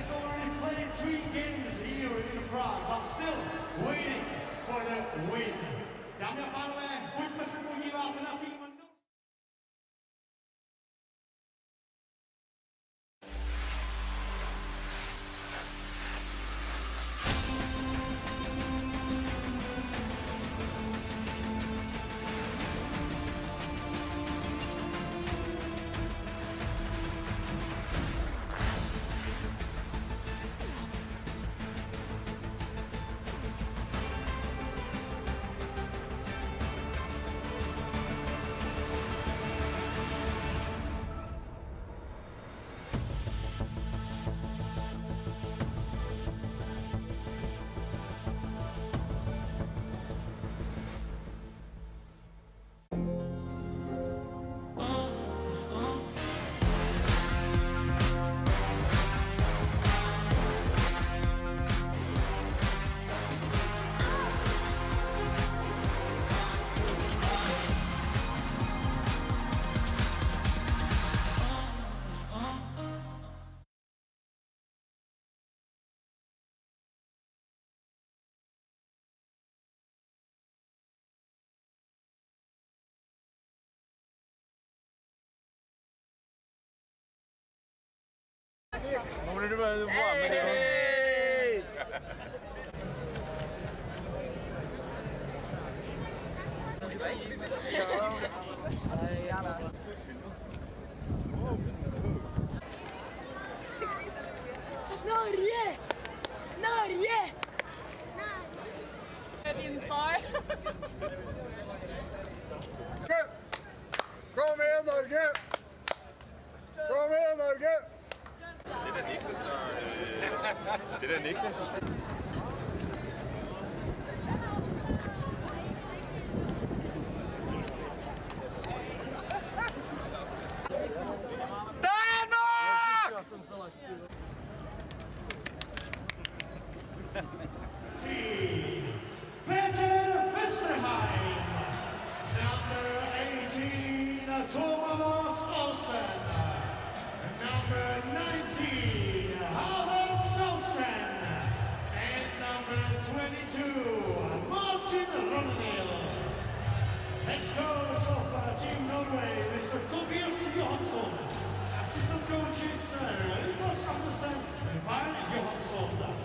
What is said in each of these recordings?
has already played 3 games here in Prague, but still waiting for the win. Dámy a pánové, pojďme se podívat na tým. Nu blir du bara varm. Norge! Norge! Din far. Kom igen Norge! Kom igen Norge! Det er Niklas, der... Det er Niklas. Peter Westerheim, number 18, Thomas Olsen, number 19, Howard Solstrand, and number 22, Martin Ronneil. Next coach of Team Norway, Mr. Tobias Johansson. Assistant coaches, Lukas Andersen and Brian Johansson.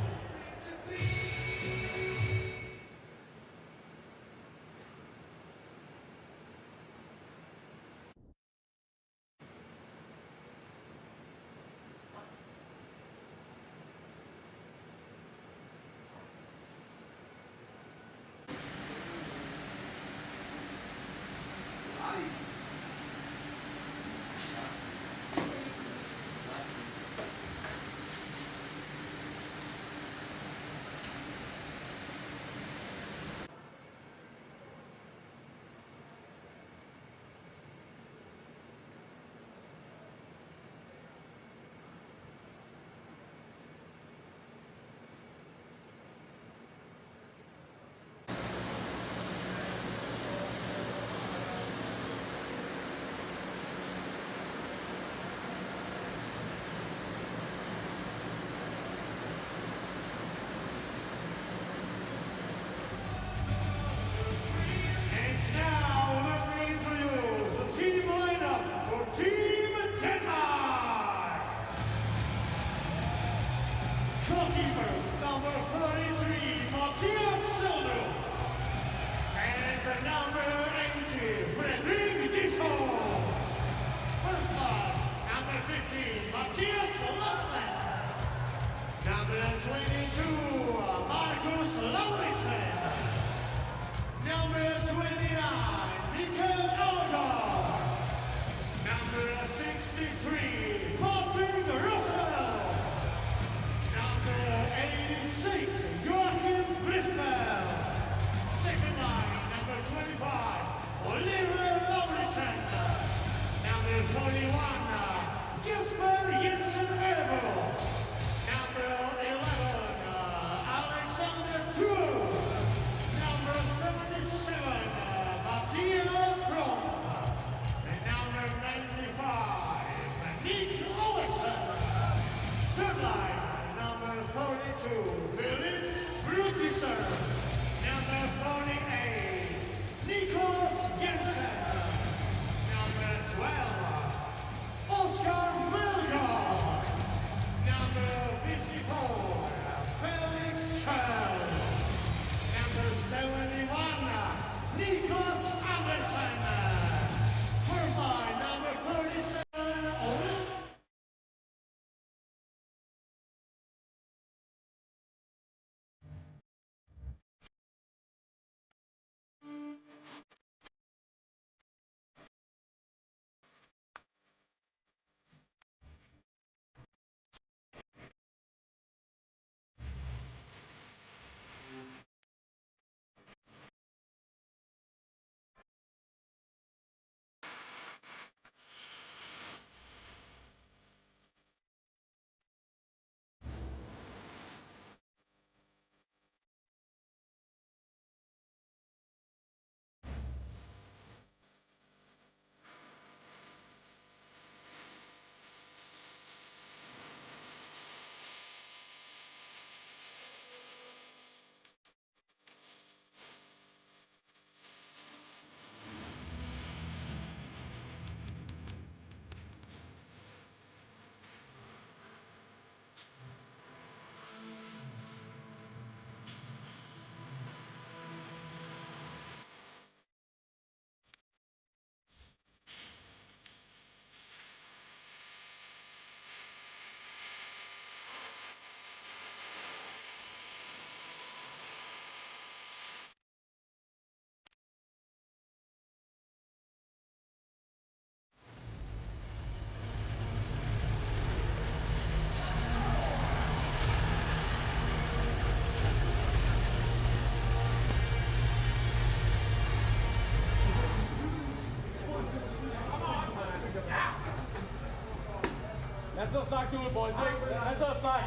That's us not doing, boys. That's us not.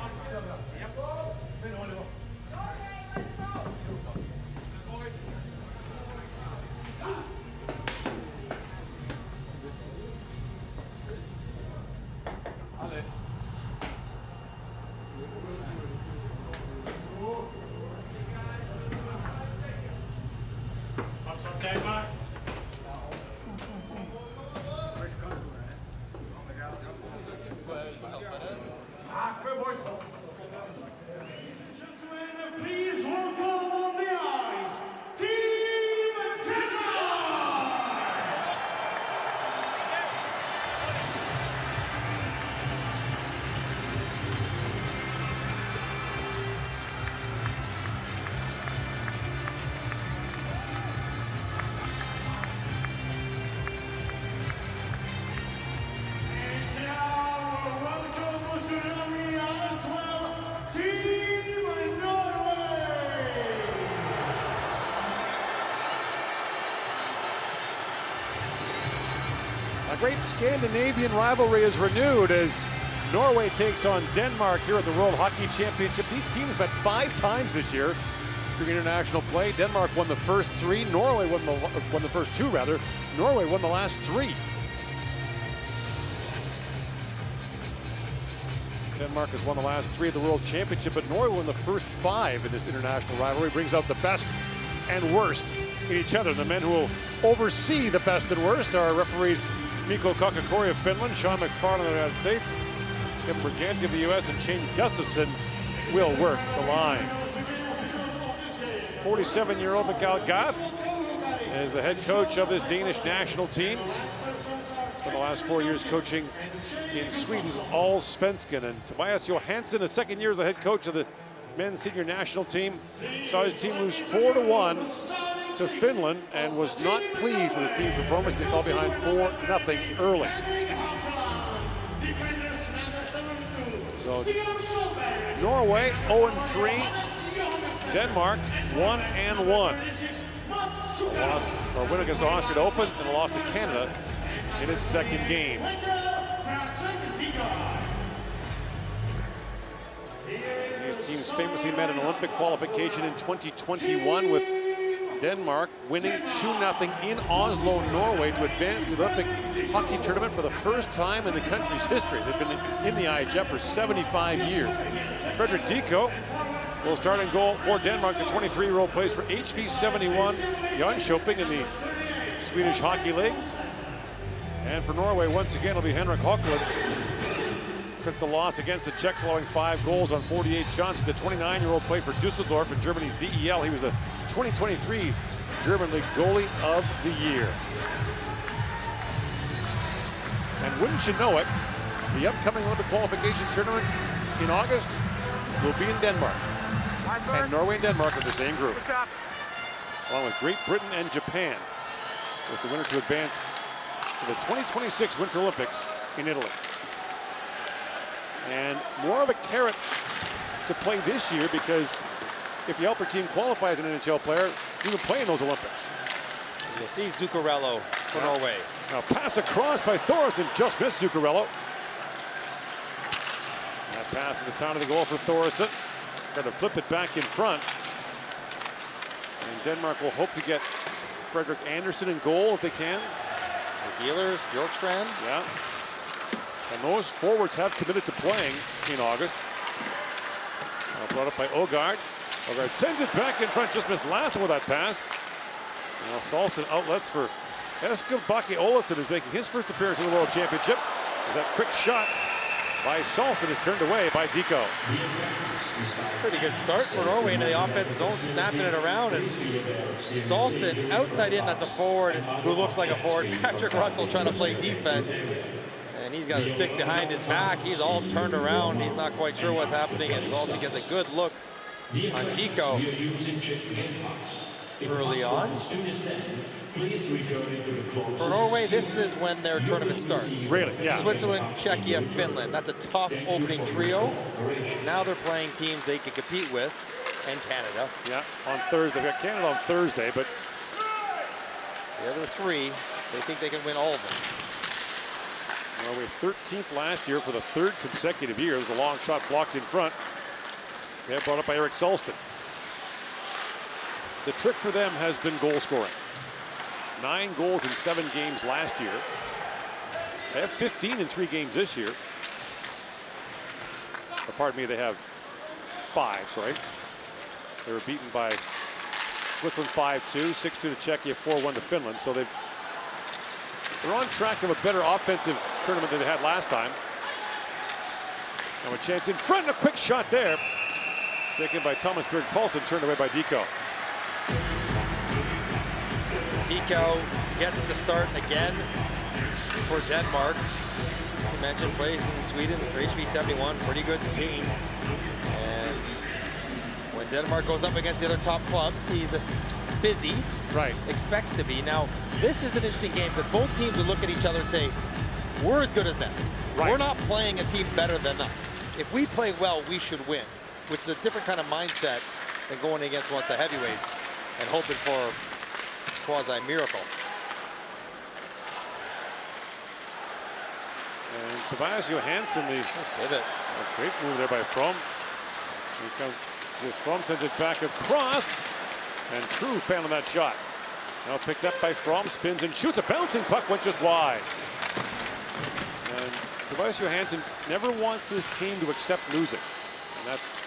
Please welcome on the ice, Team Denmark! And now, welcome to the arena as well, Team Norway! A great Scandinavian rivalry is renewed as Norway takes on Denmark here at the World Hockey Championship. These teams met 5 times this year during international play. Denmark won the first 3. Norway won the first 2 rather. Norway won the last 3. Denmark has won the last 3 of the World Championship, but Norway won the first 5 in this international rivalry. Brings out the best and worst in each other. The men who will oversee the best and worst are referees Mikko Kakakori of Finland, Sean McFarland of the United States, Kim Briganti of the U.S., and Shane Gustafson will work the line. 47-year-old Mikael Gath is the head coach of this Danish national team. For the last 4 years coaching in Sweden's Allsvenskan. And Tobias Johansson, the second year as the head coach of the men's senior national team, saw his team lose 4-1 to Finland and was not pleased with his team's performance. They fell behind 4-0 early. So Norway 0-3, Denmark 1-1. A win against Austria to open and a loss to Canada in its second game. These teams famously met in Olympic qualification in 2021 with Denmark winning 2-0 in Oslo, Norway to advance to the Olympic hockey tournament for the first time in the country's history. They've been in the IIHF for 75 years. Fredrik Diko will start in goal for Denmark. The 23-year-old plays for HV 71 Jönköping in the Swedish Hockey League. And for Norway, once again, it'll be Henrik Hockland. Took the loss against the Czechs, allowing 5 goals on 48 shots. The 29-year-old played for Dusseldorf in Germany's DEL. He was the 2023 German League Goalie of the Year. And wouldn't you know it, the upcoming Olympic qualification tournament in August will be in Denmark. And Norway and Denmark are the same group, along with Great Britain and Japan, with the winner to advance to the 2026 Winter Olympics in Italy. And more of a carrot to play this year, because if you help your team qualify as an NHL player, you can play in those Olympics. You'll see Zuccarello for Norway. Now pass across by Thoresen, just missed Zuccarello. That pass to the side of the goal for Thoresen. Got to flip it back in front. And Denmark will hope to get Fredrik Andersen in goal if they can. Geelers, Bjorkstrand. Yeah. And those forwards have committed to playing in August. Brought up by Ågaard. Ågaard sends it back in front, just missed Lassen with that pass. Now Salston outlets for Eskil Bakke Olesen, who's making his first appearance in the World Championship. As that quick shot by Salston is turned away by Diko. Pretty good start for Norway into the offensive zone, snapping it around. And Salston outside in, that's a forward who looks like a forward. Patrick Russell trying to play defense. And he's got a stick behind his back. He's all turned around. He's not quite sure what's happening. And also gets a good look on Diko early on. For Norway, this is when their tournament starts. Really? Yeah. Switzerland, Czechia, Finland. That's a tough opening trio. Now they're playing teams they can compete with, and Canada. Yeah, on Thursday. They've got Canada on Thursday, but the other 3, they think they can win all of them. Norway 13th last year for the 3rd consecutive year. There's a long shot blocked in front. They're brought up by Eric Sulston. The trick for them has been goal scoring. 9 goals in 7 games last year. They have 15 in 3 games this year. Or pardon me, they have 5, sorry. They were beaten by Switzerland 5-2, 6-2 to Czechia, 4-1 to Finland. So they're on track to have a better offensive tournament than they had last time. Now a chance in front, a quick shot there. Taken by Thomas Berg Paulsen, turned away by Diko. Diko gets the start again for Denmark. You mentioned plays in Sweden for HV71, pretty good team. And when Denmark goes up against the other top clubs, he's busy. Right. Expects to be. Now, this is an interesting game because both teams will look at each other and say, we're as good as them. Right. We're not playing a team better than us. If we play well, we should win, which is a different kind of mindset than going against one of the heavyweights and hoping for a quasi-miracle. And Tobias Johansson, the pivot. A great move there by From. Here comes this From, sends it back across. And True failing that shot. Now picked up by From, spins and shoots. A bouncing puck went just wide. And Tobias Johansson never wants his team to accept losing. And that's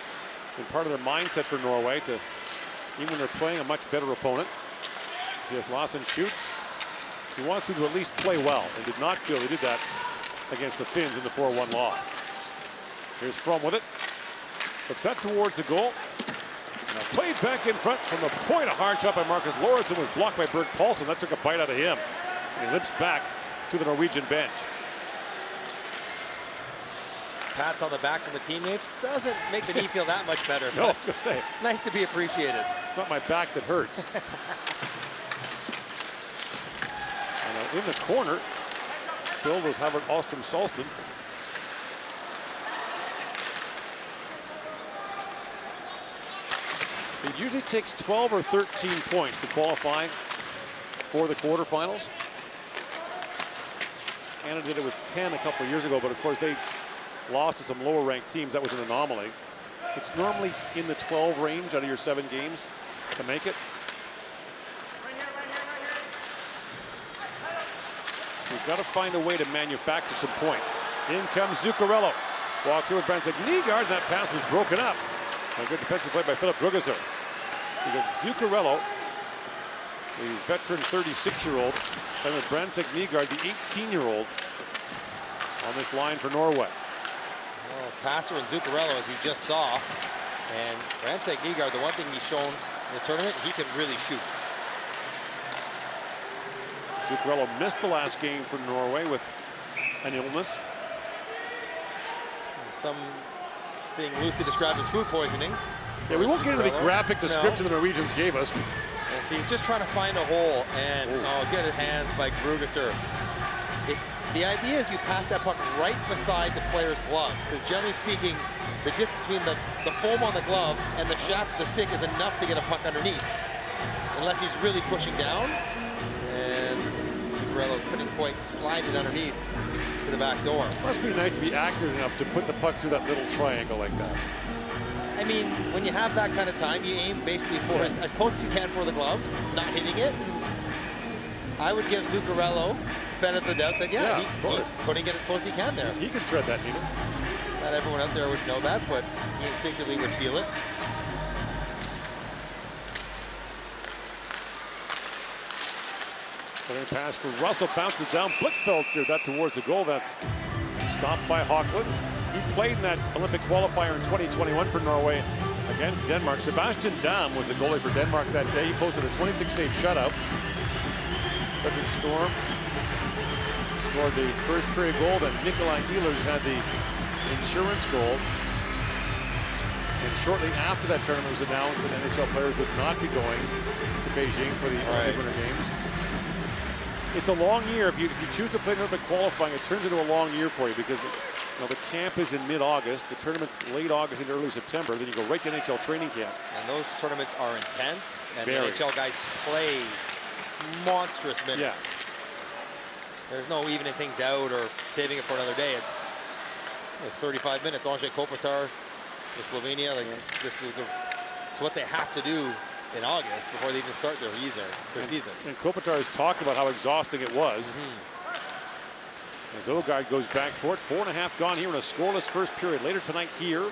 been part of their mindset for Norway, to even when they're playing a much better opponent. Yes, Lawson shoots. He wants to at least play well, and did not feel he did that against the Finns in the 4-1 loss. Here's From with it. Flips that towards the goal. Now played back in front from the point. A hard shot by Marcus Lorentzen was blocked by Berg Paulsen. That took a bite out of him. And he limps back to the Norwegian bench. Pats on the back from the teammates doesn't make the knee feel that much better. No, I was going to say. Nice to be appreciated. It's not my back that hurts. And in the corner, spilled was Havert Ostrom Solston. It usually takes 12 or 13 points to qualify for the quarterfinals. Canada did it with 10 a couple of years ago, but of course they lost to some lower ranked teams. That was an anomaly. It's normally in the 12 range out of your 7 games to make it. We've got to find a way to manufacture some points. In comes Zuccarello. Walks in with Brandon Nygaard, and that pass was broken up. A good defensive play by Philip Brugaser. We got Zuccarello, the veteran 36-year-old, and with Brandon Nygaard, the 18-year-old, on this line for Norway. Well, passer and Zuccarello, as he just saw. And Brandon Nygaard, the one thing he's shown in this tournament, he can really shoot. Zuccarello missed the last game for Norway with an illness. Something loosely described as food poisoning. Yeah, we won't get into the graphic description the Norwegians gave us. And see, he's just trying to find a hole and get his hands by Brugaser. The idea is you pass that puck right beside the player's glove, because generally speaking, the distance between the foam on the glove and the shaft of the stick is enough to get a puck underneath, unless he's really pushing down. And Zuccarello couldn't quite slide it underneath to the back door. Must be nice to be accurate enough to put the puck through that little triangle like that. I mean, when you have that kind of time, you aim basically for as close as you can for the glove, not hitting it. I would give Zuccarello benefit of the doubt that, he's putting it as close as he can there. He can thread that needle. Not everyone out there would know that, but he instinctively would feel it. Second pass for Russell, bounces down. Blickfeld steered that towards the goal. That's stopped by Hawkland. He played in that Olympic qualifier in 2021 for Norway against Denmark. Sebastian Dahm was the goalie for Denmark that day. He posted a 26-save shutout. Fredrik Storm scored the first period goal. Then Nikolai Ehlers had the insurance goal. And shortly after that tournament was announced that NHL players would not be going to Beijing for the Olympic Winter Games. It's a long year. If you choose to play an Olympic qualifying, it turns into a long year for you, because the camp is in mid-August, the tournament's late August into early September, then you go right to NHL training camp. And those tournaments are intense, and Very. the NHL guys play monstrous minutes. There's no evening things out or saving it for another day. It's 35 minutes. Angers Kopitar with Slovenia. Like this is it's what they have to do in August before they even start their season. And Kopitar has talked about how exhausting it was. As Ogard goes back for it. 4.5 gone here in a scoreless first period. Later tonight here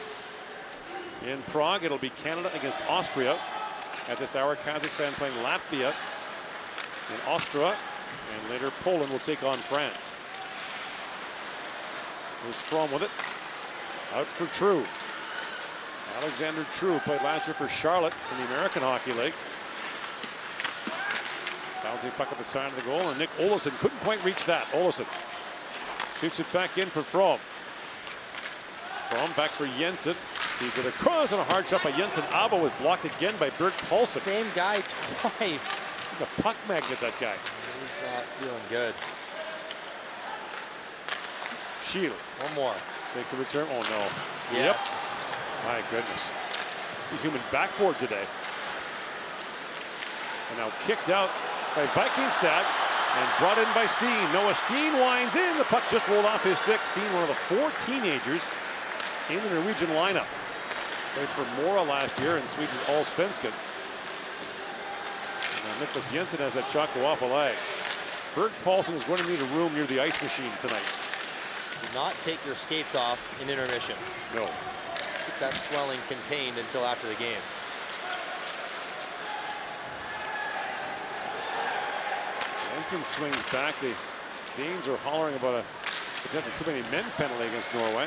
in Prague, it'll be Canada against Austria. At this hour, Kazakhstan playing Latvia in Austria. And later, Poland will take on France. Here's From with it. Out for True. Alexander True played last year for Charlotte in the American Hockey League. Bouncing puck at the side of the goal, and Nick Olesen couldn't quite reach that. Olesen shoots it back in for From. From back for Jensen. Feeds it across on a hard shot by Jensen. Abo was blocked again by Bert Paulsen. Same guy twice. He's a puck magnet, that guy. He's not feeling good. Shield. One more. Takes the return. Oh, no. Yes. Yep. My goodness. It's a human backboard today. And now kicked out by Vikingstad and brought in by Steen. Noah Steen winds in. The puck just rolled off his stick. Steen, one of the 4 teenagers in the Norwegian lineup. Played for Mora last year in Sweden's Allsvenskan. And Nicholas Jensen has that shot go off a leg. Bert Paulsen is going to need a room near the ice machine tonight. Do not take your skates off in intermission. No. Keep that swelling contained until after the game. Jensen swings back. The Danes are hollering about a potential too many men penalty against Norway.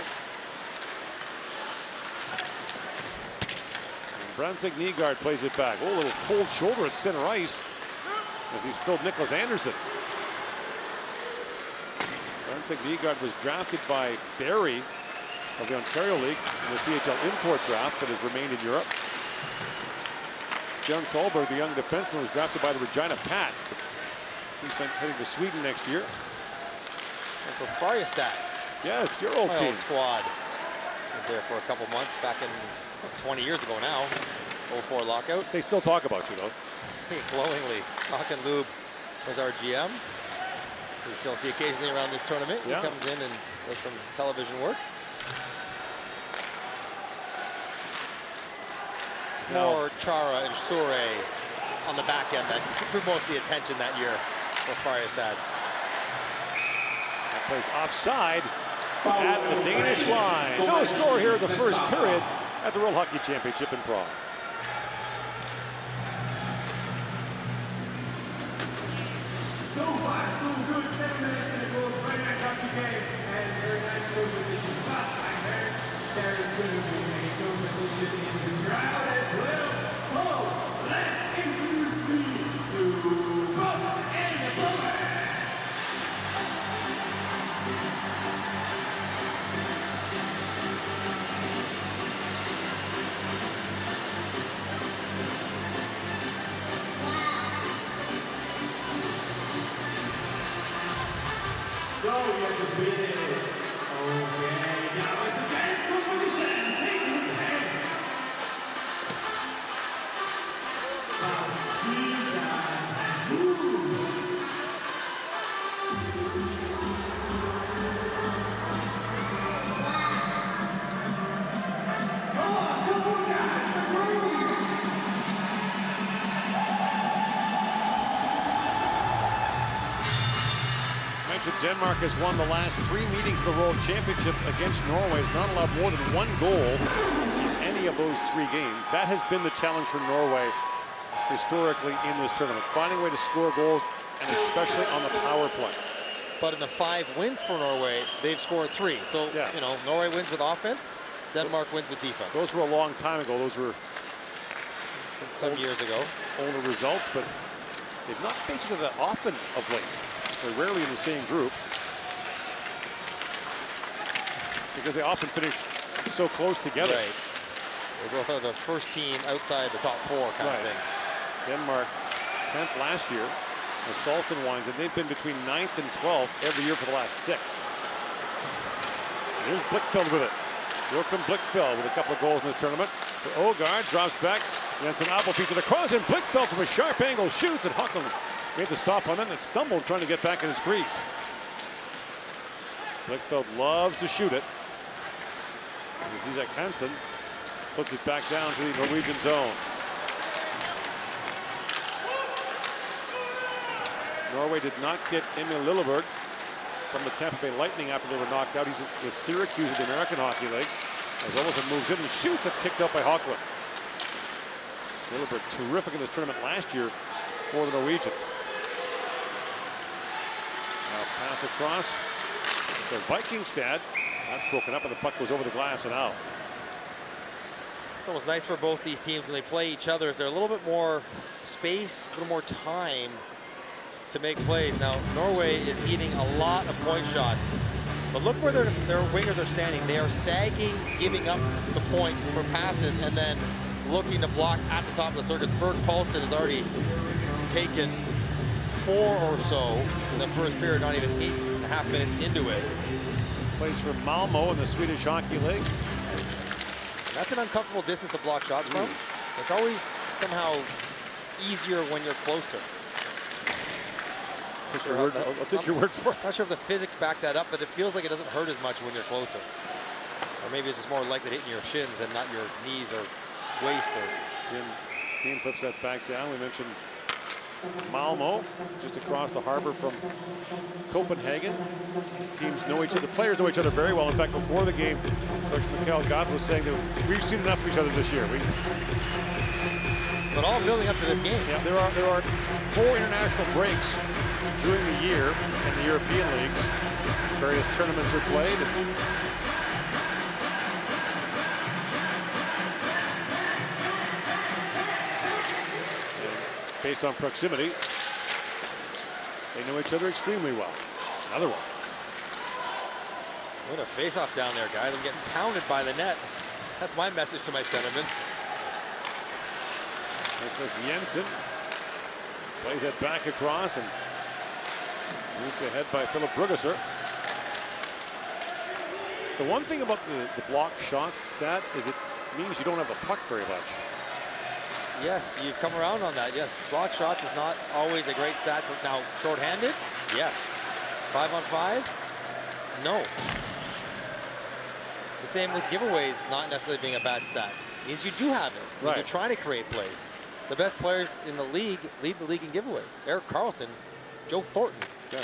And Brunswick Nygaard plays it back. Oh, a little cold shoulder at center ice as he spilled Nicholas Anderson. Brunswick Nygaard was drafted by Barrie of the Ontario League in the CHL import draft, but has remained in Europe. Stian Solberg, the young defenseman, was drafted by the Regina Pats, but he's been heading to Sweden next year. And for Färjestad. Yes, your old my team. old squad. Was there for a couple months back in 20 years ago now. 04 lockout. They still talk about you, though. Glowingly. Hakan Lube was our GM. We still see occasionally around this tournament. Yeah. He comes in and does some television work. It's more Chara and Sure on the back end that drew most of the attention that year for Färjestad. That plays offside at the Danish line. No score here in the first period at the World Hockey Championship in Prague. So far, so good. 7 minutes in the goal. Very nice hockey game and very nice competition. But I heard there is going to be a competition in the crowd as well. So let's introduce me to Bob and the Bummer. So we have to beat it. Okay, now it's the dance competition. Take your hands. Jesus and move. Come on, come on, guys. Let's move. Mentioned Denmark has won the last 3 meetings of the World Championship against Norway. Has not allowed more than 1 goal in any of those 3 games. That has been the challenge for Norway historically in this tournament. Finding a way to score goals, and especially on the power play. But in the 5 wins for Norway, they've scored 3. So, Yeah. you know, Norway wins with offense, Denmark wins with defense. Those were a long time ago. Those were Some years ago. older results, but they've not faced each other that often of late. They're rarely in the same group because they often finish so close together. Right. They both are the first team outside the top 4 kind of thing. Denmark 10th last year. The Salton wines, and they've been between 9th and 12th every year for the last 6. And here's Blickfeld with it. Joachim Blickfeld with a couple of goals in this tournament. For Ogard, drops back. Jensen Abel feeds it across, and Blickfeld from a sharp angle shoots, and Huckland made the stop on that and stumbled trying to get back in his crease. Blichfeld loves to shoot it. And Zizek Hansen puts it back down to the Norwegian zone. Norway did not get Emil Lilleberg from the Tampa Bay Lightning after they were knocked out. He's with Syracuse of the American Hockey League. As Olsen moves in and shoots, that's kicked out by Hawkwood. Lilleberg terrific in this tournament last year for the Norwegians. Now pass across to Vikingstad. That's broken up and the puck goes over the glass and out. It's almost nice for both these teams when they play each other. Is there a little bit more space, a little more time to make plays. Now, Norway is eating a lot of point shots. But look where their wingers are standing. They are sagging, giving up the points for passes, and then looking to block at the top of the circuit. Berg Paulsen has already taken 4 or so in the first period, not even 8.5 minutes into it. Plays for Malmo in the Swedish Hockey League. That's an uncomfortable distance to block shots from. It's always somehow easier when you're closer. I'll take your word for it. Not sure if the physics back that up, but it feels like it doesn't hurt as much when you're closer. Or maybe it's just more likely to hit in your shins than not your knees or waist. Team flips that back down. We mentioned Malmo, just across the harbor from Copenhagen. These teams know each other. The players know each other very well. In fact, before the game, Coach Mikhail Goth was saying that we've seen enough of each other this year. But all building up to this game. Yeah, there are 4 international breaks during the year in the European leagues. Various tournaments are played. Based on proximity, they know each other extremely well. Another one. What a face-off down there, guys. I'm getting pounded by the net. That's my message to my centerman. Nicholas Jensen plays it back across and moved ahead by Philip Brugesser. The one thing about the block shots stat is it means you don't have the puck very much. Yes, you've come around on that. Yes, block shots is not always a great stat. Now, shorthanded? Yes. 5-on-5? No. The same with giveaways not necessarily being a bad stat. It means you do have it. Right. You're trying to create plays. The best players in the league lead the league in giveaways. Erik Karlsson, Joe Thornton. Yeah.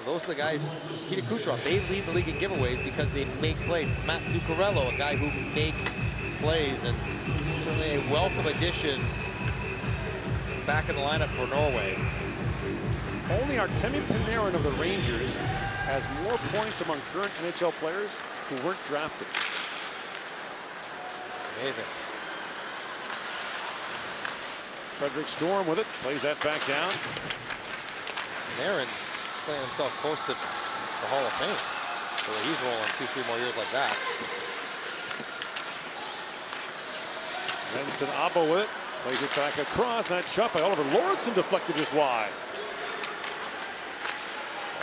Those are the guys, Peter Kucherov, they lead the league in giveaways because they make plays. Matt Zuccarello, a guy who makes plays, and certainly a welcome addition back in the lineup for Norway. Only Artemi Panarin of the Rangers has more points among current NHL players who weren't drafted. Amazing. Frederick Storm with it, plays that back down. Panarin's playing himself close to the Hall of Fame. So he's rolling 2-3 more years like that. Benson Abo with it, plays it back across. That shot by Oliver Lauritsen deflected just wide.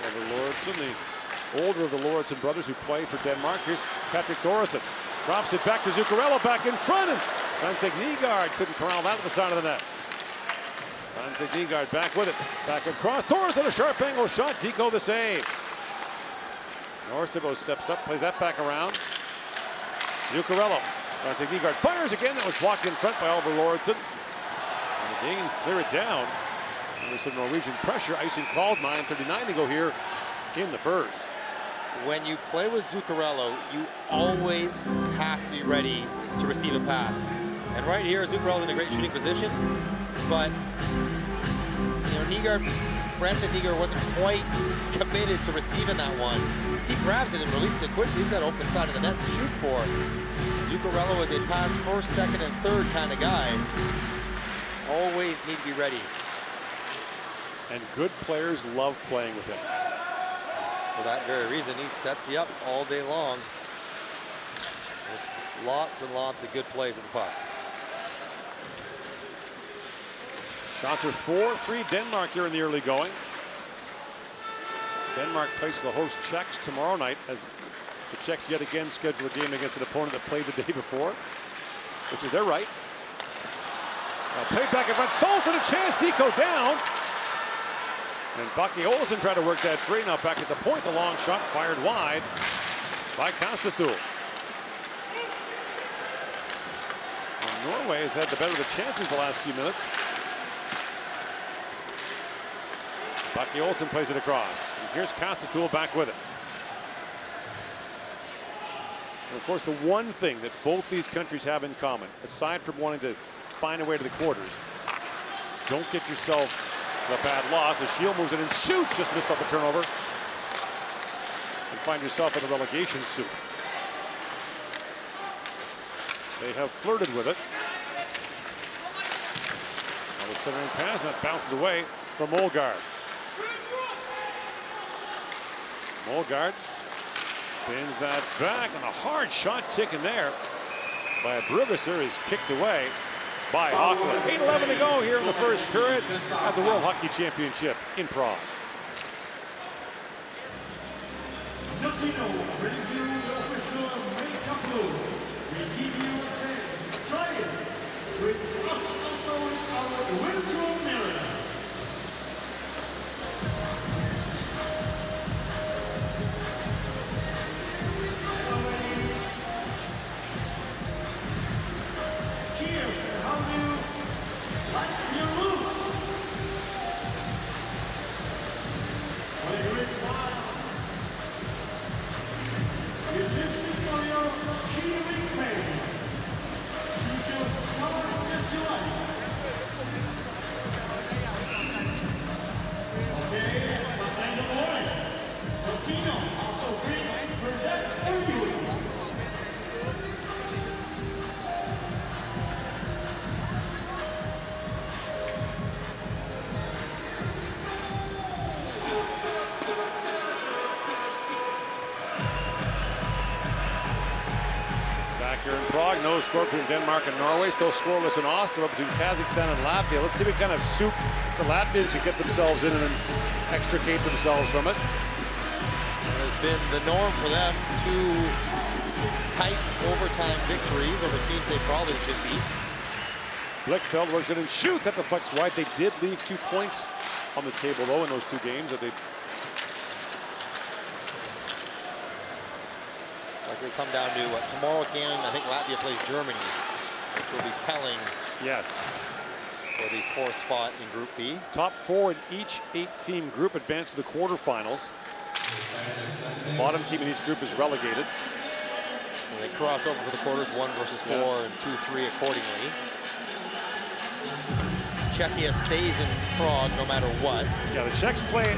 Oliver Lauritsen, the older of the Lauritsen brothers who play for Denmark. Here's Patrick Thoresen. Drops it back to Zuccarello, back in front, and Vansek Nygaard couldn't corral that at the side of the net. Vansek Nygaard back with it, back across. Thoresen, a sharp angle shot. Tico the save. Norstabo steps up, plays that back around. Zuccarello. Vansek Nygaard fires again. That was blocked in front by Oliver Lauritsen. And the Danes clear it down. And there's some Norwegian pressure. Icing called. 9:39 to go here in the first. When you play with Zuccarello, you always have to be ready to receive a pass. And right here, Zuccarello's in a great shooting position, but Nygaard, Brandon Nygaard wasn't quite committed to receiving that one. He grabs it and releases it quickly. He's got open side of the net to shoot for. Zuccarello is a pass first, second, and third kind of guy. Always need to be ready. And good players love playing with him. For that very reason, he sets you up all day long. It's lots and lots of good plays with the puck. Shots are 4-3 Denmark here in the early going. Denmark plays the host Czechs tomorrow night as the Czechs yet again schedule a game against an opponent that played the day before, which is their right. Played back in front. Solston a chance. Tico down. And Bucky Olsen tried to work that free. Now back at the point, the long shot fired wide by Kostastul. Norway has had the better of the chances the last few minutes. Bucky Olsen plays it across. And here's Kostastul back with it. And of course, the one thing that both these countries have in common, aside from wanting to find a way to the quarters, don't get yourself a bad loss. As Shield moves in and shoots, just missed off the turnover. And find yourself in a relegation suit. They have flirted with it. Now the centering pass, and that bounces away from Molgaard. Molgaard spins that back, and a hard shot taken there by Brugesser is kicked away by Hockland. 8:11 to go here in the first period at the World Hockey Championship in Prague. With us also our virtual mirror. Cheers, and how do you like your look? What a great smile. Your lipstick on your cheering face. Choose your colors that you like. Okay, but in the morning, Latino also brings her best for you. Here in Prague, no score between Denmark and Norway. Still scoreless in Austria between Kazakhstan and Latvia. Let's see what kind of soup the Latvians can get themselves in and then extricate themselves from it. It has been the norm for them. 2 tight overtime victories over teams they probably should beat. Blichfeld works it and shoots at the flex wide. They did leave 2 points on the table, though, in those 2 games that they. We come down to tomorrow's game. I think Latvia plays Germany, which will be telling. Yes. For the 4th spot in Group B. Top 4 in each 8-team group advance to the quarterfinals. The bottom team in each group is relegated. And they cross over for the quarters, 1 versus 4 and 2-3 accordingly. Czechia stays in Prague no matter what. Yeah, the Czechs play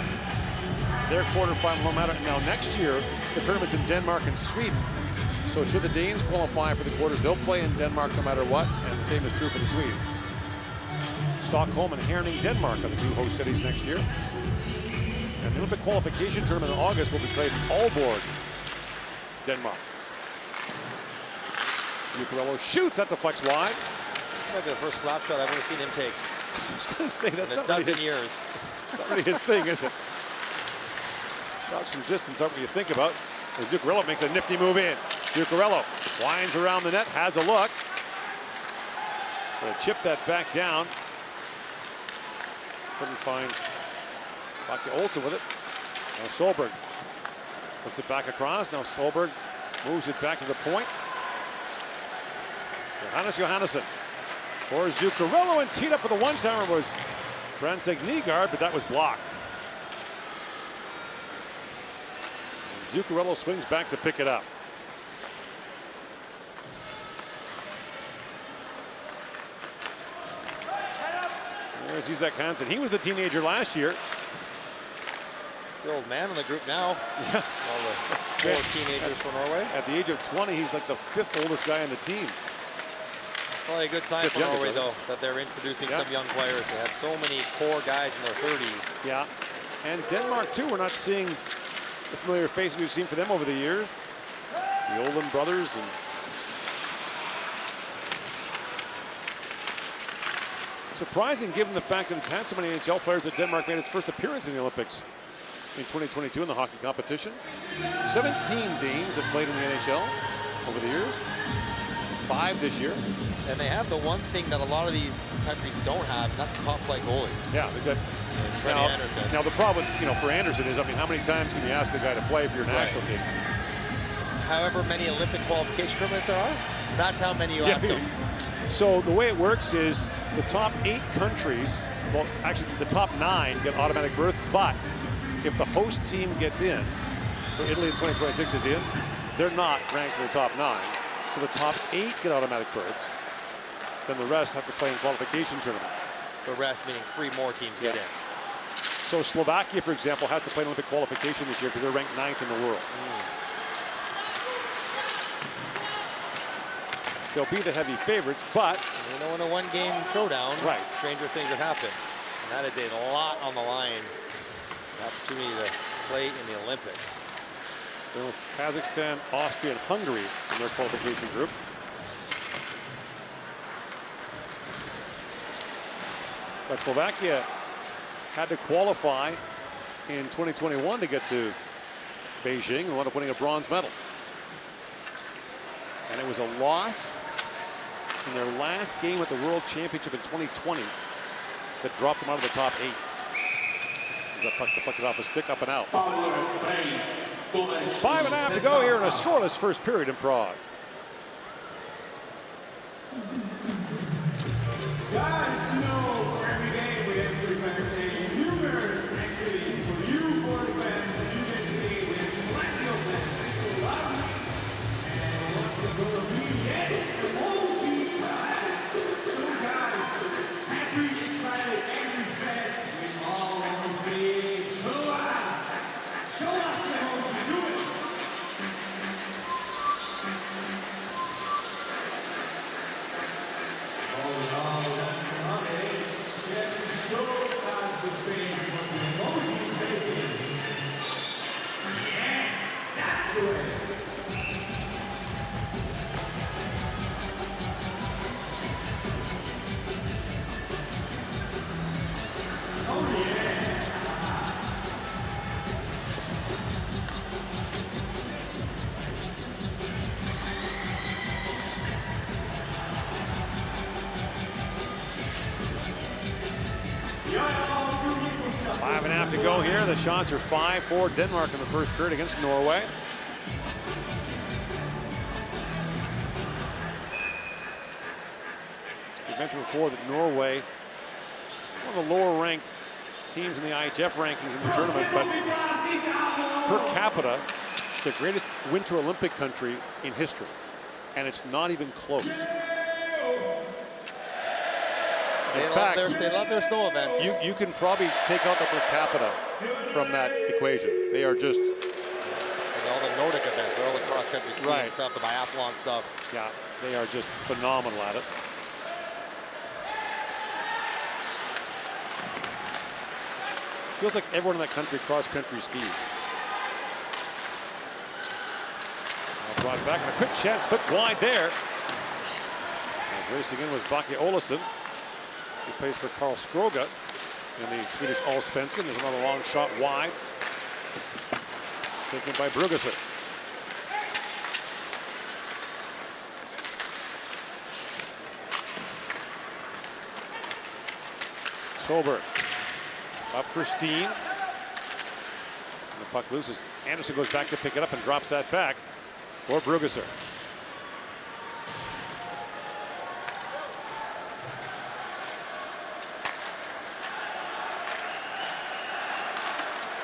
their quarterfinal no matter. Now next year, the tournament's in Denmark and Sweden. So should the Danes qualify for the quarters, they'll play in Denmark no matter what, and the same is true for the Swedes. Stockholm and Herning, Denmark are the 2 host cities next year. And the Olympic qualification tournament in August will be played in Aalborg, Denmark. Zuccarello shoots at the flex wide. That might be the first slap shot I've ever seen him take. I was going to say, that's in not a dozen really years. Not really his thing, is it? Shots from distance aren't what you think about. As Zuccarello makes a nifty move in. Zuccarello winds around the net, has a look. Gonna chip that back down. Couldn't find Bucky Olsen with it. Now Solberg puts it back across. Now Solberg moves it back to the point. Johannes Johannesson for Zuccarello, and teed up for the one-timer was Brandsteg Nygaard, but that was blocked. Zuccarello swings back to pick it up. There's Izak Hansen. He was the teenager last year. He's the old man in the group now. Yeah. All the 4 teenagers from Norway. At the age of 20, he's like the 5th oldest guy on the team. Probably a good sign for Norway, though, that they're introducing some young players. They had so many core guys in their 30s. Yeah. And Denmark, too. We're not seeing the familiar faces we've seen for them over the years. The Olin brothers. And surprising given the fact that it's had so many NHL players that Denmark made its first appearance in the Olympics in 2022 in the hockey competition. 17 Danes have played in the NHL over the years. 5 this year. And they have the one thing that a lot of these countries don't have, and that's top flight goalies. Yeah, they've got. Freddie Anderson. Now the problem, for Anderson is, I mean, how many times can you ask a guy to play for your national team? However many Olympic qualification tournaments there are, that's how many you ask them. So the way it works is the top 8 countries, well, actually the top 9 get automatic berths, but if the host team gets in, so Italy in 2026 is in, they're not ranked in the top 9. So the top 8 get automatic berths, then the rest have to play in qualification tournaments. The rest meaning 3 more teams get in. So Slovakia, for example, has to play an Olympic qualification this year because they're ranked 9th in the world. They'll be the heavy favorites, but you know, in a one-game showdown, right, stranger things would happen. And that is a lot on the line. The opportunity to play in the Olympics. They're with Kazakhstan, Austria, and Hungary in their qualification group. But Slovakia had to qualify in 2021 to get to Beijing and wound up winning a bronze medal. And it was a loss in their last game at the World Championship in 2020 that dropped them out of the top 8. That puck deflected off a stick, up and out. 5.5 to go here in a scoreless first period in Prague. Guys, for every game we have prepared numerous activities for you, for the fans, and you can see we have plenty of them. Thanks a lot. And what's it gonna be? Yes, emoji trials. So guys, happy, excited, angry, sad, we all want to see show us the emoji, do it. To go here. The shots are 5 for Denmark in the first period against Norway. We mentioned before that Norway, one of the lower ranked teams in the IIHF rankings in the tournament, but per capita, the greatest Winter Olympic country in history. And it's not even close. They love their snow events. You can probably take out the per capita from that equation. They are just... And all the Nordic events, all the cross-country skiing stuff, the biathlon stuff. Yeah, they are just phenomenal at it. Feels like everyone in that country cross-country skis. Now brought back and a quick chance, foot wide there. As racing in was Baki Olesen. He plays for Karl Skroga in the Swedish Allsvenskan. There's another long shot wide. Taken by Brugesser. Solberg up for Steen. And the puck loses. Anderson goes back to pick it up and drops that back for Brugesser.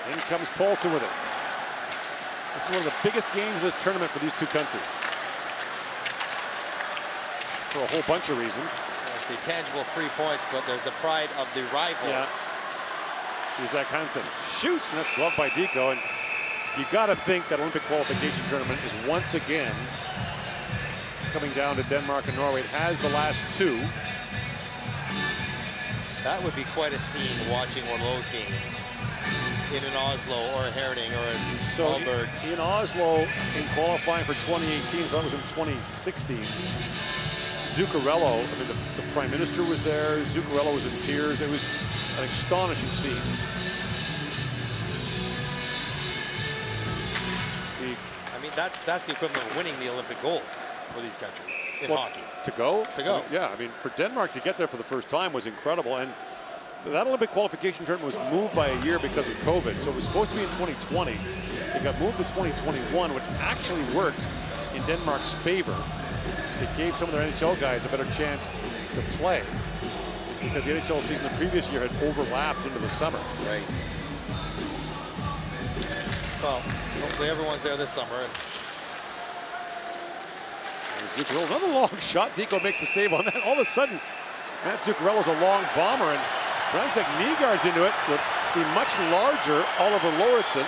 In comes Paulson with it. This is one of the biggest games of this tournament for these two countries. For a whole bunch of reasons. There's the tangible 3 points, but there's the pride of the rival. Yeah. Isaac Hansen shoots, and that's gloved by Deco. And you got to think that Olympic qualification tournament is once again coming down to Denmark and Norway. It has the last 2. That would be quite a scene watching one of those games. In an Oslo or a Herning or a Solberg. In Oslo, in qualifying for 2018, so that was in 2016, Zuccarello, I mean, the Prime Minister was there, Zuccarello was in tears. It was an astonishing scene. I mean, that's the equivalent of winning the Olympic gold. for these countries in hockey. To go? To go. Yeah, I mean, for Denmark to get there for the first time was incredible. And that Olympic qualification tournament was moved by a year because of COVID. So it was supposed to be in 2020. It got moved to 2021, which actually worked in Denmark's favor. It gave some of their NHL guys a better chance to play because the NHL season the previous year had overlapped into the summer. Right. Well, hopefully everyone's there this summer. Zuccarello, another long shot. Deco makes the save on that. All of a sudden, Matt Zuccarello's a long bomber, and Brandtzek Nygaard's into it with the much larger Oliver Lauritsen.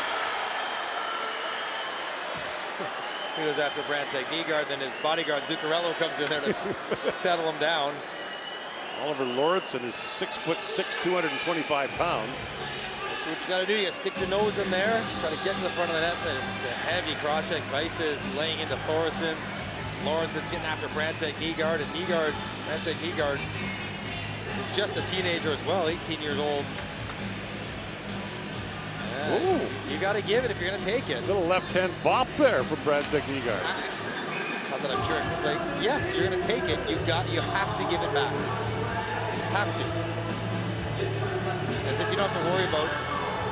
He goes after Brandtzek Nygaard, then his bodyguard Zuccarello comes in there to settle him down. Oliver Lauritsen is 6'6", 225 pounds. That's what you got to do. You got to stick your nose in there, try to get to the front of the net. The heavy cross-check. Weiss is laying into Thoresen. Lauritsen's getting after Brandtzek Nygaard, and Brandtzek Nygaard is just a teenager as well, 18 years old. Ooh. You got to give it if you're going to take it. Little left-hand bop there from Brandtzek Nygaard. Not that I'm sure. Like, yes, you're going to take it. You have to give it back. Have to. And since you don't have to worry about,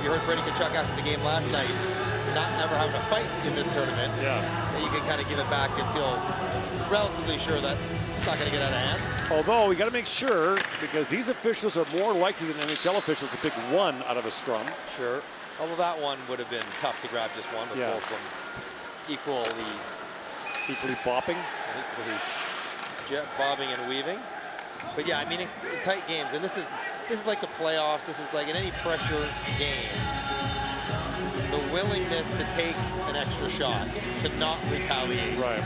you heard Brady Tkachuk after the game last night, not never having a fight in this tournament. Yeah. Then you can kind of give it back and feel relatively sure that it's not going to get out of hand. Although we got to make sure, because these officials are more likely than NHL officials to pick one out of a scrum. Sure. Although that one would have been tough to grab just one, with both of them equally bopping. Equally jet bobbing and weaving. But yeah, I mean, in tight games, and this is like the playoffs. This is like in any pressure game. The willingness to take an extra shot, to not retaliate, Right.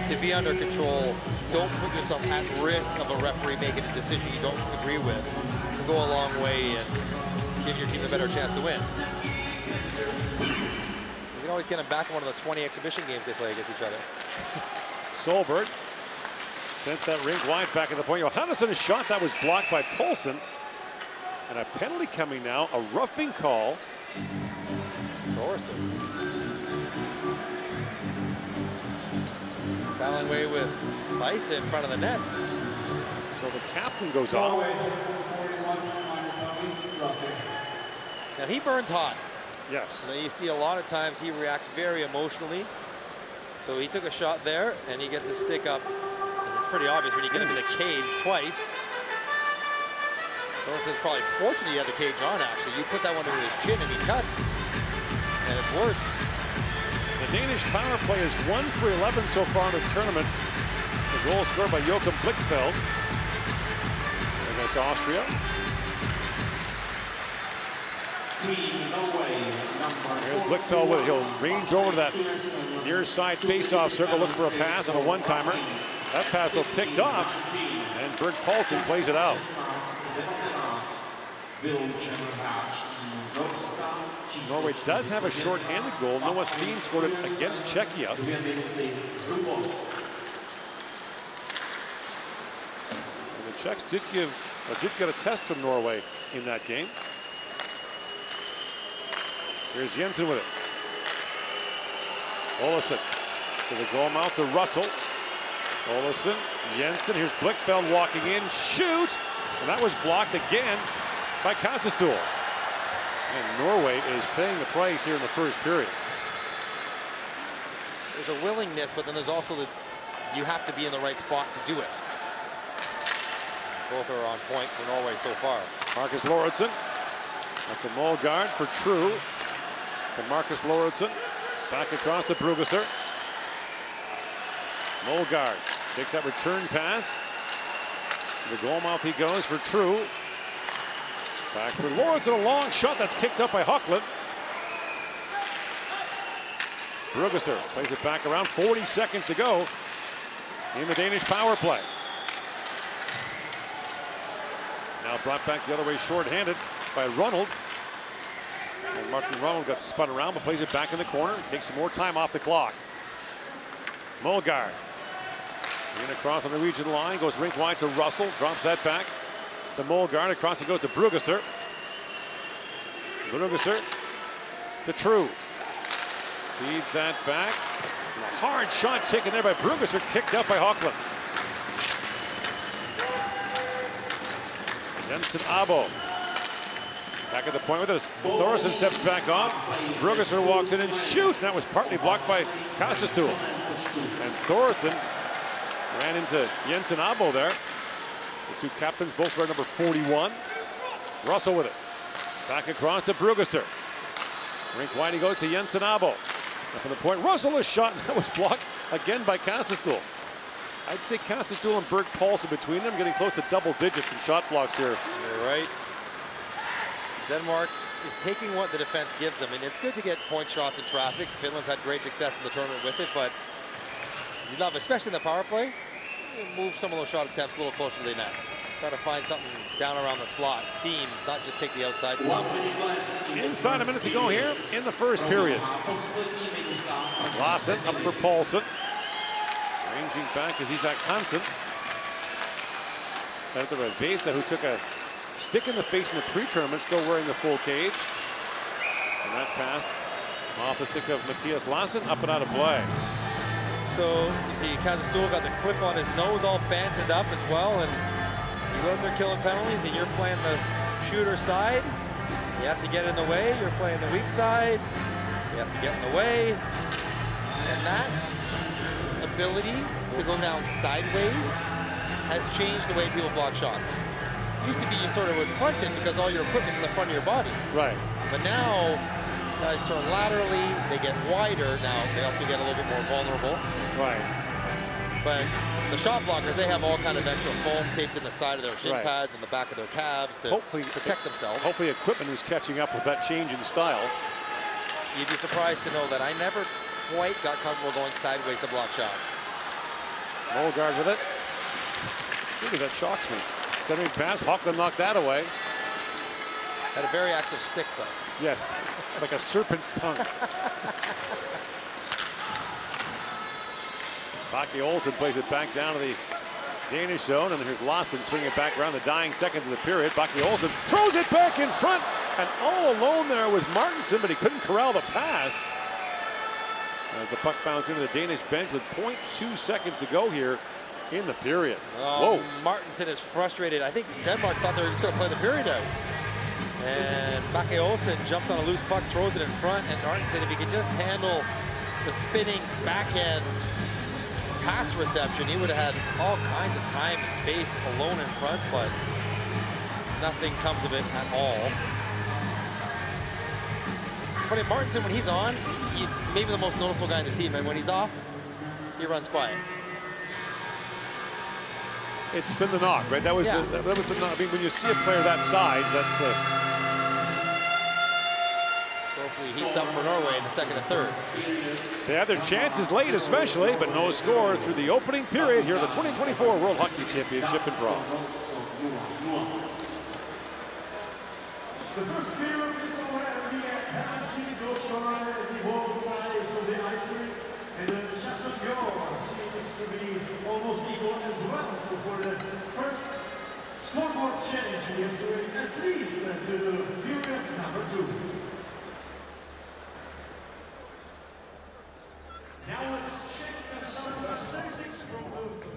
to be under control, don't put yourself at risk of a referee making a decision you don't agree with, to go a long way and give your team a better chance to win. You can always get them back in one of the 20 exhibition games they play against each other. Solberg sent that rink wide back at the point. Johannessen's shot that was blocked by Paulson. And a penalty coming now, a roughing call. Thoresen. Battling away with Weiss in front of the net. So the captain goes off. Now he burns hot. Yes. Now you see a lot of times he reacts very emotionally. So he took a shot there and he gets his stick up. And it's pretty obvious when you get him in the cage twice. Thoresen's probably fortunate he had the cage on, actually. You put that one to his chin and he cuts. And it's worse. The Danish power play is 1 for 11 so far in the tournament. The goal scored by Joachim Blichfeld against Austria. Here's Blichfeld with it. He'll range over to that near side face-off circle, look for a pass on a one-timer. That pass will picked off, and Berg Paulsen plays it out. Norway does have a short-handed goal. Noah Steen scored it against Czechia. And the Czechs did get a test from Norway in that game. Here's Jensen with it. Olesen to the goal mouth to Russell. Olesen, Jensen, here's Blichfeld walking in, shoots, and that was blocked again by Kassestuhl. And Norway is paying the price here in the first period. There's a willingness, but then there's also you have to be in the right spot to do it. Both are on point for Norway so far. Marcus Lauritsen up to Molgaard for True. To Marcus Lauritsen, back across to Brugesser. Molgaard takes that return pass. To the goal mouth he goes for True. Back for Lauritsen, a long shot that's kicked up by Huckland. Brugesser plays it back around, 40 seconds to go in the Danish power play. Now brought back the other way short-handed by Ronald. And Martin Ronald got spun around, but plays it back in the corner. Takes some more time off the clock. Molgaard. In across on the Norwegian line, goes rink wide to Russell. Drops that back to Molgaard. Across it goes to Brugesser. Brugesser to True. Feeds that back. And a hard shot taken there by Brugesser, kicked out by Hockland. Jensen Abo. Back at the point with us. Thoresen steps back on. Brugesser walks in and shoots. And that was partly blocked by Kassestuhl. And Thoresen ran into Jensen Abo there. The two captains both wear number 41. Russell with it. Back across to Brugesser. Rink wide, he goes to Jensen Abo. And from the point, Russell is shot, and that was blocked again by Kassestuhl. I'd say Kassestuhl and Berg Paulsen between them getting close to double digits in shot blocks here. You're right. Denmark is taking what the defense gives them. And it's good to get point shots in traffic. Finland's had great success in the tournament with it, but you love, especially in the power play, move some of those shot attempts a little closer to the net. Try to find something down around the slot, seams, not just take the outside stuff. Inside a minute to go here in the first period. Larsen up for Paulsen. Ranging back is Isak Hansen. After Vesa, who took a stick in the face in the pre-tournament, still wearing the full cage. And that passed off the stick of Matthias Larsen, up and out of play. So you see Kassestuhl got the clip on his nose all bandaged up as well, and you go out there killing penalties and you're playing the shooter side. You have to get in the way. You're playing the weak side. You have to get in the way. And that ability to go down sideways has changed the way people block shots. It used to be you sort of would front it because all your equipment's in the front of your body. Right. But now guys turn laterally, they get wider. Now they also get a little bit more vulnerable. Right. But the shot blockers, they have all kind of extra foam taped in the side of their shin Right. pads and the back of their calves to protect themselves. Hopefully equipment is catching up with that change in style. You'd be surprised to know that I never quite got comfortable going sideways to block shots. Molgaard with it. Really, that shocks me. Centering pass, Hockland knocked that away. Had a very active stick, though. Yes, like a serpent's tongue. Bakke Olsen plays it back down to the Danish zone, and here's Larsen swinging it back around the dying seconds of the period. Bakke Olsen throws it back in front, and all alone there was Martinson, but he couldn't corral the pass. As the puck bounced into the Danish bench with 0.2 seconds to go here in the period. Oh, Whoa. Martinson is frustrated. I think Denmark thought they were just going to play the period out. And Bakke Olsen jumps on a loose puck, throws it in front, and Martinson, if he could just handle the spinning backhand pass reception, he would have had all kinds of time and space alone in front, but nothing comes of it at all. But if Martinson, when he's on, he's maybe the most noticeable guy in the team, and when he's off, he runs quiet. It's been the knock, right? That was, Yeah. that was the knock. I mean, when you see a player that size, that's the... So hopefully he heats up for Norway in the second and third. They had their chances late especially, but no score through the opening period here at the 2024 World Hockey Championship in Prague. The first period is over, and we haven't seen those scoring the both sides of the ice rink, and the shots on goal seems to be almost equal as well. So for the first scoreboard change, we have to wait at least to period number 2. Now let's check the statistics from the...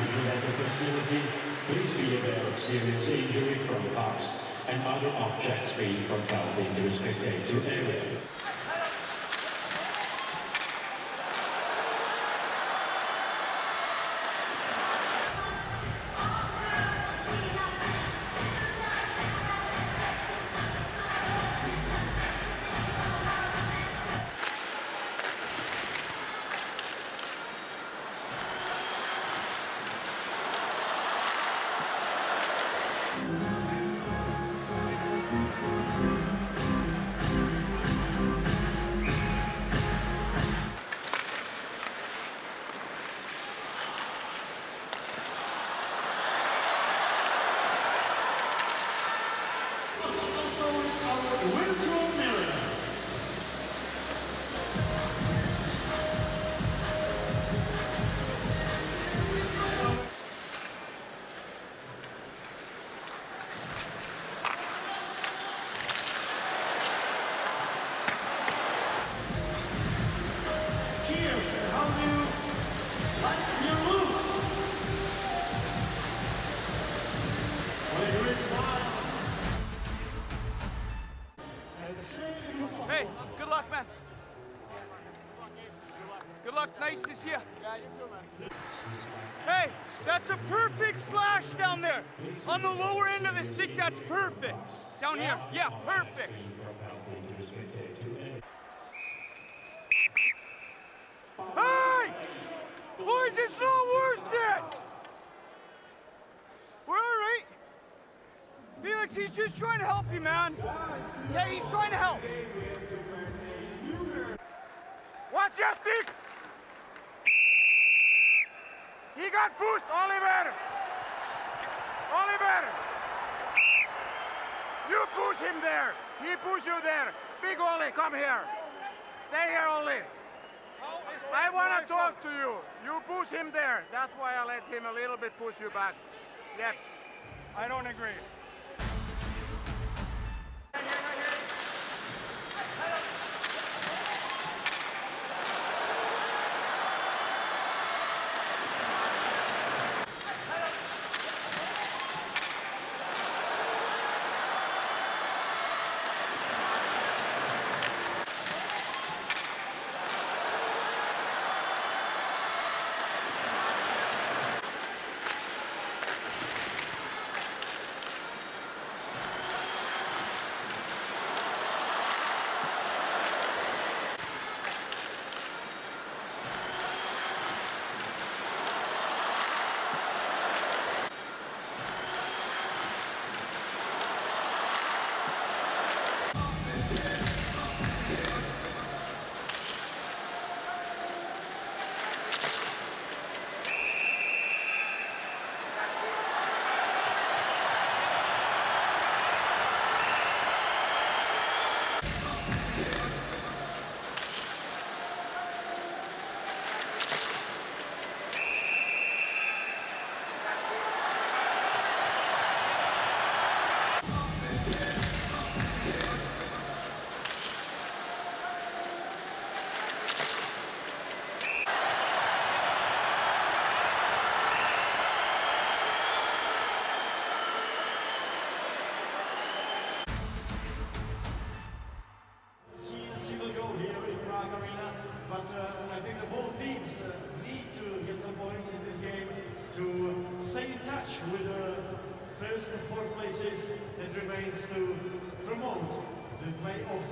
users at the facility, please be aware of serious injury from pucks and other objects being propelled into the spectator area. Hey, good luck, man. Good luck. Nice to see you. Yeah, you too, man. Hey, that's a perfect slash down there. On the lower end of the stick, that's perfect. Down here. Yeah, perfect. Hey! Boys, it's not worth it! We're all right. Felix, he's just trying to help you, man. Yeah, he's trying to help. Watch your stick! He got pushed, Oliver! Oliver! You push him there. He push you there. Big Ollie, come here. Stay here, Ollie. I want to talk to you. You push him there. That's why I let him a little bit push you back. Yep. I don't agree. But I think that both teams need to get some points in this game to stay in touch with the first and fourth places that remains to promote the playoff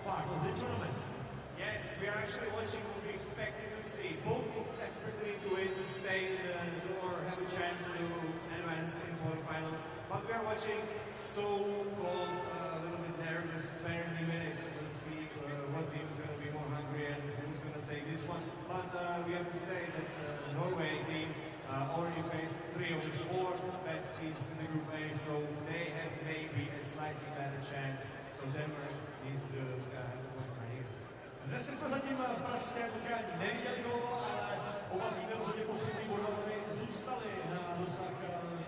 part of the tournament. Yes, we are actually watching what we expected to see. Both teams desperately to win to stay or have a chance to advance in quarterfinals. But we are watching so-called a little bit nervous 20 minutes. Let's see what team is going to be more hungry and who's going to take this one. But we have to say that the Norway team already faced 3 of the 4 best teams in the Group A, so they have maybe a slightly better chance. So Denmark needs to have the points right here. Dneska jsme zatím v pražském utkání neviděli gól, ale oba týmy rozhodně potřebují bodovat, aby zůstali na dosah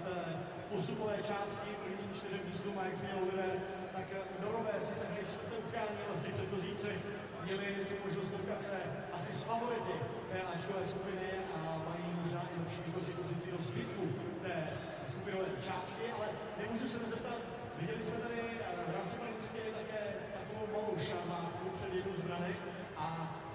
té postupové části prvním 4 místům, a jak zmínil Oliver, tak Norové sice hrají 4. utkání, ale v těch předchozích 3 měli tu možnost potkat se asi s favority té Ačkové skupiny a mají možná i lepší výchozí pozici do do zbytku té skupinové části, ale nemůžu se nezeptat, viděli jsme tady v rámci Prahy také takovou malou šarmátku před jednou z branek a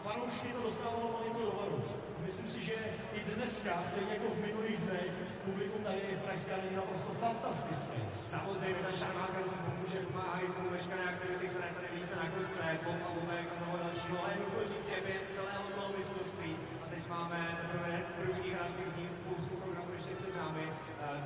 fanoušky to dostávalo malinko do varu. Myslím si, že i dneska, stejně jako v minulých dnech, publikum tady v Pražské aréně naprosto fantastické. Samozřejmě ta šarmátka tomu pomůže, pomáhají tomu veškeré aktivity, které tady vidíte na kostce, pop a bobek a mnoho dalšího, ale nutno říct, že během celého toho mistrovství, a teď máme teprve hned z prvních hracích dní spoustu programů ještě před námi,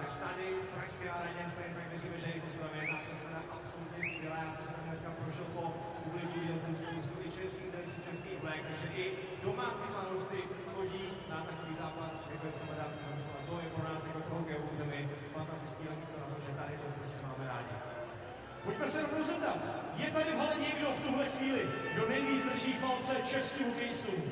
tak tady v Pražské aréně stejně tak věříme, že i to stavě jedna atmosféra absolutně skvělá. Já jsem se dneska prošel po publiku, viděl jsem spoustu i českých tenisů, českých vlek, takže i domácí fanoušci chodí na takový zápas, jako je třeba dát zkusit. To je pro nás jako pro hokejovou zemi fantastický razítko na to, že tady to prostě máme rádi. Pojďme se rovnou zeptat, je tady v hale někdo v tuhle chvíli, kdo nejvíc drží palce českým hokejistům?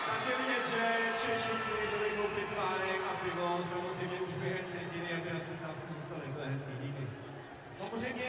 Tak je vidět, že Češi si byli koupit párek a pivo, samozřejmě už během třetiny, jak na přestávku zůstali, to je hezký, díky. Samozřejmě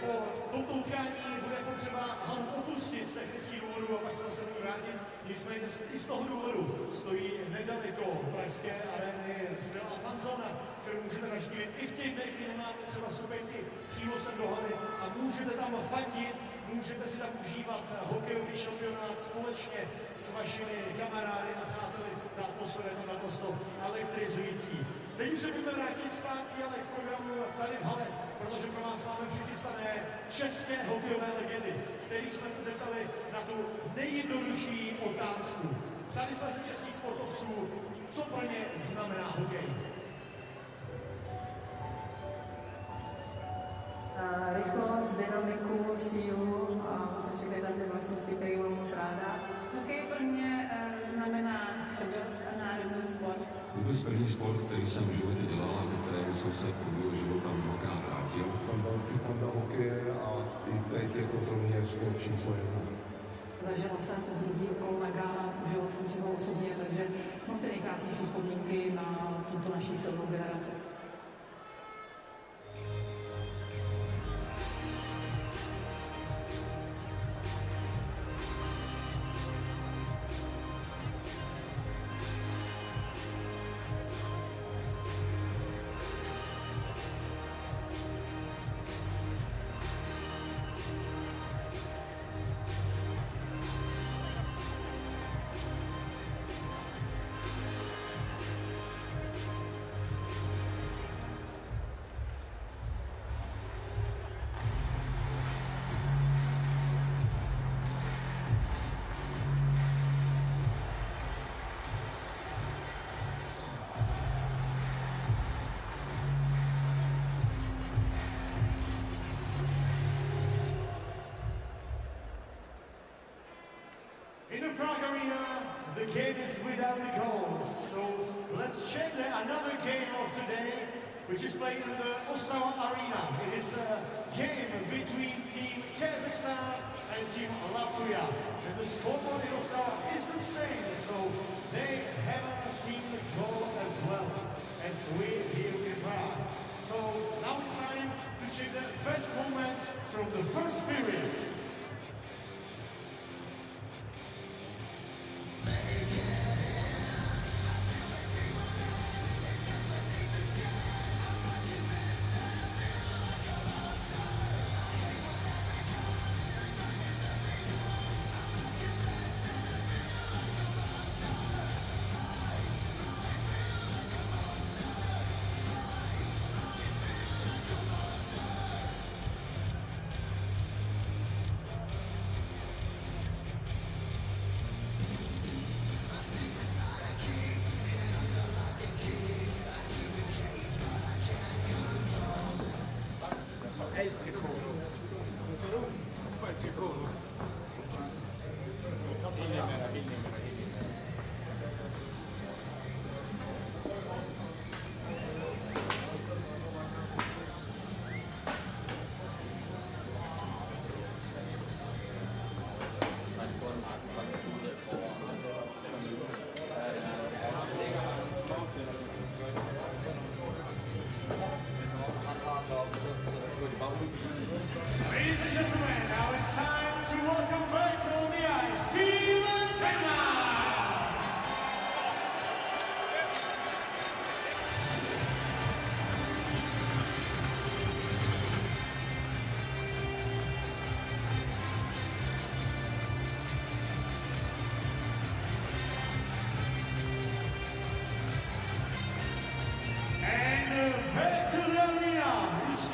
po tomto utkání bude potřeba halu opustit z technických důvodů a pak se zase vrátit. Nicméně i z toho důvodu stojí nedaleko pražské arény skvělá fanzona, kterou můžete navštívit i v těch dnech, kdy nemáte třeba stupenky přímo sem do haly a můžete tam fandit, můžete si tam užívat hokejový šampionát společně s vašimi kamarády a přáteli. Ta atmosféra je tam naprosto elektrizující. Teď už se budeme vrátit zpátky, ale k programu tady v hale, protože pro vás máme přichystané české hokejové legendy, kterých jsme se zeptali na tu nejjednodušší otázku. Ptali jsme se českých sportovců, co pro ně znamená hokej. Rychlost, dynamiku, sílu a myslím, že tady ty vlastnosti, které mám moc ráda. Hokej pro mě znamená radost a národní sport. Vůbec první sport, který jsem v životě dělal a ke kterému jsem se v průběhu života mnohokrát vrátil. Jsem velký fan hokeje a i teď je to pro mě sport číslo 1. Zažila jsem období okolo Nagána, užila jsem si ho osobně, takže mám ty nejkrásnější vzpomínky na tuto naší silnou generaci. In the Prague arena, the game is without the goals. So let's check another game of today, which is played in the Ostrava arena. It is a game between Team Kazakhstan and Team Latvia. And the scoreboard in Ostrava is the same, so they haven't seen the goal as well as we here in Prague. So now it's time to check the best moments from the first period.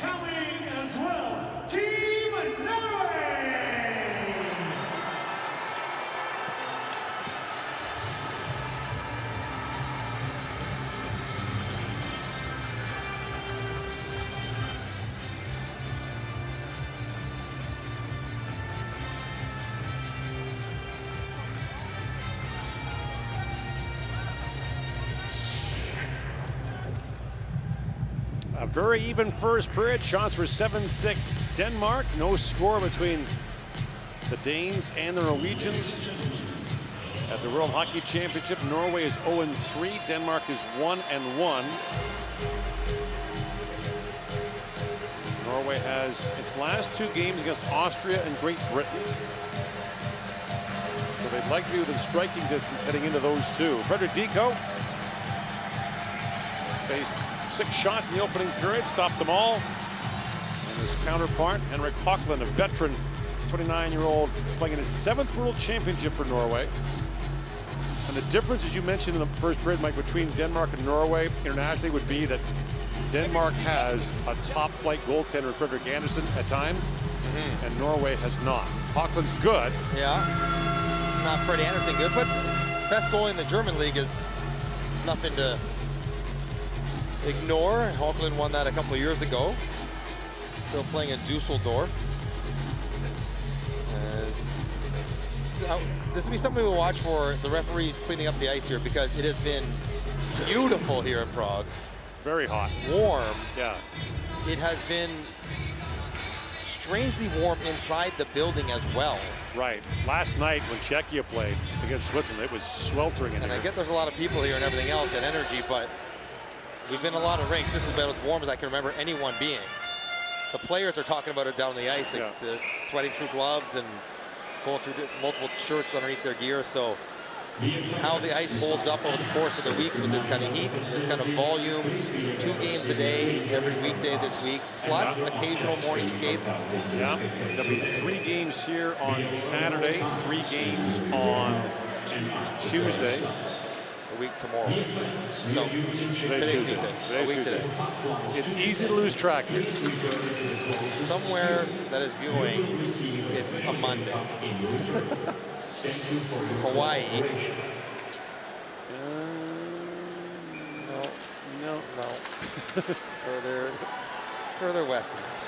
coming as well, Team Norway! A very even first period. Shots were 7-6 Denmark. No score between the Danes and the Norwegians. At the World Hockey Championship, Norway is 0-3. Denmark is 1-1. Norway has its last 2 games against Austria and Great Britain. So they'd like to be within striking distance heading into those 2. Frederick Deko faced 6 shots in the opening period, stopped them all. And his counterpart, Henrik Hockland, a veteran 29-year-old, playing in his 7th World Championship for Norway. And the difference, as you mentioned in the first period, Mike, between Denmark and Norway internationally would be that Denmark has a top-flight goaltender, Frederick Andersen, at times, and Norway has not. Hockland's good. Yeah, not Freddie Andersen good, but best goalie in the German league is nothing to ignore. Hockland won that a couple of years ago. Still playing in Dusseldorf. This will be something we'll watch for the referees cleaning up the ice here, because it has been beautiful here in Prague. Very hot. Warm. Yeah. It has been strangely warm inside the building as well. Right. Last night when Czechia played against Switzerland, it was sweltering in and there. I get there's a lot of people here and everything else and energy, but we've been in a lot of rinks. This is about as warm as I can remember anyone being. The players are talking about it down the ice. They're sweating through gloves and going through multiple shirts underneath their gear. So how the ice holds up over the course of the week with this kind of heat, this kind of volume, 2 games a day, every weekday this week, plus occasional morning skates. Yeah, there'll be 3 games here on Saturday, 3 games on Tuesday. A week tomorrow. No, today's Tuesday. A week today. It's easy to lose track here. Somewhere that is viewing, it's a Monday. Hawaii. No. Further west than that.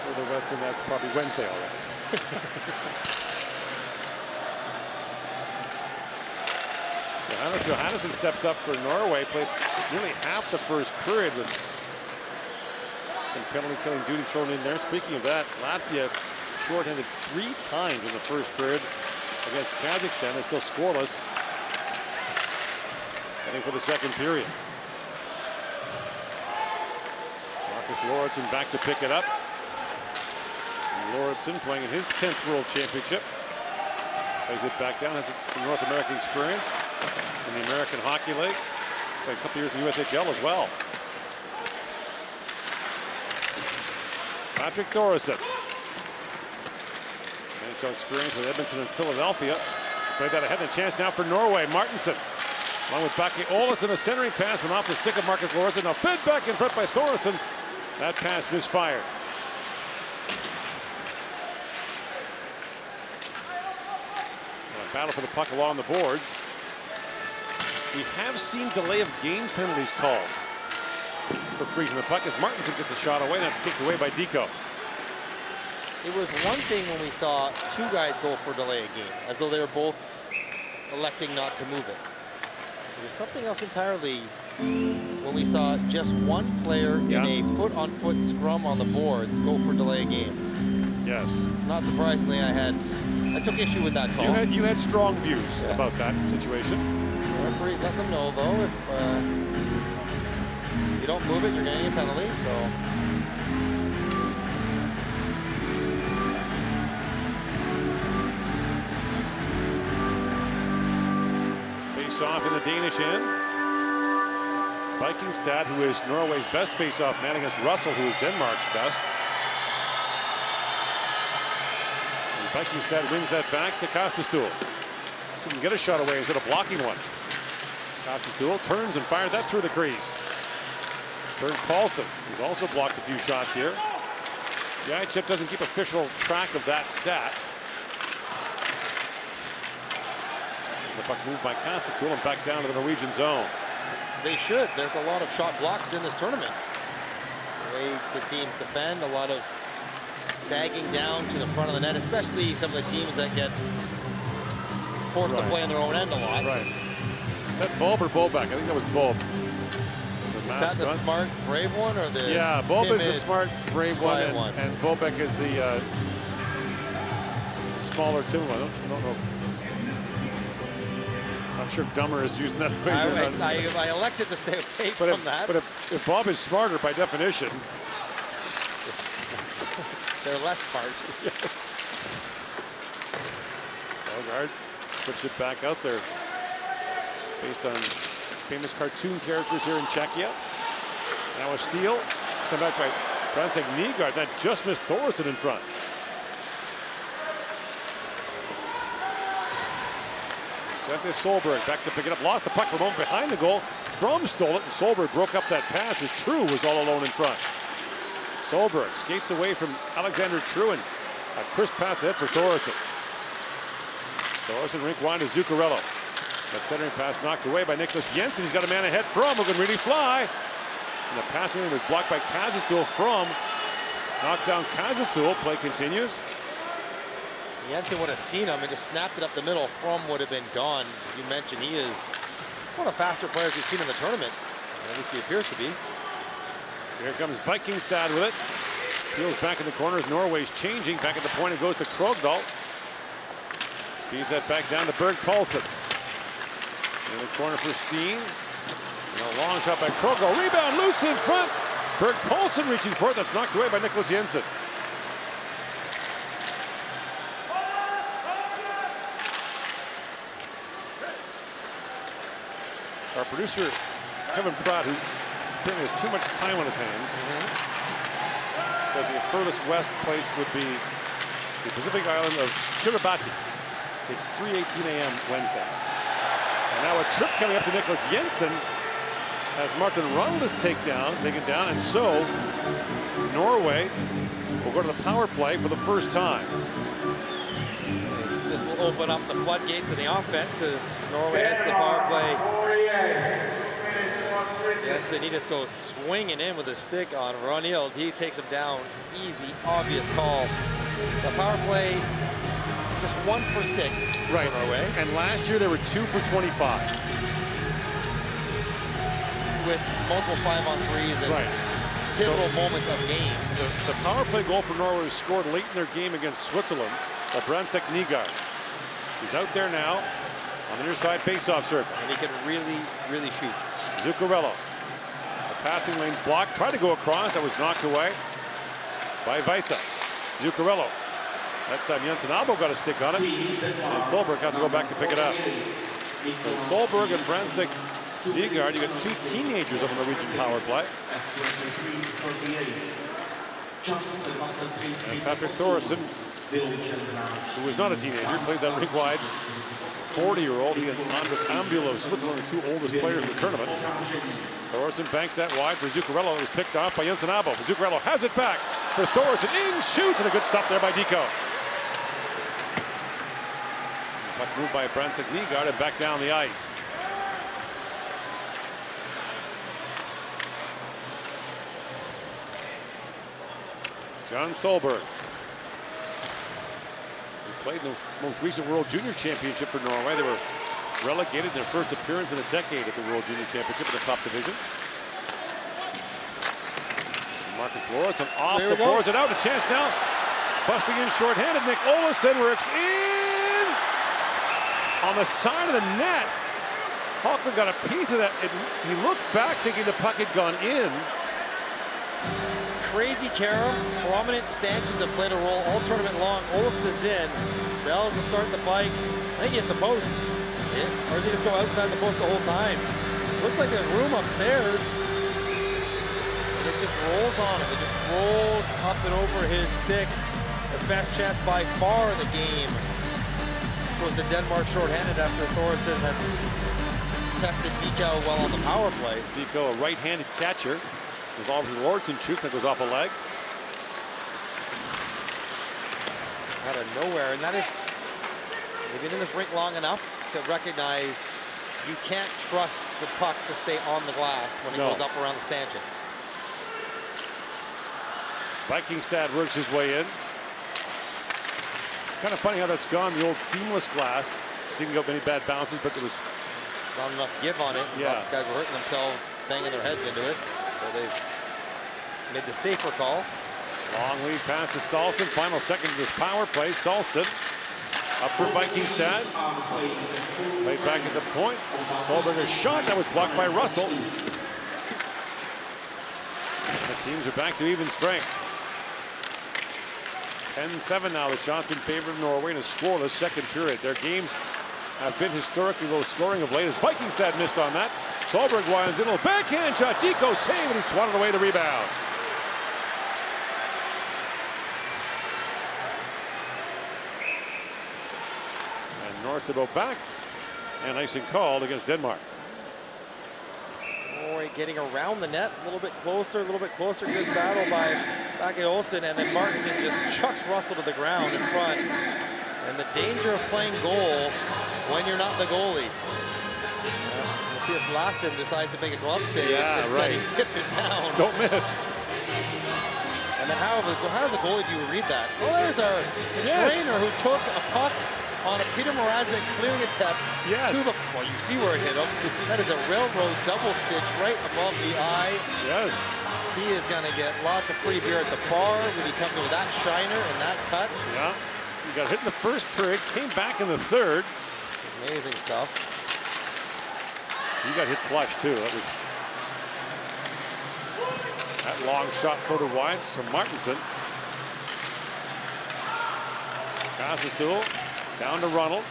Further west than that's probably Wednesday already. Johannesson steps up for Norway, played nearly half the first period with some penalty killing duty thrown in there. Speaking of that, Latvia shorthanded 3 times in the first period against Kazakhstan. They're still scoreless heading for the second period. Marcus Lauritsen back to pick it up. And Lauritsen playing in his 10th World Championship. Plays it back down, has some North American experience in the American Hockey League. Played a couple years in the USHL as well. Patrick Thoresen. NHL experience with Edmonton and Philadelphia. Played that ahead, and a chance now for Norway. Martinson, along with Baki Olas, in a centering pass went off the stick of Marcus Lauritsen. Now fed back in front by Thoresen. That pass misfired. Battle for the puck along the boards. We have seen delay of game penalties called for freezing the puck as Martinson gets a shot away, and that's kicked away by Deko. It was one thing when we saw 2 guys go for delay a game, as though they were both electing not to move it. There was something else entirely when we saw just one player in a foot-on-foot scrum on the boards go for delay a game. Yes. Not surprisingly, I took issue with that call. You had strong views about that situation. The referees let them know, though, if you don't move it, you're getting a penalty. So. Face off in the Danish end. Vikingstad, who is Norway's best face-off man, against Russell, who is Denmark's best. Vikingstad wins that back to Kostastul. So he can get a shot away instead of blocking one. Passes duel, turns and fires that through the crease. Berg Paulson, who's also blocked a few shots here. The IIHF doesn't keep official track of that stat. The puck moved by Kassistuol and back down to the Norwegian zone. They should. There's a lot of shot blocks in this tournament. The way the teams defend, a lot of sagging down to the front of the net, especially some of the teams that get forced to play on their own end a lot. Right. Is that Bob or Bobek? I think that was Bob. Is that the smart, brave one, or the Bob timid, is the smart, brave one, and Bobek is the smaller, timid one. I don't know. I'm sure dumber is using that phrase. I elected to stay away from that. But if Bob is smarter by definition, they're less smart. Yes. Bogard puts it back out there based on famous cartoon characters here in Czechia. Now a steal. Sent back by Brancek Nygaard. That just missed Thoresen in front. Svante Solberg back to pick it up. Lost the puck for a moment behind the goal. From stole it, and Solberg broke up that pass as True was all alone in front. Solberg skates away from Alexander True, and a crisp pass ahead for Thoresen. Thoresen rink wide to Zuccarello. That centering pass knocked away by Nicholas Jensen. He's got a man ahead from who can really fly. And the passing was blocked by Kazistuol from. Knocked down Kazistuol. Play continues. Jensen would have seen him and just snapped it up the middle. From would have been gone. As you mentioned, he is one of the faster players we've seen in the tournament. At least he appears to be. Here comes Vikingstad with it. Peels back in the corners. Norway's changing. Back at the point, it goes to Krogdahl. Feeds that back down to Berg Paulson. In the corner for Steen. And a long shot by Krogdahl. Rebound loose in front. Berg Paulson reaching for it. That's knocked away by Nicholas Jensen. Our producer, Kevin Pratt, who apparently has too much time on his hands, says the furthest west place would be the Pacific island of Kiribati. It's 3:18 a.m. Wednesday. And now a trip coming up to Nicholas Jensen as Martin Ronald is taken down, and so Norway will go to the power play for the first time. This will open up the floodgates of the offense as Norway has the power play. Jensen, he just goes swinging in with a stick on Ronald. He takes him down. Easy, obvious call. The power play, just 1 for 6 right. for Norway. And last year they were 2 for 25. With multiple 5-on-3s and pivotal moments of games. The power play goal for Norway was scored late in their game against Switzerland by Brancek Nygaard. He's out there now on the near side faceoff circle. And he can really, really shoot. Zuccarello. The passing lane's blocked. Tried to go across. That was knocked away by Weisse. Zuccarello. That time Jensen Abo got a stick on it. And Solberg has to go back to pick it up. And Solberg and Brancek Nygaard, you got 2 teenagers on the Norwegian power play. And Patrick Thoresen, who is not a teenager, plays that rink wide. 40-year-old. He and Andres Ambula of Switzerland, the 2 oldest players in the tournament. Thoresen banks that wide for Zuccarello. It was picked off by Jensen Abo. But Zuccarello has it back for Thoresen. In shoots, and a good stop there by Deco. Puck moved by Brancek Nygaard and back down the ice. John Solberg. He played in the most recent World Junior Championship for Norway. They were relegated in their first appearance in a decade at the World Junior Championship in the top division. Marcus Lorentzen off the boards and out. A chance now. Busting in shorthanded. Nick Olesen works in on the side of the net. Hawkman got a piece of that. He looked back thinking the puck had gone in. Crazy Kara, prominent stanchions have played a role all tournament long. Olafson's in. Sells to start the bike. I think he hits the post. Or does he just go outside the post the whole time? Looks like there's room upstairs. And it just rolls on him. It just rolls up and over his stick. The best chance by far in the game. Goes to Denmark shorthanded after Thoresen had tested Diko well on the power play. Diko, a right-handed catcher. There's Oliver Lordson shoots that goes off a leg. Out of nowhere, and that is, they've been in this rink long enough to recognize you can't trust the puck to stay on the glass when it goes up around the stanchions. Vikingstad works his way in. It's kind of funny how that's gone. The old seamless glass didn't get many bad bounces, but there was not enough give on it. Yeah. Lots of guys were hurting themselves, banging their heads into it. So they've made the safer call. Long lead pass to Salston. Final second of this power play. Salston up for Vikingstad. Played back at the point. Solberger's shot that was blocked by Russell. The teams are back to even strength. 10-7 now. The shots in favor of Norway in a scoreless second period. Their games have been historically low scoring of late as Vikingstad missed on that. Solberg winds in a backhand shot. Diko save and he swatted away the rebound. And North to go back and icing called against Denmark. Norway getting around the net a little bit closer, Good battle by Bakke Olsen, and then Martinson just chucks Russell to the ground in front. And the danger of playing goal when you're not the goalie. Matthias Lassen decides to make a glove save. Yeah, right. He tipped it down. Don't miss. And then how does a goalie do read that? Well, there's our trainer who took a puck on a Peter Mrazek clearing attempt to the, well, you see where it hit him. That is a railroad double stitch right above the eye. Yes. He is going to get lots of free beer at the bar when he comes in with that shiner and that cut. Yeah. He got hit in the first period, came back in the third. Amazing stuff. He got hit flush too. That long shot floated wide from Martinson. Kassestool down to Ronald.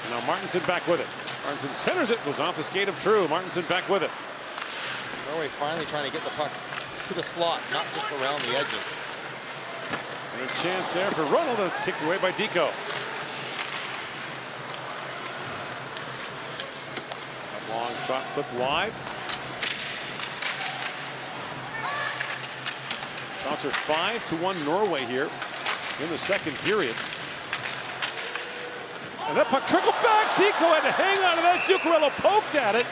And now Martinson back with it. Martinson centers it, goes off the skate of True. Martinson back with it. Norway finally trying to get the puck to the slot, not just around the edges. And a chance there for Ronald, and it's kicked away by Diko. That long shot flipped wide. Shots are 5-1 Norway here in the second period. And that puck trickled back. Diko had to hang on to that. Zuccarello poked at it,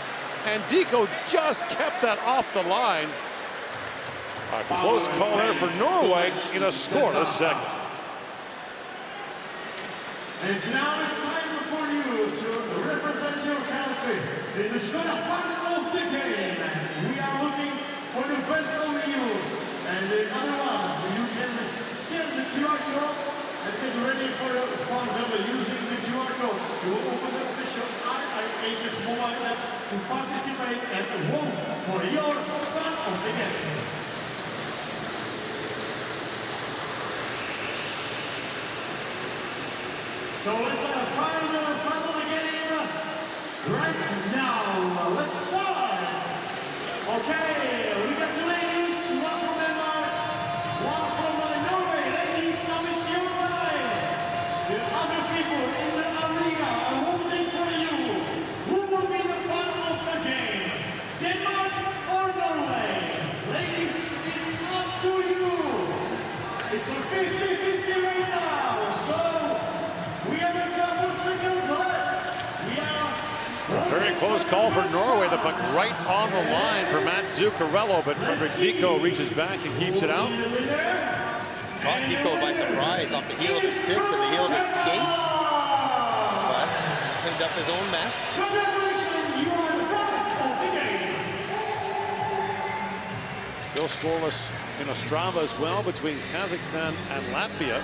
and Diko just kept that off the line. A close call there for Norway in a scoreless second. And now it's time for you to represent your country in the Skoda final of the game. We are looking for the best of you. And the other ones, you can scan the QR code and get ready for the fun level using the QR code. You will open the official IIHF mobile app to participate and vote for your fun of the game. So let's find the fun of the game right now. Let's start. Okay, we got the ladies, one from Denmark, one from Norway. Ladies, now it's your time. The other people in the arena are holding for you. Who will be the fun of the game? Denmark or Norway? Ladies, it's up to you. It's a 50-50 right now. So we have a couple seconds left. Very close call for Norway. The puck right on the line for Matt Zuccarello, but Frederick Diko reaches back and keeps it out. Caught Diko by surprise off the heel of his stick and the heel of his skate. But cleaned up his own mess. Still scoreless in Ostrava as well between Kazakhstan and Latvia.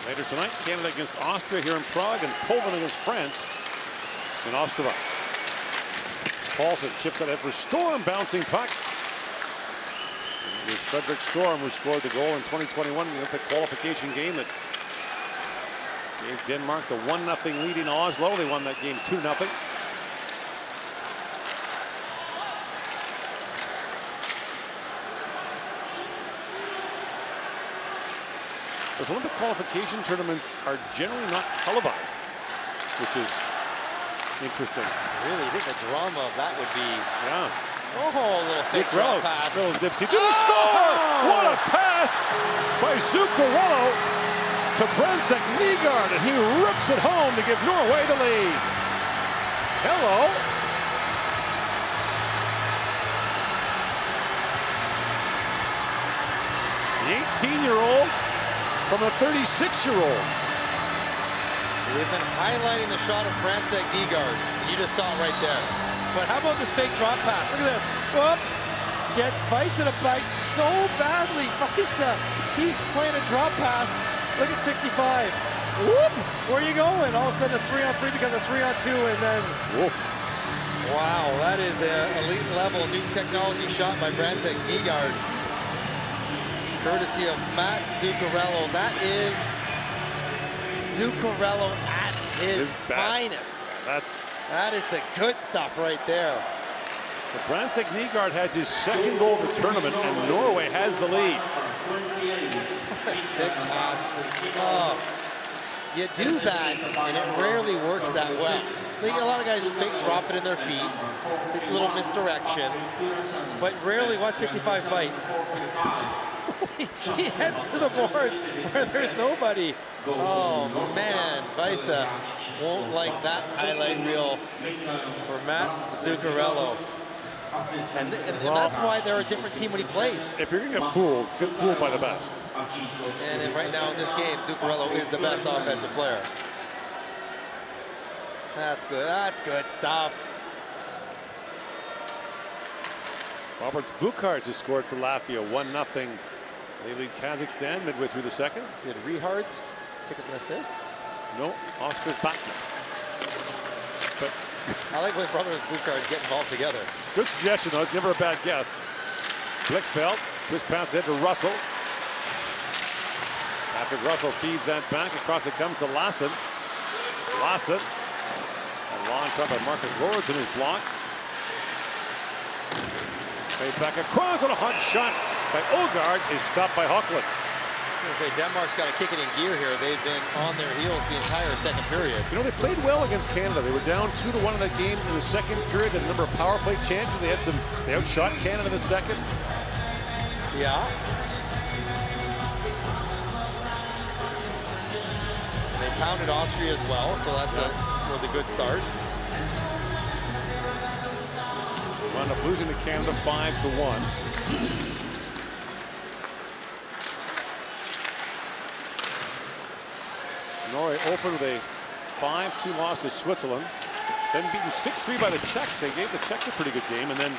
Later tonight, Canada against Austria here in Prague, and Poland against France in Ostrava. Paulson chips out ahead for Storm, bouncing puck. It was Frederick Storm who scored the goal in 2021 in the Olympic qualification game that gave Denmark the 1-0 lead in Oslo. They won that game 2-0. Those Olympic qualification tournaments are generally not televised, which is interesting. Really, I think the drama of that would be. Yeah. Oh, a little fake drop pass. Little dipsy to the score! What a pass by Zuccarello to Brensek Nygaard, and he rips it home to give Norway the lead. Hello. The 18-year-old from a 36-year-old. They've been highlighting the shot of Brensek Nygaard. You just saw it right there. But how about this fake drop pass? Look at this. Whoop. Gets Weisse to bite so badly. Weisse, he's playing a drop pass. Look at 65. Whoop. Where are you going? All of a sudden a 3-on-3 becomes a 3-on-2 and then. Whoop. Wow, that is an elite level new technology shot by Brensek Nygaard. Courtesy of Matt Zuccarello. That is Zuccarello at his finest. That is the good stuff right there. So Brensek Nygaard has his second goal of the tournament, and Norway has the lead. What a sick pass. Oh, you do that, and it rarely works that well. A lot of guys fake drop it in their feet, take a little misdirection, but rarely watch 65 bite. He heads to the boards where there's nobody. Oh man, Weisse won't like that highlight reel for Matt Zuccarello. And that's why they're a different team when he plays. If you're going to get fooled by the best. And then right now in this game, Zuccarello is the best offensive player. That's good. That's good stuff. Roberts Bukarts has scored for Latvia, 1-0. They lead Kazakhstan midway through the second. Did Rihards pick up an assist? No, Oscar's back. But I like when brothers Bukarts get involved together. Good suggestion, though. It's never a bad guess. Blickfeld, twist pass ahead to Russell. Patrick Russell feeds that back. Across it comes to Lassen. Lassen. A long shot by Marcus Lorentzen is blocked. Played back across, and a hot shot by Ågaard is stopped by Hockland. I was going to say, Denmark's got to kick it in gear here. They've been on their heels the entire second period. You know, they played well against Canada. They were down 2-1 in that game in the second period. A number of power play chances. They outshot Canada in the second. Yeah. And they pounded Austria as well, so that was a good start. Wound up losing to Canada 5-1. Norway opened with a 5-2 loss to Switzerland, then beaten 6-3 by the Czechs. They gave the Czechs a pretty good game, and then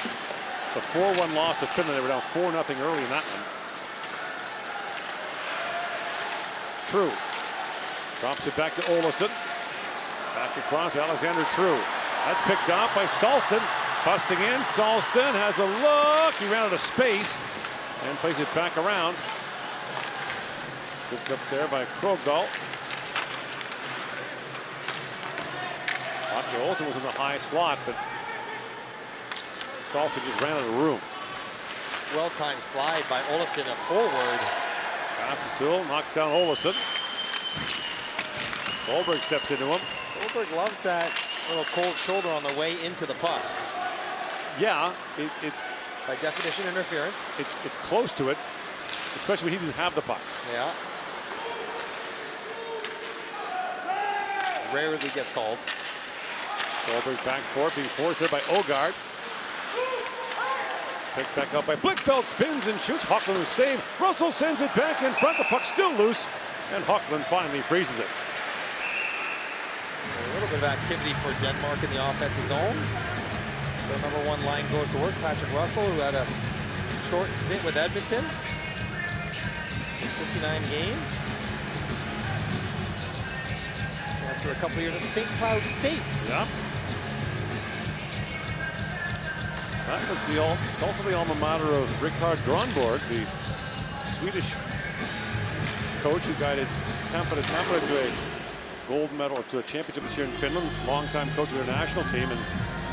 the 4-1 loss to Finland. They were down 4-0 early in that one. True drops it back to Olesen. Back across Alexander True. That's picked up by Salston. Busting in, Salston has a look. He ran out of space and plays it back around. Picked up there by Krogdahl. Olsen was in the high slot, but Salsa just ran out of room. Well-timed slide by Olesen, a forward. Passes to him, knocks down Olesen. Solberg steps into him. Solberg loves that little cold shoulder on the way into the puck. Yeah, it's by definition interference. It's close to it, especially when he didn't have the puck. Yeah. Rarely gets called. Solberg back forward, being forced there by Ågaard. Picked back up by Blickfeld, spins and shoots. Hockland is saved. Russell sends it back in front. The puck's still loose, and Hockland finally freezes it. A little bit of activity for Denmark in the offensive zone. Their number one line goes to work. Patrick Russell, who had a short stint with Edmonton. 59 games. After a couple of years at St. Cloud State. Yeah. That was it's also the alma mater of Rickard Gronborg, the Swedish coach who guided Tampere to a gold medal, to a championship this year in Finland. Longtime coach of their national team, and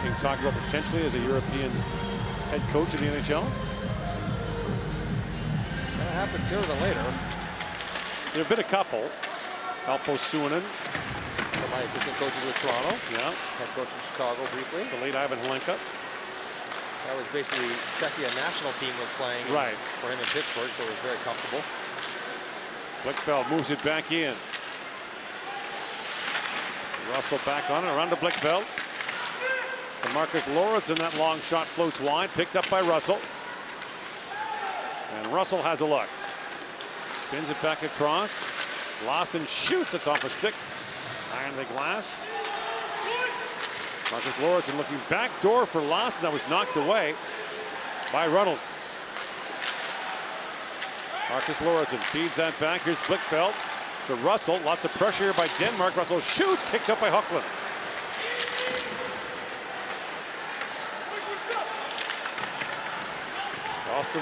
being talked about potentially as a European head coach in the NHL. That happens sooner than later. There have been a couple. Alpo Suonen. One of my assistant coaches with Toronto. Yeah. Head coach in Chicago briefly. The late Ivan Hlenka. That was basically Czechia national team was playing for him in Pittsburgh, so it was very comfortable. Blichfeld moves it back in. Russell back on it, around to Blichfeld. And Marcus Lorentzen, that long shot floats wide, picked up by Russell. And Russell has a look. Spins it back across. Lawson shoots, it's off a stick. Iron the glass. Marcus Lorentzen looking back door for Lawson, that was knocked away by Ronald. Marcus Lorentzen feeds that back. Here's Blichfeld to Russell. Lots of pressure here by Denmark. Russell shoots, kicked up by Huckland.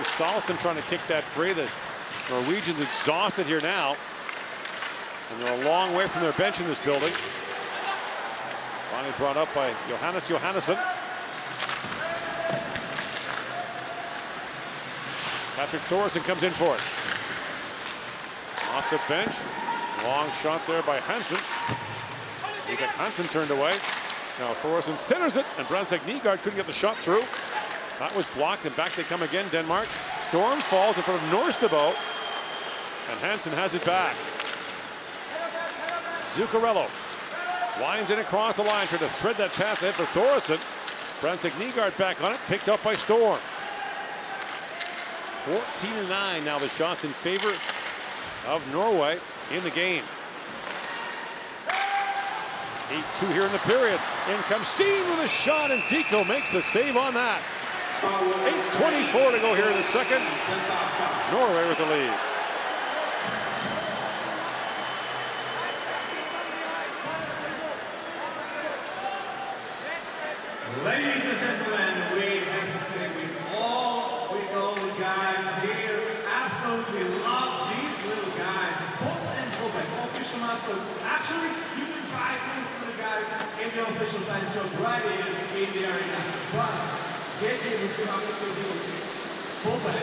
Salstrom trying to kick that free. The Norwegians exhausted here now. And they're a long way from their bench in this building. Finally brought up by Johannes Johannesson. Patrick Thoresen comes in for it. Off the bench. Long shot there by Hansen. Isaac Hansen turned away. Now Thoresen centers it, and Brandstad Nygaard couldn't get the shot through. That was blocked, and back they come again, Denmark. Storm falls in front of Norstebo, and Hansen has it back. Zuccarello winds in across the line, trying to thread that pass ahead for Thoresen. Brandstad Nygaard back on it, picked up by Storm. 14-9 now, the shots in favor of Norway in the game. 8-2 here in the period. In comes Steen with a shot, and Diko makes the save on that. 8:24 to go here in the second. Norway with the lead. Ladies and gentlemen, we have to say with all the guys here, absolutely love these little guys. Bob and Bobek, official mascots. Actually, you can buy these little guys in the official fan shop right here in the arena. But wiecie, słuchamy co dzieje. Bobek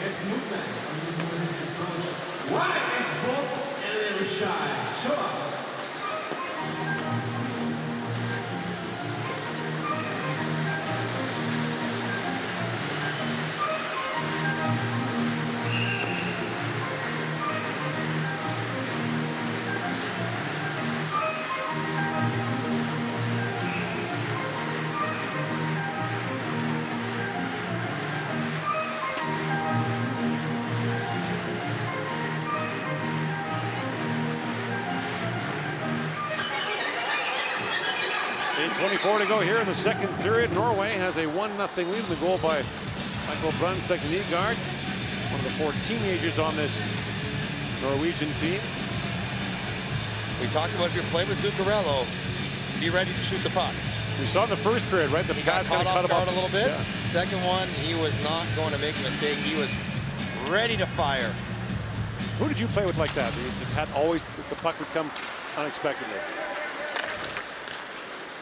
jest smutny, on jest muzycznie proszę. Why is Bob a little shy? Show us. To go here in the second period. Norway has a 1-0 lead. The goal by Michael Brandstad Nygaard, one of the 4 teenagers on this Norwegian team. We talked about if you're playing with Zuccarello, be ready to shoot the puck. We saw in the first period, right? The pass got cut off guard him a little bit. Yeah. Second one, he was not going to make a mistake. He was ready to fire. Who did you play with like that? You just had always the puck would come unexpectedly.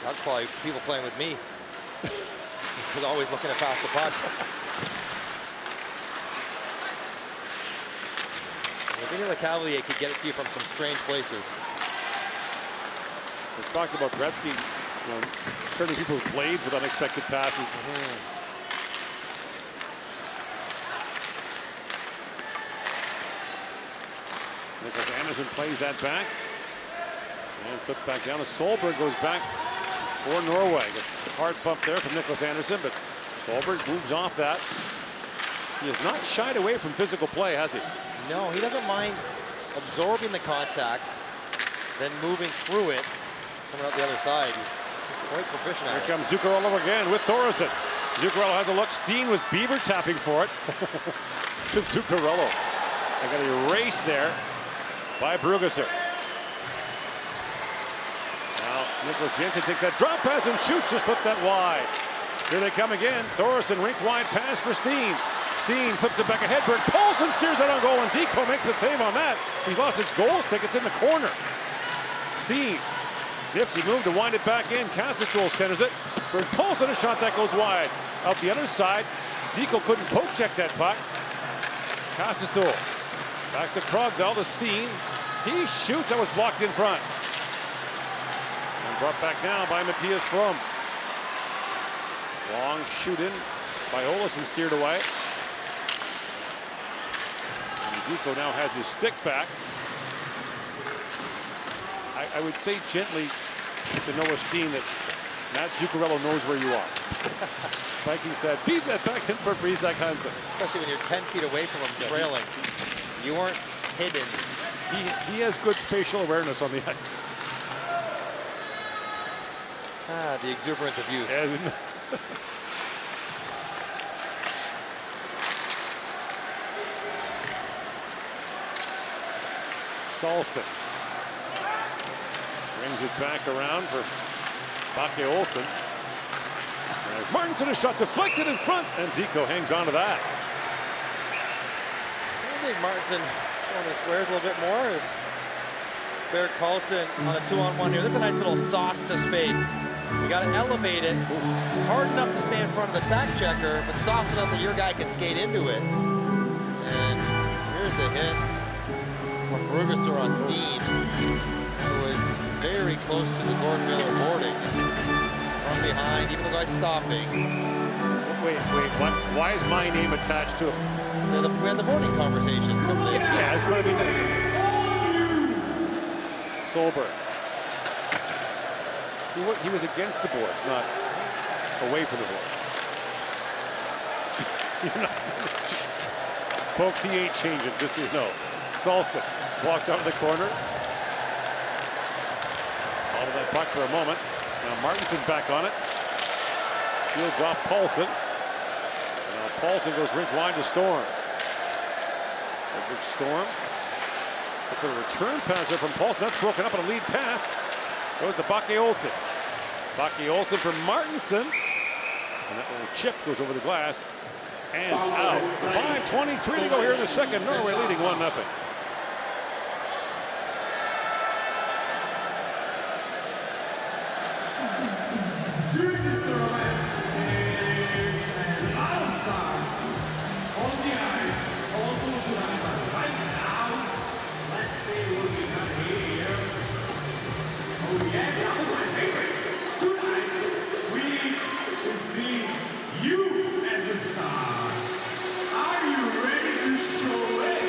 That's probably people playing with me. Because always looking to pass the puck. Vinny Lecavalier could get it to you from some strange places. We talked about Gretzky, turning people's blades with unexpected passes. Nicholas Anderson plays that back. And flipped back down. Solberg goes back for Norway. Gets a hard bump there from Nicholas Anderson, but Solberg moves off that. He has not shied away from physical play, has he? No, he doesn't mind absorbing the contact, then moving through it, coming out the other side. He's quite proficient at it. Here comes Zuccarello again with Thoresen. Zuccarello has a look. Steen was beaver tapping for it to Zuccarello. They got erased there by Brugesser. Nicholas Jensen takes that drop pass and shoots, just flipped that wide. Here they come again. Thoresen, rink wide pass for Steen. Steen flips it back ahead. Bernd Poulsen steers that on goal, and Diko makes the save on that. He's lost his goal stick. It's in the corner. Steen, nifty move to wind it back in. Kassestuhl centers it. Bernd Poulsen, a shot that goes wide. Out the other side, Diko couldn't poke check that puck. Kassestuhl Back to Prague, to Steen. He shoots, that was blocked in front. And brought back now by Matthias From. Long shoot in by Olsson, steered away. And Diko now has his stick back. I would say gently to Noah Steen that Matt Zuccarello knows where you are. Vikings said, feeds that back in for Isak Hansen. Especially when you're 10 feet away from him trailing. You weren't hidden. He has good spatial awareness on the ice. Ah, the exuberance of youth. Yeah, Salston brings it back around for Bake Olsen. Martinson, a shot deflected in front, and Diko hangs on to that. I think Martinson showing his squares a little bit more as Barrick Paulson on a 2-on-1 here. This is a nice little sauce to space. You got to elevate it hard enough to stay in front of the back checker, but soft enough that your guy can skate into it. And here's the hit from Brugesser on Steen, who was very close to the Gordon Miller boarding. From behind, even the guy stopping. Wait, what? Why is my name attached to it? So we had the boarding conversation a couple days ago. Yeah, it's going to be Solberg. He was against the boards, not away from the board. Folks, he ain't changing, just so you know. Salston walks out of the corner. All of that puck for a moment. Now Martinson back on it. Fields off Paulson. Now Paulson goes rink wide to Storm. Edward Storm. Look for the return pass there from Paulson. That's broken up on a lead pass. Goes to Bake Olsen. Bake Olsen for Martinson. And that little chip goes over the glass. And out. 5:23 to go here in the second. Norway leading 1-0. During this tournament is a lot of stars on the ice, also tonight. But right now, let's see what we have here. Oh yes, that was my favorite. Tonight, we will see you as a star. Are you ready to show it?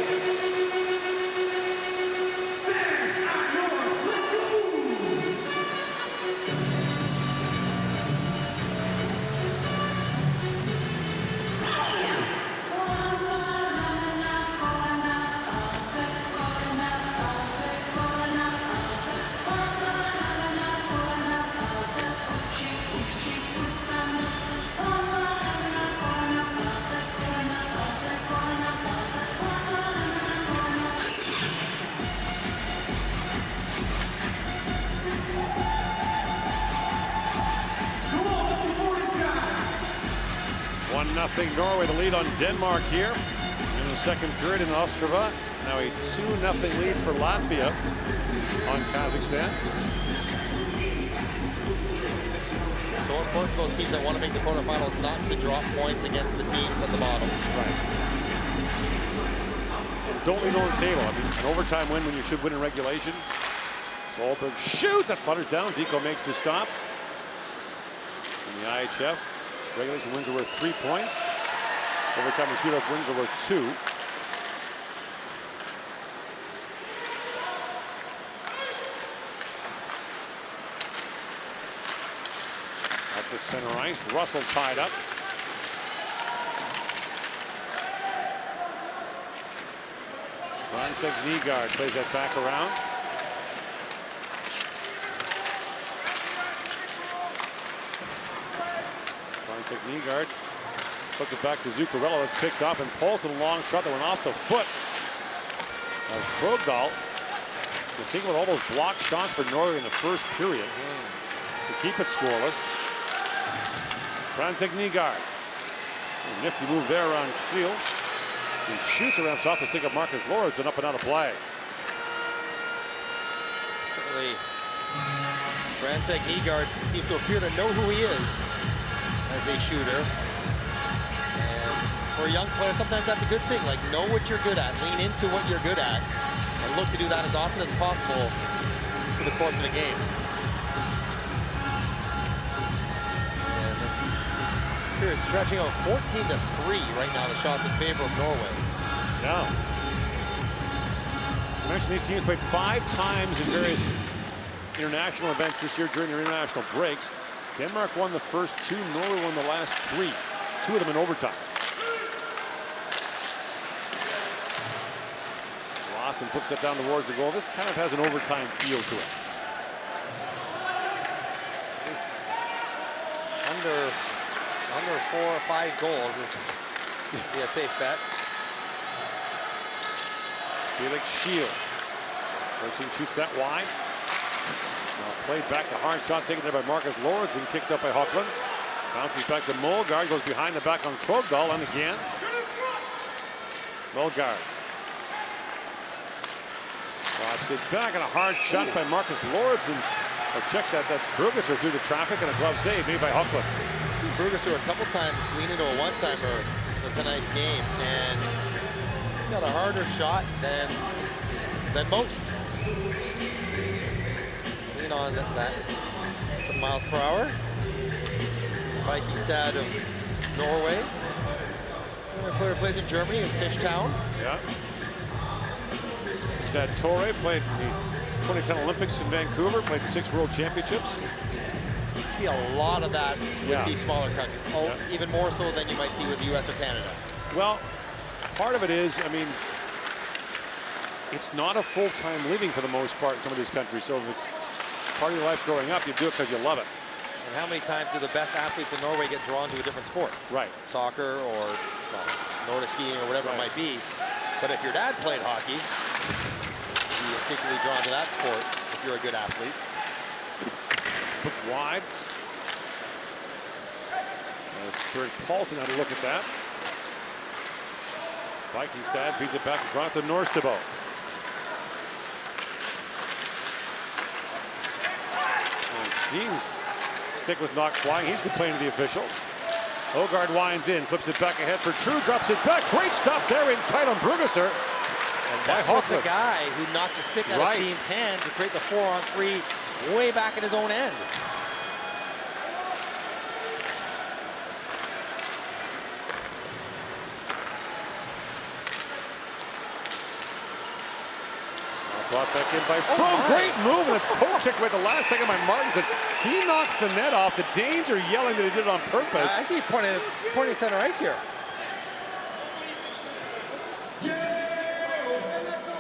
Stands at your foot. Nothing. Norway the lead on Denmark here in the second period in Ostrava. Now a 2-0 lead for Latvia on Kazakhstan. So important for those teams that want to make the quarterfinals not to drop points against the teams at the bottom. Right. Don't leave it on the table. I mean, an overtime win when you should win in regulation. Solberg shoots. That flutters down. Diko makes the stop. In the IIHF. Regulation wins are worth 3 points. Overtime and shootout wins are worth 2. At the center ice, Russell tied up. Francek Nygaard plays that back around. Nygaard puts it back to Zuccarello. It's picked off, and Paulson, a long shot that went off the foot of Krogdahl. You think about all those blocked shots for Norway in the first period to keep it scoreless. Francek Nygaard. A nifty move there around Shield. He shoots around off the stick of Marcus Lauritsen, up and out of play. Certainly, Francek Nygaard seems to appear to know who he is as a shooter. And for a young player, sometimes that's a good thing. Like, know what you're good at, lean into what you're good at, and look to do that as often as possible through the course of a game. And this period stretching out 14-3 right now, the shots in favor of Norway. Yeah. I mentioned these teams played 5 times in various international events this year during their international breaks. Denmark won the first 2, Norway won the last 3. 2 of them in overtime. Lawson flips that down towards the goal. This kind of has an overtime feel to it. Under 4 or 5 goals is be a safe bet. Felix Shield. Shoots that wide. Now played back, a hard shot taken there by Marcus Lorentzen, kicked up by Hockland. Bounces back to Mulgaard, goes behind the back on Krogdahl, and again. Mulgaard. Drops it back, and a hard shot by Marcus Lorentzen. Check that, that's Brugesser through the traffic, and a glove save made by Hockland. See Brugesser a couple times lean into a one-timer in tonight's game, and he's got a harder shot than most. Lean on that 7 miles per hour. Vikingstad of Norway. The player plays in Germany, in Fishtown. Yeah. Zad Torre played in the 2010 Olympics in Vancouver, played 6 World Championships. You see a lot of that with these smaller countries. Even more so than you might see with the US or Canada. Well, part of it is, I mean, it's not a full-time living for the most part in some of these countries. So if it's part of your life growing up, you do it because you love it. And how many times do the best athletes in Norway get drawn to a different sport? Right. Soccer or Nordic skiing or whatever it might be. But if your dad played hockey, you instinctively drawn to that sport if you're a good athlete. Put wide. As Berg Paulson had a look at that. Vikingstad feeds it back across to Norstebo. And Steen's stick was knocked flying. He's complaining to the official. Ogard winds in, flips it back ahead for True, drops it back. Great stop there in tight on Brugesser. And that was the guy who knocked the stick out of Steen's hand to create the 4-on-3 way back at his own end. Brought back in by From. Great move, and it's poke check with the last second by Martinson. He knocks the net off. The Danes are yelling that he did it on purpose. I see pointing center ice here.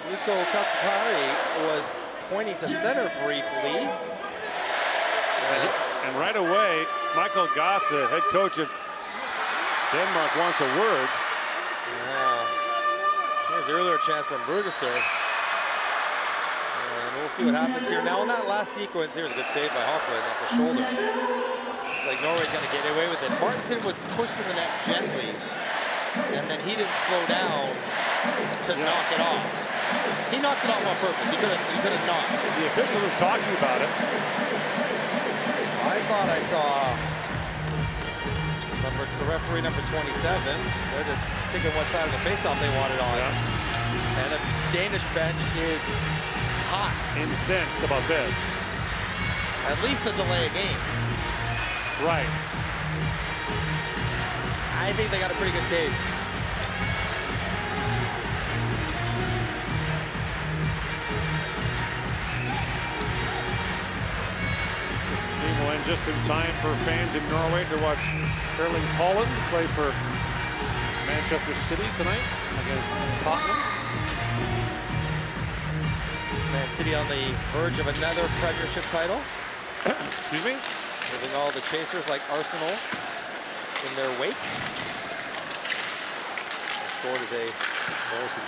Mikko Kakari was pointing to center briefly. And right away, Michael Goth, the head coach of Denmark, wants a word. Here's the earlier chance from Brugesser. We'll see what happens here. Now, in that last sequence, here's a good save by Hockland off the shoulder. It's like Norway's going to get away with it. Martinson was pushed in the net gently, and then he didn't slow down to knock it off. He knocked it off on purpose. He could have knocked. The officials are talking about it. I thought I saw the referee number 27. They're just thinking what side of the faceoff they wanted on. And the Danish bench is hot. Incensed about this. At least the delay a game. Right. I think they got a pretty good case. This game will end just in time for fans in Norway to watch Erling Haaland play for Manchester City tonight against Tottenham. Man City on the verge of another Premiership title. Excuse me? Leaving all the chasers like Arsenal in their wake. Scored as a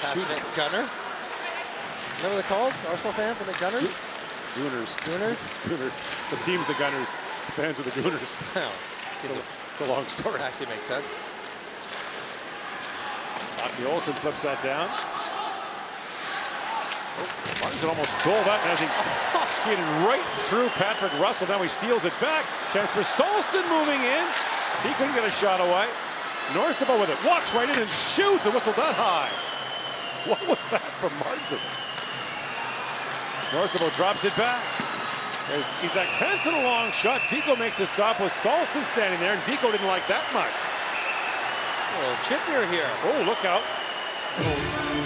passionate gunner. Is that what they're called? Arsenal fans and the Gunners? Gooners. Gooners? Gooners. The team's the Gunners. The fans are the Gooners. It's a long story. Actually makes sense. Aki Olsen flips that down. Martinson almost stole that as he skated right through Patrick Russell. Now he steals it back. Chance for Solston moving in. He couldn't get a shot away. Norstable with it, walks right in and shoots, and whistled that high. What was that from Martin? Norstable drops it back. There's Isaac Hansen, a long shot. Diko makes the stop with Salston standing there, and Diko didn't like that much. A little chippier here. Oh, look out.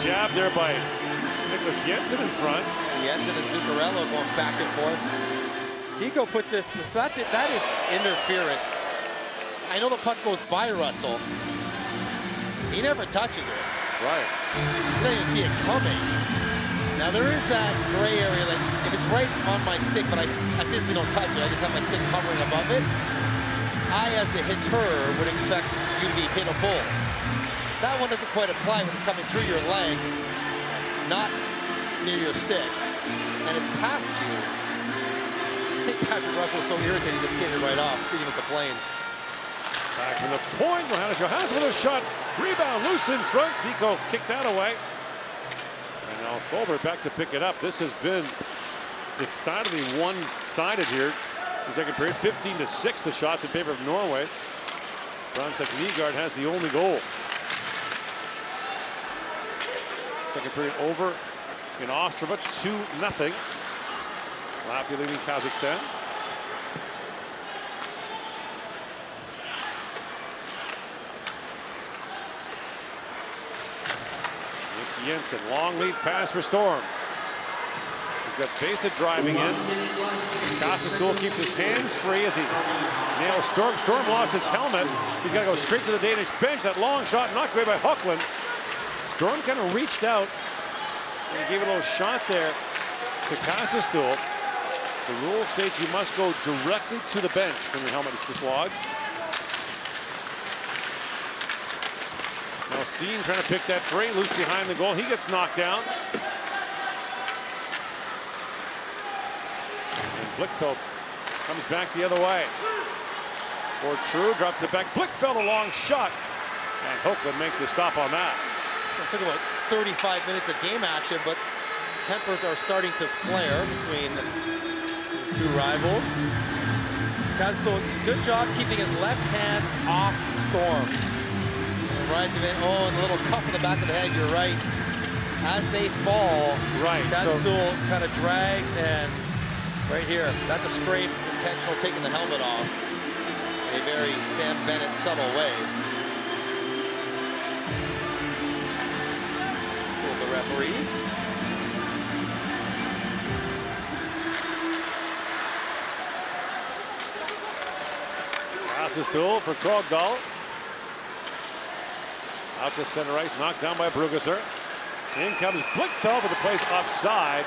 Jab there by Nicholas Jensen in front. Jensen and Zuccarello going back and forth. Diko puts this, so that's it, that is interference. I know the puck goes by Russell. He never touches it. Right. You don't even see it coming. Now there is that gray area, like if it's right on my stick, but I physically don't touch it, I just have my stick hovering above it. I, as the hitter, would expect you to be hittable. That one doesn't quite apply when it's coming through your legs, not near your stick, and it's past you. I think Patrick Russell was so irritated he just skated right off, didn't even complain. Back from the point, Johannes with a shot. Rebound loose in front. Diko kicked that away. And now Solberg back to pick it up. This has been decidedly one-sided here. The second period, 15-6 the shots in favor of Norway. Bronsek Nygaard has the only goal. Second period over in Ostrava, 2-0. Latvia leading Kazakhstan. Jensen, long lead pass for Storm. He's got Besa driving in. Kastelstool keeps his hands free as he nails Storm. Storm lost his helmet. He's got to go straight to the Danish bench. That long shot knocked away by Hookland. Storm kind of reached out and gave a little shot there to Kastelstool. The rule states you must go directly to the bench when your helmet is dislodged. Now Steen trying to pick that free, loose behind the goal. He gets knocked down. And Blichfeld comes back the other way. For True, drops it back. Blichfeld, a long shot. And Hookland makes the stop on that. It took about 35 minutes of game action, but tempers are starting to flare between these two rivals. Kastelstool, good job keeping his left hand off Storm. Rides him in. Oh, and a little cuff in the back of the head. You're right. As they fall, right. Kastelstool kind of drags, and right here, that's a scrape, intentional, taking the helmet off in a very Sam Bennett subtle way. For the referees. Kastelstool for Krogdahl. Out to center ice, knocked down by Brugesser. In comes Blichfeld, but the play's offside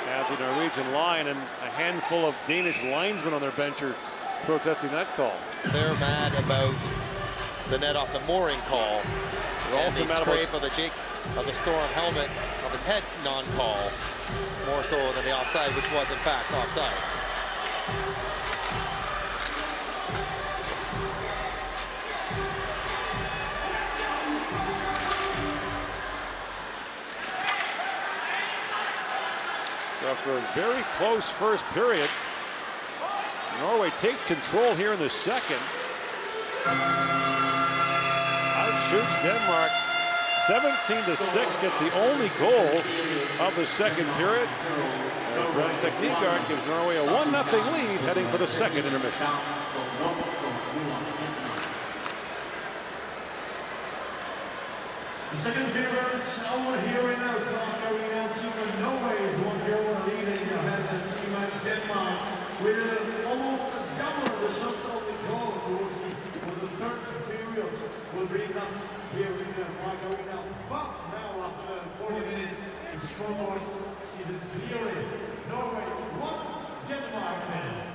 at the Norwegian line, and a handful of Danish linesmen on their bench are protesting that call. They're mad about the net off the mooring call. They're also mad scrape of the Storm helmet of his head non-call, more so than the offside, which was in fact offside. After a very close first period, Norway takes control here in the second. Outshoots Denmark 17-6, gets the only goal of the second period. As Bronsek Nygaard gives Norway a 1-0 lead heading for the second intermission. The second period is over here in our clock, going out to Norway's 1-0 leading ahead of team Denmark with almost double the shots on the goal. So we'll see what the third period will bring us here in Prague going out. But now after the 40 minutes, the scoreboard sees it clearly. Norway 1, Denmark 0.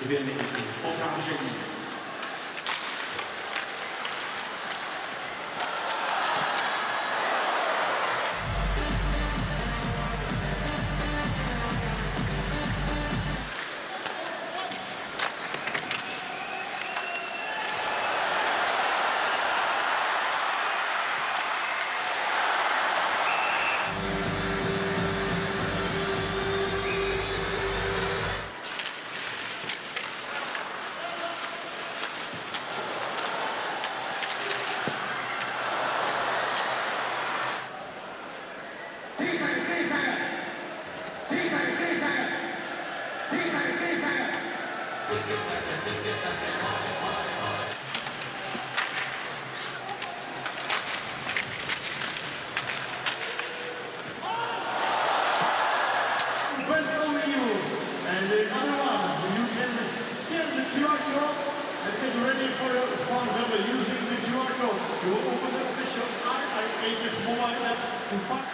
2 minuty odrážení. Best only you and the other ones, you can scan the QR code and get ready for your phone number using the QR code. You will open the official IIHF mobile app to park.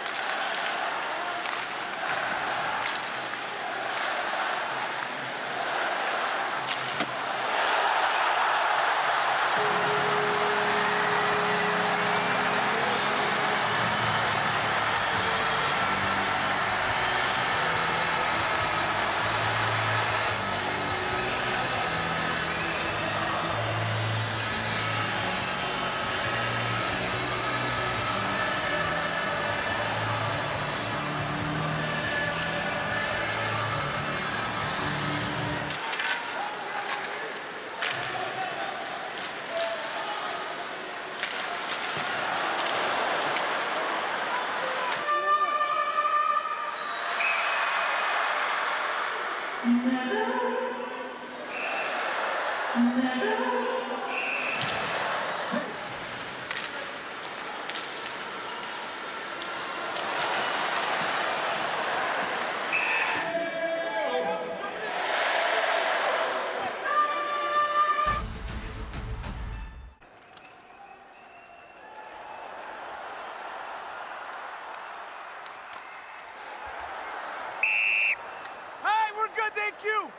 Hey, we're good, thank you.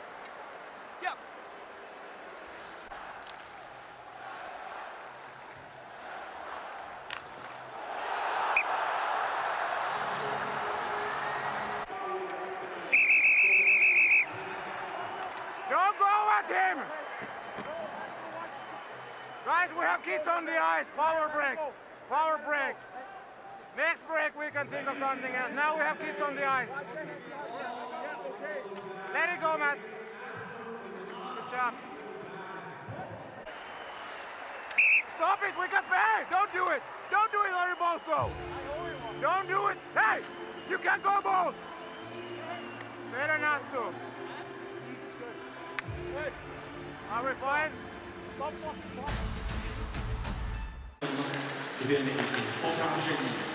Yep. Don't go at him! Guys, we have kids on the ice. Power break. Power break. Next break we can think of something else. Now we have kids on the ice. Let it go, Mats. Good job. Stop it, we got back. Don't do it. Don't do it, let your balls go. Don't do it. Hey, you can't go balls. Better not to. Are we fine? Stop. 2 minuty odrážení.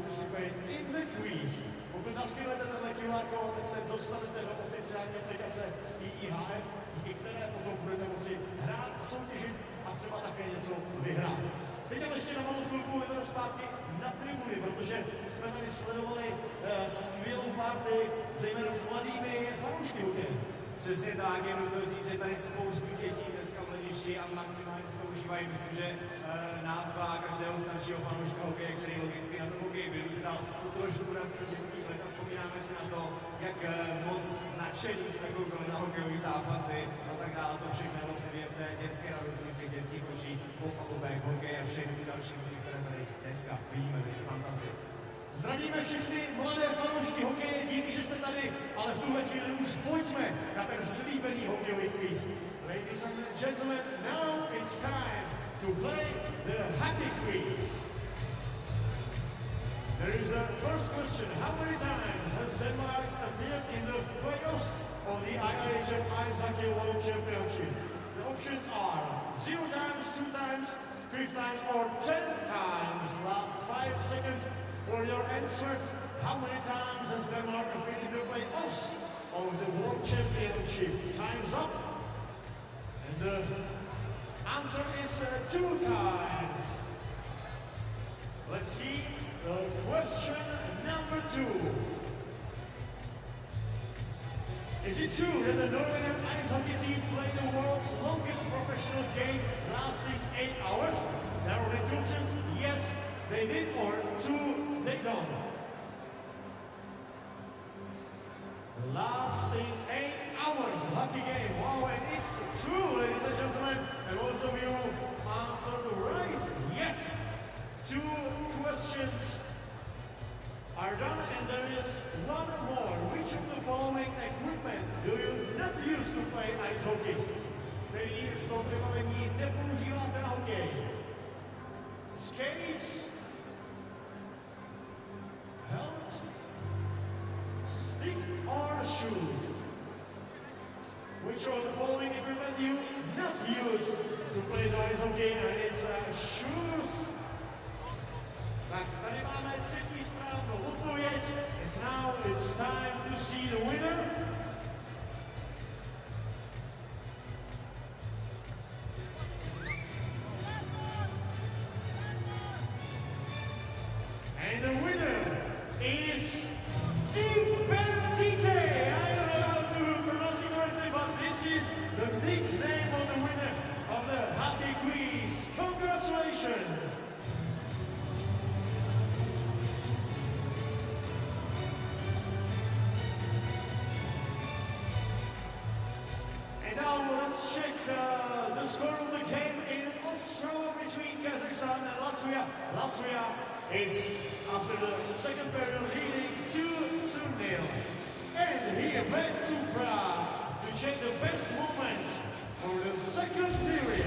participate in the quiz. Pokud naskyhnete tenhle QR kód, tak se dostanete do oficiální aplikace IIHF, díky které potom budete moci hrát, soutěžit a třeba také něco vyhrát. Teď ale ještě na malou chvilku jdeme zpátky na tribuny, protože jsme tady sledovali skvělou party, zejména s mladými fanoušky hokeje. Přesně tak, je nutno říct, že tady spoustu dětí dneska v hledišti a maximálně si to užívají. Myslím, že nás dva a každého staršího fanouška hokeje, který logicky na tom hokeji vyrůstal, to trošku urazí do dětských let a vzpomínáme si na to, jak moc nadšení jsme koukali na hokejové zápasy a tak dále. To všechno vlastně v té dětské radosti z těch dětských očí, pop-upek, hokej a všechny ty další věci, které tady dneska vidíme, ty fantazie. Zdravíme všechny mladé fanoušky hokeje, díky, že jste tady, ale v tuhle chvíli už pojďme na ten slíbený hokejový quiz. Ladies and gentlemen, now it's time to play the hockey quiz. There is the first question. How many times has Denmark appeared in the playoffs of the IIHF Ice Hockey World Championship? The options are 0 times, 2 times, 5 times, or 10 times. Last 5 seconds for your answer. How many times has Denmark appeared in the playoffs of the World Championship? Time's up. And the answer is 2 times. Let's see question number 2. Is it true that the Norwegian ice hockey team played the world's longest professional game lasting 8 hours? There are only 2 options. Yes, they did, or 2, they don't. Lasting 8 hours hockey game. Wow, and it's true, ladies and gentlemen. And most of you answered right. Yes. 2 questions are done, and there is 1 more. Which of the following equipment do you not use to play ice hockey? Který z toho vybavení nepoužíváte na hokej? Skates, helmet, stick or shoes? Which of the following equipment do you not use to play the ice hockey? And it's shoes. Tak tady máme třetí správnou odpověď. And now it's time to see the winner. And the winner is Ibentike. I don't know how to pronounce it correctly, but this is the nickname of the winner of the hockey quiz. Congratulations. And now let's check the score of the game in Oslo between Kazakhstan and Latvia. Latvia is, after the second period, leading 2-0. And here back to Prague to check the best moments for the second period.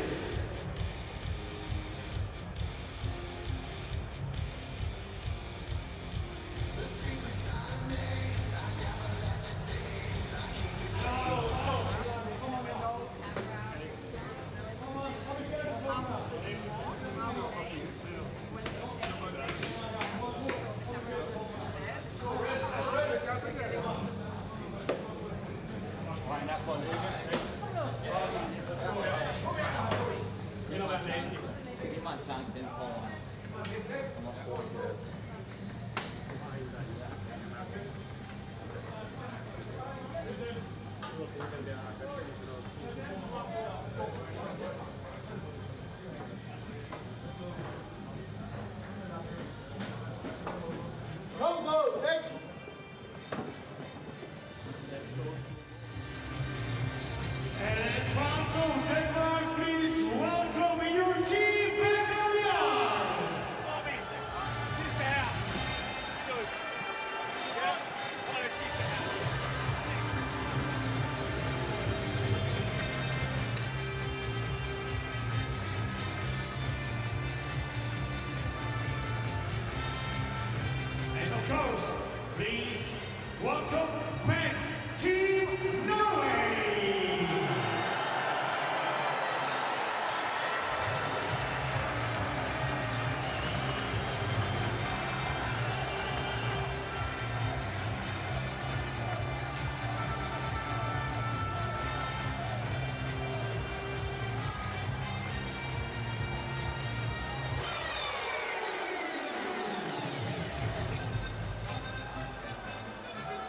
Please welcome back Team Norway!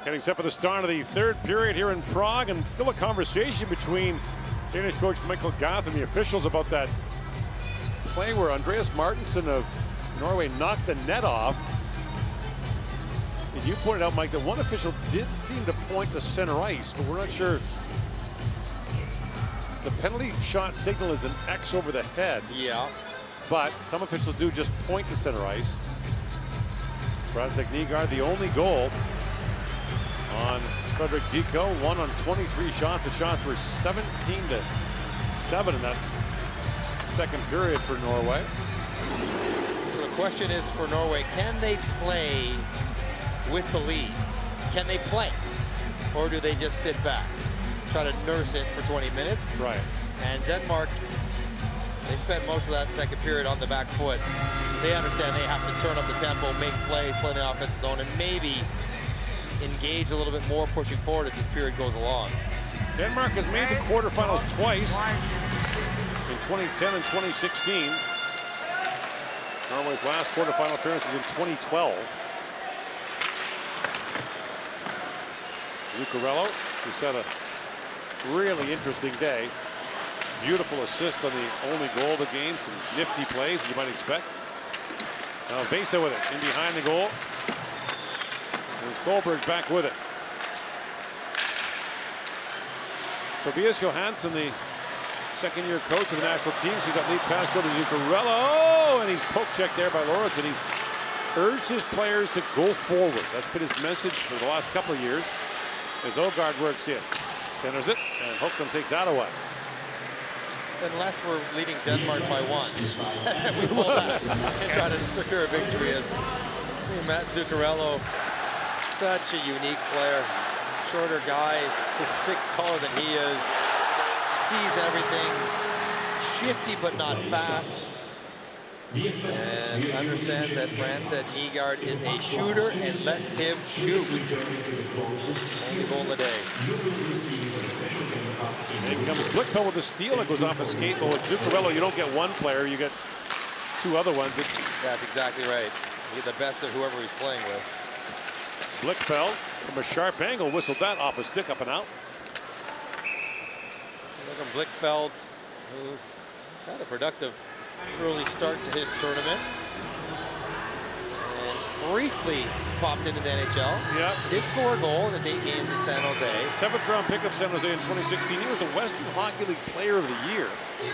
Getting set for the start of the third period here in Prague, and still a conversation between Danish coach Michael Gath and the officials about that play where Andreas Martinsen of Norway knocked the net off. And you pointed out, Mike, that one official did seem to point to center ice, but we're not sure. The penalty shot signal is an X over the head. Yeah. But some officials do just point to center ice. Franzek Nygaard, the only goal on Frederick Diko, 1 on 23 shots. The shots were 17-7 in that second period for Norway. So the question is for Norway, can they play with the lead? Can they play? Or do they just sit back, try to nurse it for 20 minutes? Right. And Denmark, they spent most of that second period on the back foot. They understand they have to turn up the tempo, make plays, play in the offensive zone, and maybe engage a little bit more pushing forward as this period goes along. Denmark has made the quarterfinals twice, in 2010 and 2016. Norway's last quarterfinal appearance was in 2012. Zuccarello, who's had a really interesting day. Beautiful assist on the only goal of the game. Some nifty plays, as you might expect. Now Vesa with it, in behind the goal. And Solberg back with it. Tobias Johansson, the second-year coach of the national team, sees that lead pass go to Zuccarello, and he's poke checked there by Lawrence, and he's urged his players to go forward. That's been his message for the last couple of years. As Ågaard works in, centers it, and Hookman takes that away. Unless we're leading Denmark by 1. We pull that and try to secure a victory as Matt Zuccarello, such a unique player. Shorter guy, stick taller than he is, sees everything, shifty but not fast, and understands that Franzek Nygaard is a shooter and lets him shoot. Only goal of the day. And comes Blickfeld with a steal that goes off a skate. But with Zuccarello, you don't get one player, you get two other ones. That's exactly right. You get the best of whoever he's playing with. Blickfeld from a sharp angle whistled that off a stick, up and out. Look at Blickfeld, who's had a productive early start to his tournament. And briefly popped into the NHL. Yep. Did score a goal in his 8 games in San Jose. 7th round pick of San Jose in 2016. He was the Western Hockey League Player of the Year in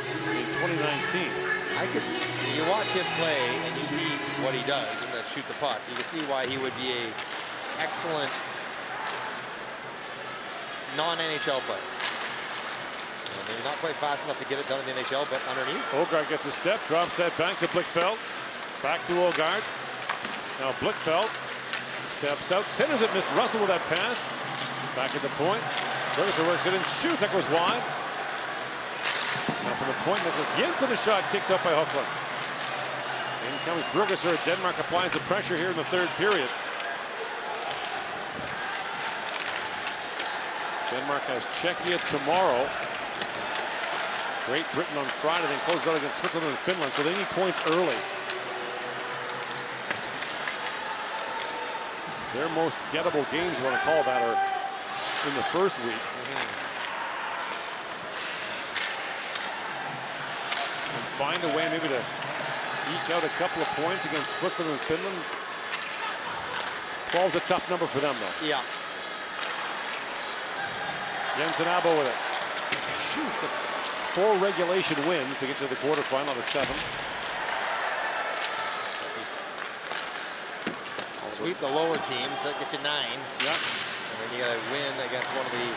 2019. I could see, you watch him play and you see what he does and then shoot the puck. You can see why he would be a excellent non-NHL player. Maybe not quite fast enough to get it done in the NHL, but underneath. Ågaard gets a step, drops that back to Blickfeld. Back to Ågaard. Now Blickfeld steps out, centers it, missed Russell with that pass. Back at the point. Bergeser works it and shoots. That goes wide. Now from the point, Nicholas Jensen, a shot kicked up by Hookland. In comes Bergeser. Denmark applies the pressure here in the third period. Denmark has Czechia tomorrow. Great Britain on Friday, then closes out against Switzerland and Finland, so they need points early. Their most gettable games, you want to call that, are in the first week. And find a way maybe to eke out a couple of points against Switzerland and Finland. 12's a tough number for them, though. Yeah. Jensen Abo with it. Shoots. That's 4 regulation wins to get to the quarterfinal of 7. Sweep the lower teams, that gets you 9. Yep. And then you got to win against one of the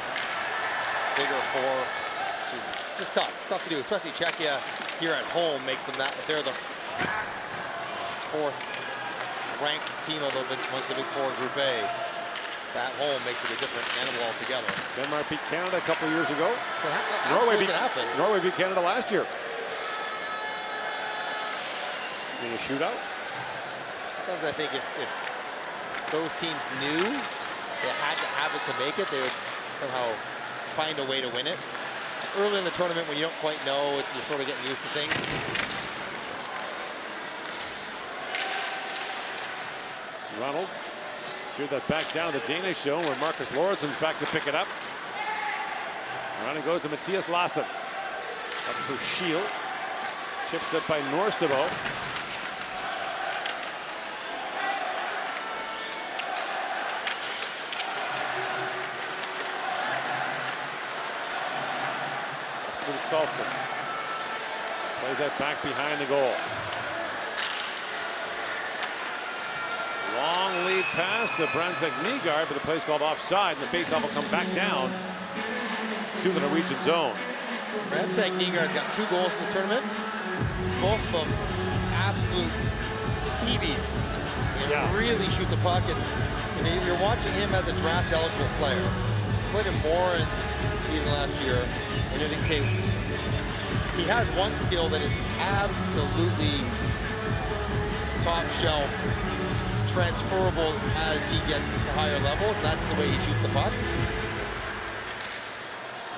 bigger 4, which is just tough to do, especially Czechia here at home makes them that. If they're the 4th ranked team amongst the big 4 in Group A, that home makes it a different animal altogether. Denmark beat Canada a couple of years ago. Norway beat Canada last year. In a shootout. Sometimes I think if those teams knew they had to have it to make it, they would somehow find a way to win it. Early in the tournament, when you don't quite know, you're sort of getting used to things. Ronald Steered that back down to the Danish zone where Marcus Lauritsen's back to pick it up. Around it goes to Matthias Lassen. Up for Shield. Chip set by Norstebo. That's to Salston. Plays that back behind the goal. Long lead pass to Brandzek Nygaard, but the play's called offside, and the faceoff will come back down to the Norwegian zone. Brandzek Nygaard's got 2 goals in this tournament. Both of them absolute TVs. Really shoot the puck, and you're watching him as a draft eligible player. Played him more in even last year. And you think, okay, he has one skill that is absolutely top shelf, transferable as he gets to higher levels. That's the way he shoots the puck.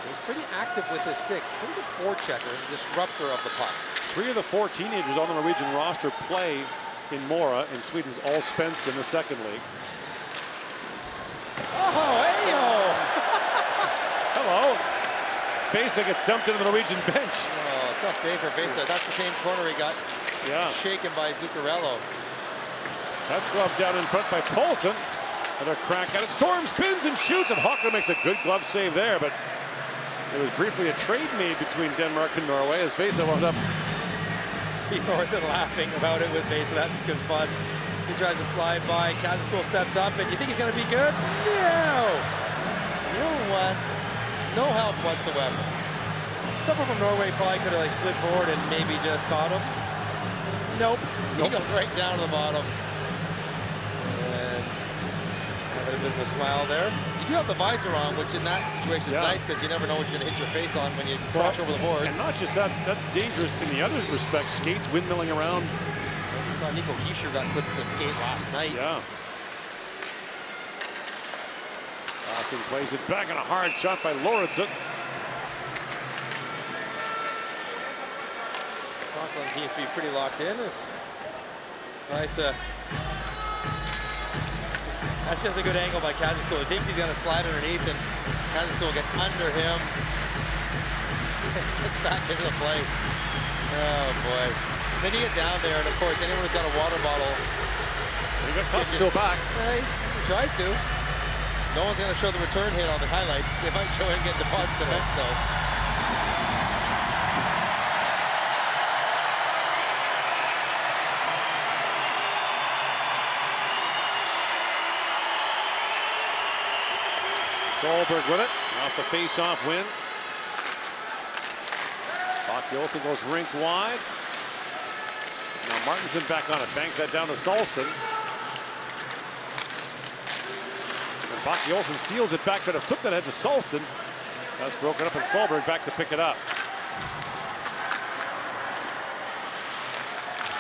He's pretty active with his stick. Pretty good forechecker, disruptor of the puck. 3 of the 4 teenagers on the Norwegian roster play in Mora, in Sweden's Allsvenskan, the second league. Oh, hey-o! Hello. Vesa gets dumped into the Norwegian bench. Oh, tough day for Vesa. That's the same corner he got shaken by Zuccarello. That's gloved down in front by Paulson. Another crack at it. Storm spins and shoots, and Hockler makes a good glove save there, but there was briefly a trade made between Denmark and Norway as Vesa wound up. See Thorson laughing about it with Vesa. That's good fun. He tries to slide by. Kazistool steps up, and you think he's going to be good? No! You know what? No help whatsoever. Someone from Norway probably could have slid forward and maybe just caught him. Nope. He goes right down to the bottom. And having a bit of a smile there. You do have the visor on, which in that situation is nice because you never know what you're going to hit your face on when you crash over the boards. And not just that, that's dangerous in the other respect. Skates windmilling around. We saw Nico Hischier got clipped to the skate last night. Yeah. Dawson plays it back, and a hard shot by Lauritsen. Conklin seems to be pretty locked in. Nice. That's just a good angle by Kazistool. He thinks he's going to slide underneath, and Kazistool gets under him. Gets back into the play. Oh, boy. Then you get down there, and of course, anyone who's got a water bottle. He got Kazistool back. He tries to. No one's going to show the return hit on the highlights. They might show him get deposited the bench, though. Solberg with it, off the face-off win. Baki Olsen goes rink wide. Now Martinson back on it, banks that down to Salston. And Baki Olsen steals it back, but a flip that head to Salston. That's broken up, and Solberg back to pick it up.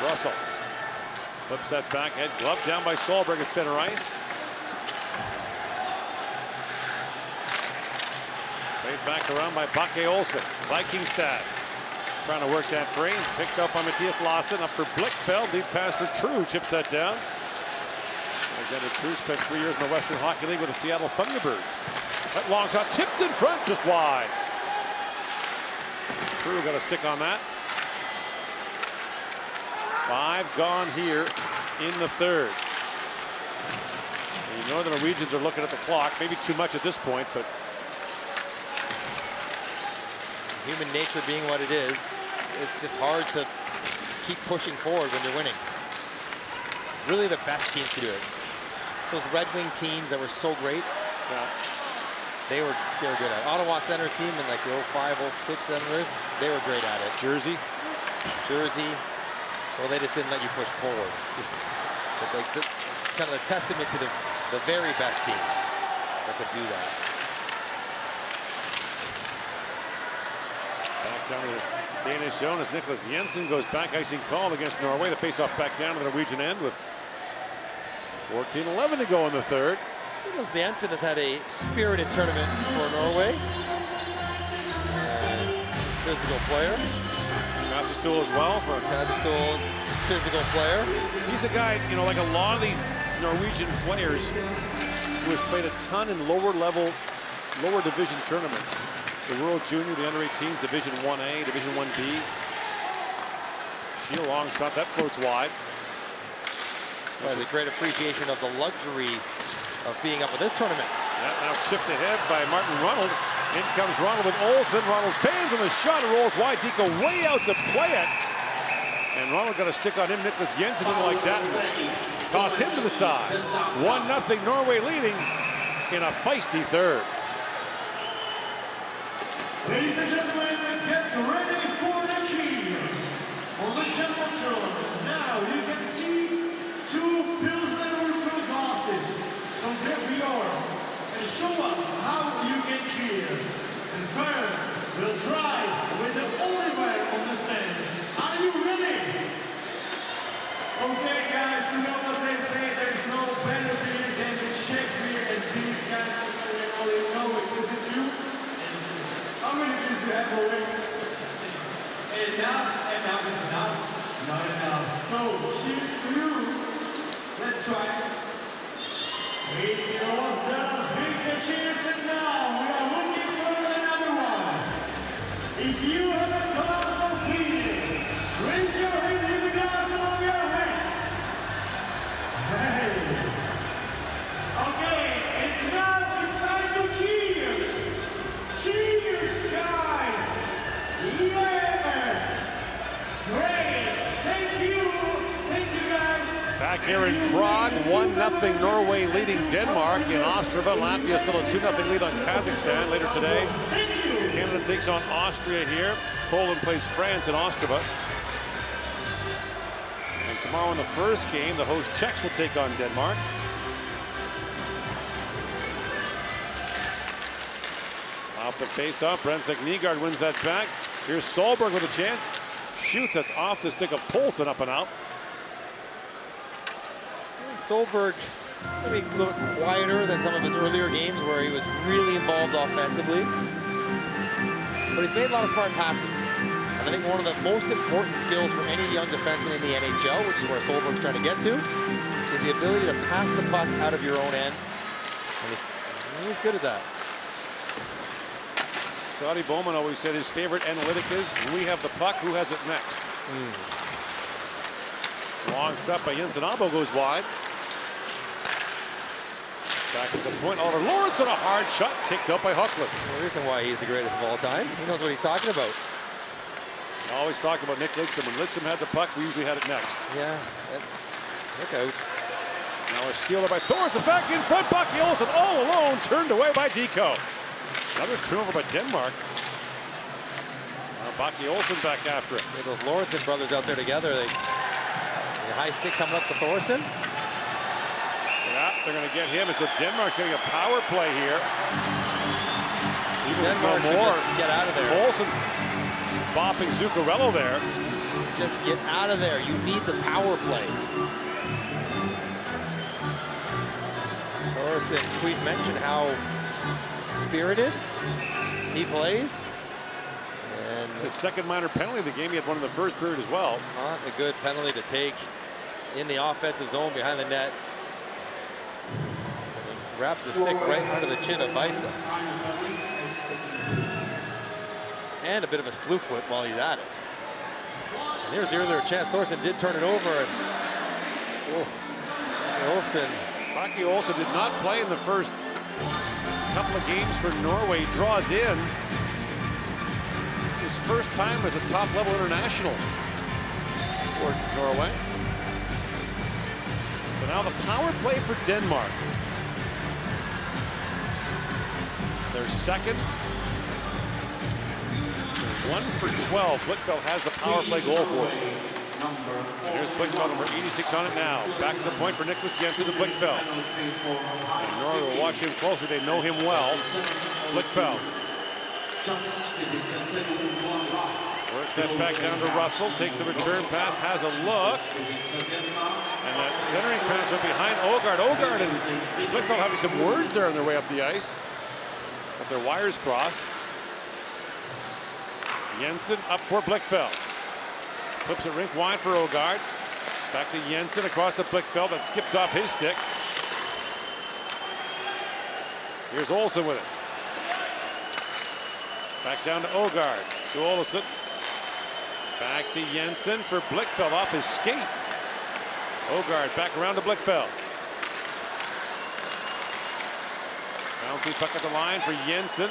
Russell flips that back, head gloved down by Solberg at center ice. Back around by Baki Olsen. Vikingstad trying to work that free. Picked up by Matthias Lassen. Up for Blickfeld. Deep pass for True. Chips that down. Alexander True spent 3 years in the Western Hockey League with the Seattle Thunderbirds. That long shot tipped in front, just wide. True got a stick on that. 5 gone here in the third. And you know the Norwegians are looking at the clock. Maybe too much at this point, but human nature being what it is, it's just hard to keep pushing forward when you're winning. Really, the best teams can do it. Those Red Wing teams that were so great, they were good at it. Ottawa Senators team in like the 05, 06 Senators, they were great at it. Jersey, well, they just didn't let you push forward. But like kind of a testament to the very best teams that could do that. Back down to the Danish zone as Nicholas Jensen goes back, icing call against Norway. The faceoff back down to the Norwegian end with 14-11 to go in the third. Nicholas Jensen has had a spirited tournament for Norway. Physical player. Kazistool as well. Kazistool's physical player. He's a guy, you know, like a lot of these Norwegian players who has played a ton in lower division tournaments. The World Junior, the under-18s, Division 1A, Division 1B. She a long shot, that floats wide. There's a great appreciation of the luxury of being up at this tournament. Yeah, now chipped ahead by Martin Ronald. In comes Ronald with Olsen. Ronald fans on the shot and rolls wide. Diko way out to play it. And Ronald got a stick on him. Nicholas Jensen didn't like that. Tossed him to the side. 1-0 Norway leading in a feisty third. Ladies and gentlemen, get ready for the cheers. On the jumbotron, now you can see 2 Pilsner Urquell glasses. So grab yours and show us how you can cheers. And first, we'll try with the Oliver on the stands. Are you ready? Okay, guys, you know what they say, there's no better beer than the Czech beer, and these guys already know it. Is it you? How many beers do you have already? Enough is enough? Not enough. So, cheers to you. Let's try it. It was done. Big cheers, and now we are looking for another one. If you have a glass of beer, raise your hand with the glass above your heads. Hey. Okay, and now it's time to cheers. Cheers, guys. Yes. Great. Thank you guys. Back here in Prague, 1-0 Norway leading Denmark. In Ostrava, Latvia still a 2-0 lead on Kazakhstan later today. Canada takes on Austria here. Poland plays France in Ostrava. And tomorrow in the first game, the host Czechs will take on Denmark. Off the face-off, Brensek Nygaard wins that back. Here's Solberg with a chance. Shoots, that's off the stick of Poulsen, up and out. Solberg, maybe a little bit quieter than some of his earlier games where he was really involved offensively. But he's made a lot of smart passes. And I think one of the most important skills for any young defenseman in the NHL, which is where Solberg's trying to get to, is the ability to pass the puck out of your own end. And he's good at that. Scotty Bowman always said his favorite analytic is, we have the puck, who has it next? Long shot by Jensen Abo goes wide. Back at the point, Oliver Lawrence on a hard shot, kicked out by Huckland. The reason why he's the greatest of all time. He knows what he's talking about. I always talk about Nick Lidstrom. When Lidstrom had the puck, we usually had it next. Yeah, look out. Now a stealer by Thorson, back in front, Bucky Olsen all alone, turned away by Diko. Another turnover by Denmark. Now Bucky Olsen back after it. Yeah, those Lawrence brothers out there together. The high stick coming up to Thorson. Yeah, they're going to get him, and so Denmark's getting a power play here. Even Denmark should just get out of there. Olsen's bopping Zuccarello there. Just get out of there. You need the power play. Thorson, we've mentioned how spirited he plays. And it's his second minor penalty of the game. He had one in the first period as well. Not a good penalty to take in the offensive zone behind the net. Wraps the stick right under the chin of Weisse. And a bit of a slew foot while he's at it. And here's the earlier chance. Thorson did turn it over. And Olsen. Bucky Olsen did not play in the first couple of games for Norway. Draws in. His first time as a top-level international for Norway. So now the power play for Denmark. Their second. 1 for 12. Blichfeld has the power play goal for it. Here's Blichfeld, number 86 on it now. Back to the point for Nicholas Jensen to Blichfeld. And Norway will watch him closely. They know him well. Blichfeld. Works that back down to Russell. Takes the return pass. Has a look. And that centering pass up behind Ogard. Ogard and Blichfeld having some words there on their way up the ice. But their wires crossed. Jensen up for Blichfeld. Flips it rink wide for Ogard. Back to Jensen across the Blichfeld that skipped off his stick. Here's Olsen with it. Back down to Ågaard. To Olsen. Back to Jensen for Blichfeld off his skate. Ågaard back around to Blichfeld. Bouncing puck at the line for Jensen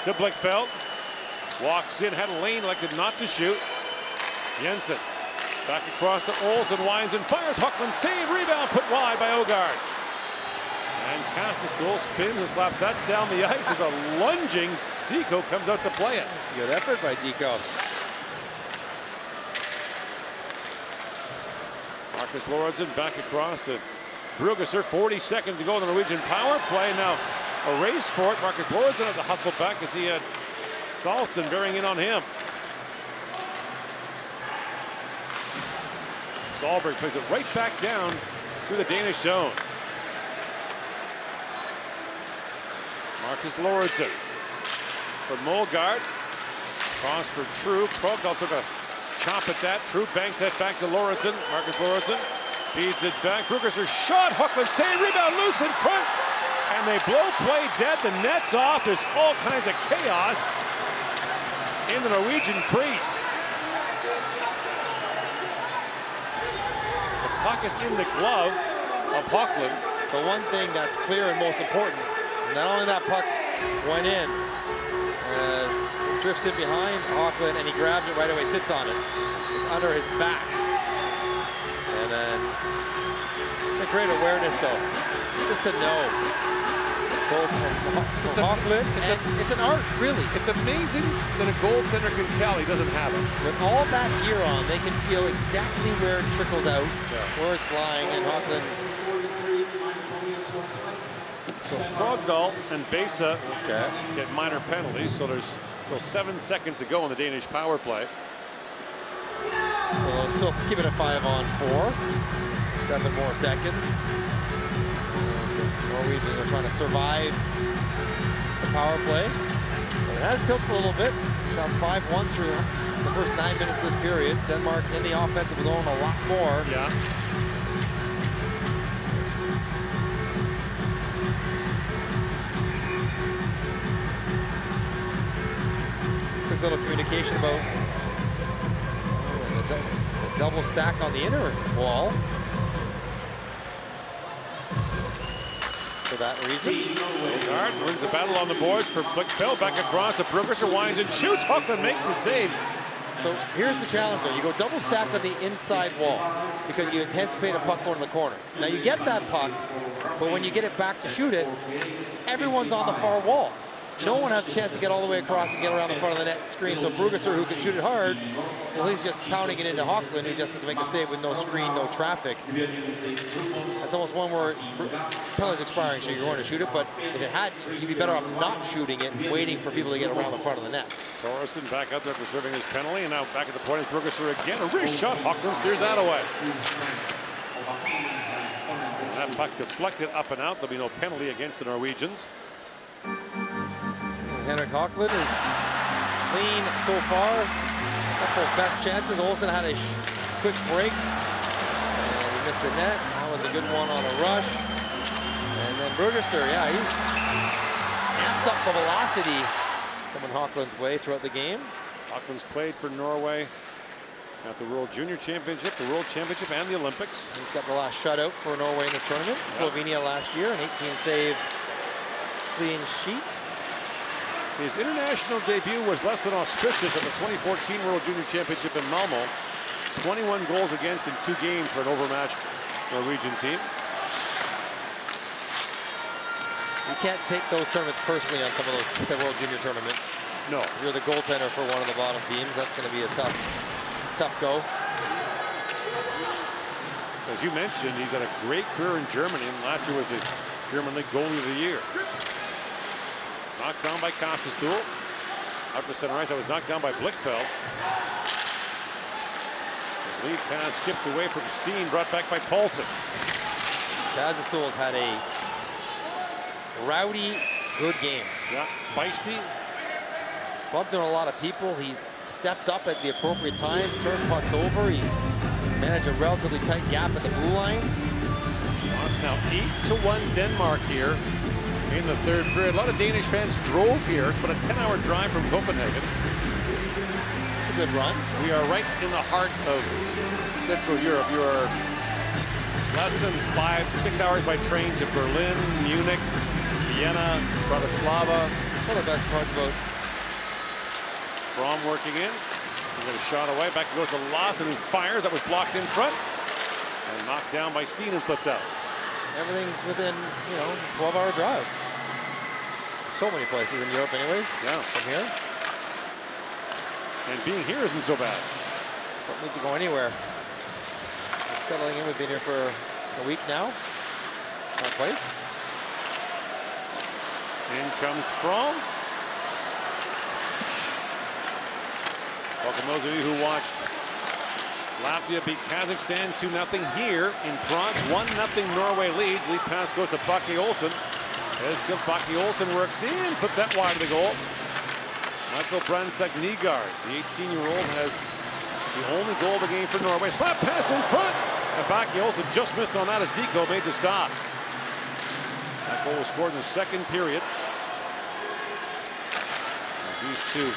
to Blichfeld. Walks in, had a lane, elected not to shoot. Jensen back across to Olsen, winds and fires. Hockland save, rebound put wide by Ågaard. And Castastool spins and slaps that down the ice as a lunging Deco comes out to play it. It's a good effort by Deco. Marcus Lorentzen back across to Brugesser. 40 seconds to go in the Norwegian power play. Now a race for it. Marcus Lorentzen had to hustle back as he had Salston bearing in on him. Sahlberg plays it right back down to the Danish zone. Marcus Lorentzen for Molgaard. Cross for True. Progdahl took a chop at that. True banks that back to Lorentzen. Marcus Lorentzen feeds it back. Brugesser shot. Hookland save. Rebound loose in front. And they blow play dead. The net's off. There's all kinds of chaos in the Norwegian crease. The puck is in the glove of Hockland. The one thing that's clear and most important, not only that puck went in, as drifts in behind Hockland and he grabs it right away, sits on it. It's under his back. And then the great awareness though, just to know. It's an art, really. It's amazing that a goaltender can tell he doesn't have it. With all that gear on, they can feel exactly where it trickles out, where it's lying, and Hockland. So Progdahl and Besa get minor penalties, so there's still 7 seconds to go in the Danish power play. So they'll still keep it a 5-on-4. 7 more seconds. Norwegians are trying to survive the power play. It has tilted a little bit. That's 5-1 through the first 9 minutes of this period. Denmark in the offensive zone a lot more. Yeah. Quick little communication about the double stack on the inner wall. For that reason. Ågaard wins the battle on the boards for Blichfeld. Back across to Brugesser, winds and shoots. Hockland makes the save. So here's the challenge though. You go double stack on the inside wall because you anticipate a puck going to the corner. Now you get that puck, but when you get it back to shoot it, everyone's on the far wall. No one has a chance to get all the way across and get around the front of the net screen. So Brugesser, who can shoot it hard, well, he's just pounding it into Hockland, who just has to make a save with no screen, no traffic. That's almost one where penalty's expiring, so you're going to shoot it. But if it had, you'd be better off not shooting it and waiting for people to get around the front of the net. Torreson back out there for serving his penalty, and now back at the point is Brugesser again. A wrist shot. Hockland steers that away. And that puck deflected up and out. There'll be no penalty against the Norwegians. Henrik Hockland is clean so far. A couple of best chances. Olsen had a quick break. And he missed the net. That was a good one on a rush. And then Brugesser, yeah, he's amped up the velocity coming Hockland's way throughout the game. Hockland's played for Norway at the World Junior Championship, the World Championship, and the Olympics. He's got the last shutout for Norway in this tournament. Slovenia last year, an 18-save clean sheet. His international debut was less than auspicious at the 2014 World Junior Championship in Malmo. 21 goals against in 2 games for an overmatched Norwegian team. You can't take those tournaments personally on some of those, the World Junior Tournament. No. If you're the goaltender for one of the bottom teams, that's going to be a tough go. As you mentioned, he's had a great career in Germany, and last year was the German League Goalie of the Year. Knocked down by Castastool. Out to center ice, that was knocked down by Blichfeld. The lead pass skipped away from Steen, brought back by Paulson. Castastool has had a rowdy, good game. Yeah, feisty. Bumped into a lot of people. He's stepped up at the appropriate times, turned pucks over. He's manage a relatively tight gap at the blue line. Well, it's now 8-1 Denmark here in the third period. A lot of Danish fans drove here. It's about a 10-hour drive from Copenhagen. It's a good run. We are right in the heart of Central Europe. You are less than 5-6 hours by train to Berlin, Munich, Vienna, Bratislava. One of the best parts about Fromm working in. He got a shot away. Back goes to Lawson, who fires. That was blocked in front. And knocked down by Steen and flipped out. everything's within, you know, 12-hour drive. So many places in Europe anyways. Yeah. From here. And being here isn't so bad. Don't need to go anywhere. Just settling in. We've been here for a week now. Not quite. In comes Fromm. Welcome those of you who watched Latvia beat Kazakhstan 2-0 here in Prague. 1-0 Norway leads. Lead pass goes to Bakke Olsen. As Bakke Olsen works in, put that wide of the goal. Michael Brandtzæk Nygaard, the 18-year-old, has the only goal of the game for Norway. Slap pass in front. And Bakke Olsen just missed on that as Deco made the stop. That goal was scored in the second period. As these two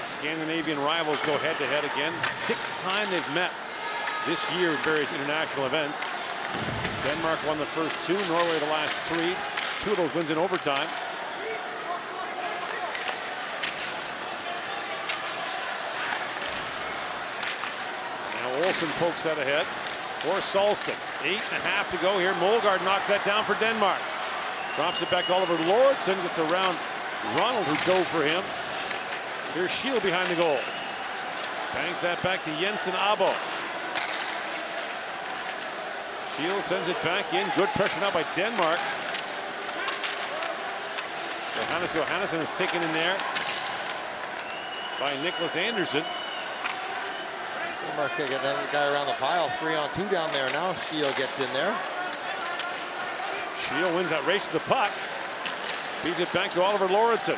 Scandinavian rivals go head-to-head again. Sixth time they've met this year in various international events. Denmark won the first two, Norway the last three. Two of those wins in overtime. Now Olsen pokes that ahead for Solsted. 8.5 to go here. Molgaard knocks that down for Denmark. Drops it back to Oliver Lauritsen. Gets around Ronald, who dove for him. Here's Shield behind the goal. Bangs that back to Jensen Abo. Shield sends it back in. Good pressure now by Denmark. Johannes Johannesson is taken in there by Nicholas Anderson. Denmark's going to get another guy around the pile. 3-on-2 down there now. Shield gets in there. Shield wins that race to the puck. Feeds it back to Oliver Lauritsen.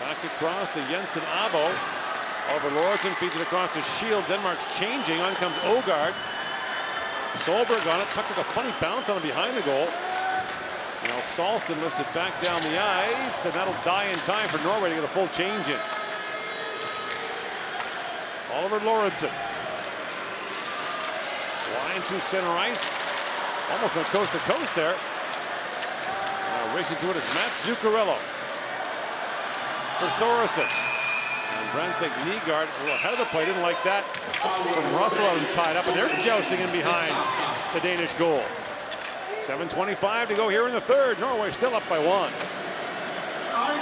Back across to Jensen Abo. Oliver Lauritsen feeds it across to Shield. Denmark's changing. On comes Ågaard. Solberg on it. Puck took a funny bounce on him behind the goal. Now Salston lifts it back down the ice, and that'll die in time for Norway to get a full change in. Oliver Lauritsen. Lines through center ice. Almost went coast to coast there. Now racing to it is Matt Zuccarello. For Thoresen. And Brandtzæk Nygaard a little ahead of the play. Didn't like that from Russell, who tied up, and they're jousting in behind the Danish goal. 7:25 to go here in the third. Norway still up by 1. Ice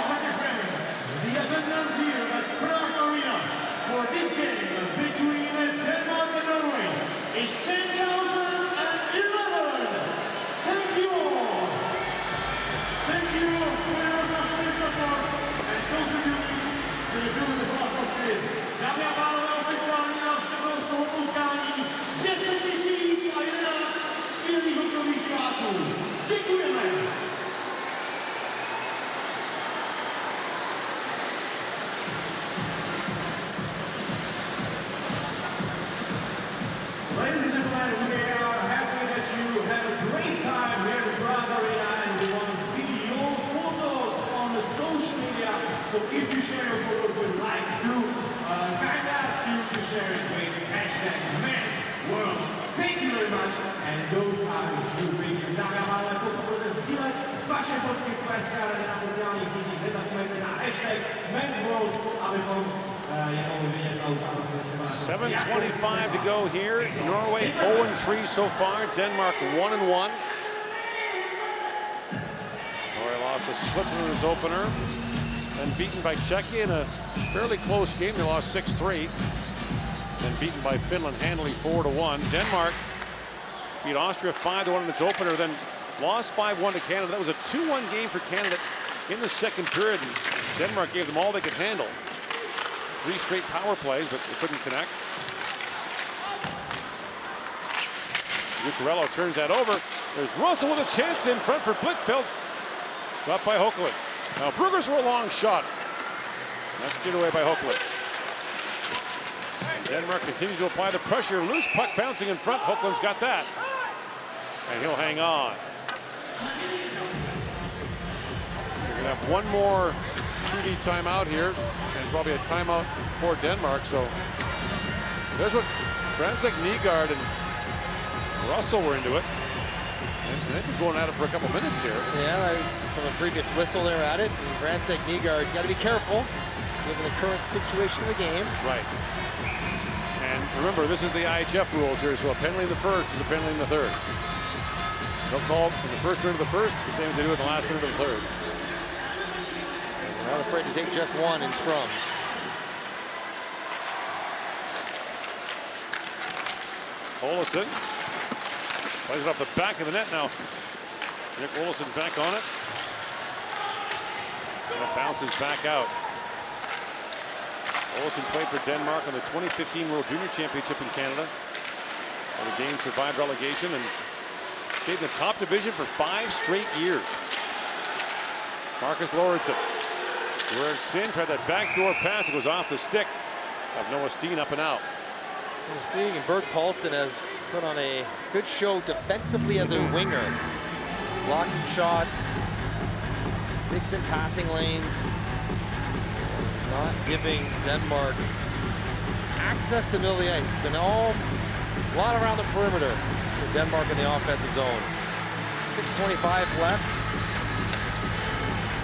hockey friends, the attendance here at Prague Arena for this game between Denmark and Norway is 10,011. Thank you all. Thank you for your passionate support and contributing to the beautiful atmosphere. Dámy a pánové, oficiální návštěvnost tohoto utkání 10 011 skvělých hokejových diváků. Děkujeme. Ladies and gentlemen, we are happy that you had a great time here at Prague Arena, and we want to see your photos on the social media. So if you share your photos with like, do kind ask you to share it with hashtag Men's Worlds. Thank you very much, and those are the new pages. Dámy a pánové, pokud budete sdílet vaše fotky z pražské areny na sociálních sítích, nezapomeňte na hashtag Men's Worlds, abychom 7:25 to go here. Norway 0-3 so far. Denmark 1-1. Norway lost a slipper in his opener and beaten by Czechia in a fairly close game. They lost 6-3. Then beaten by Finland handily 4-1. Denmark beat Austria 5-1 in its opener, then lost 5-1 to Canada. That was a 2-1 game for Canada in the second period. Denmark gave them all they could handle. 3 straight power plays, but they couldn't connect. Zuccarello turns that over. There's Russell with a chance in front for Blickfeld. Stopped by Hoekland. Now Brugers for a long shot. That's steered away by Hoekland. Denmark continues to apply the pressure. Loose puck bouncing in front. Hoagland's got that. And he'll hang on. We're going to have one more TV timeout here, and probably a timeout for Denmark. So there's what Brandsäck, Nygaard, and Russell were into it. And they've been going at it for a couple minutes here. Yeah, from a previous whistle, they're at it. And Brandsäck, Nygaard, got to be careful given the current situation of the game. Right. And remember, this is the IIHF rules here, so a penalty in the first is a penalty in the third. They'll call in the first minute of the first, the same as they do in the last minute of the third. They're not afraid to take just one in scrums. Olsson plays it off the back of the net now. Nick Olsson back on it. And it bounces back out. Olsson played for Denmark on the 2015 World Junior Championship in Canada. And the Danes survived relegation and stayed in the top division for 5 straight years. Marcus Lorentzen works in, tried that backdoor pass. It goes off the stick of Noah Steen, up and out. Steen and Berg Paulson has put on a good show defensively as a winger. Blocking shots, sticks in passing lanes, not giving Denmark access to the middle of the ice. It's been a lot around the perimeter for Denmark in the offensive zone. 6:25 left.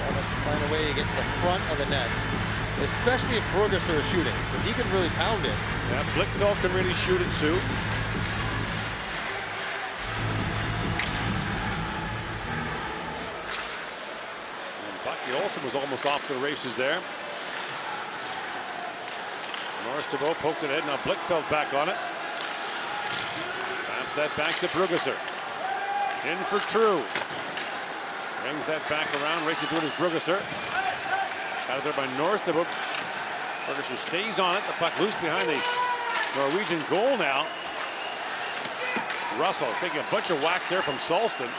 Gotta find a way to get to the front of the net, especially if Bergerser is shooting, because he can really pound it. Yeah, Blickfeld can really shoot it too. And Bucky Olsson was almost off the races there. Norris DeVoe poked it in. Now Blickfeld back on it. Taps that back to Bergerser. In for True. Brings that back around. Racing through it is Bergerser. Got it there by Norris DeVoe. Bergerser stays on it. The puck loose behind the Norwegian goal now. Russell taking a bunch of whacks there from Salston.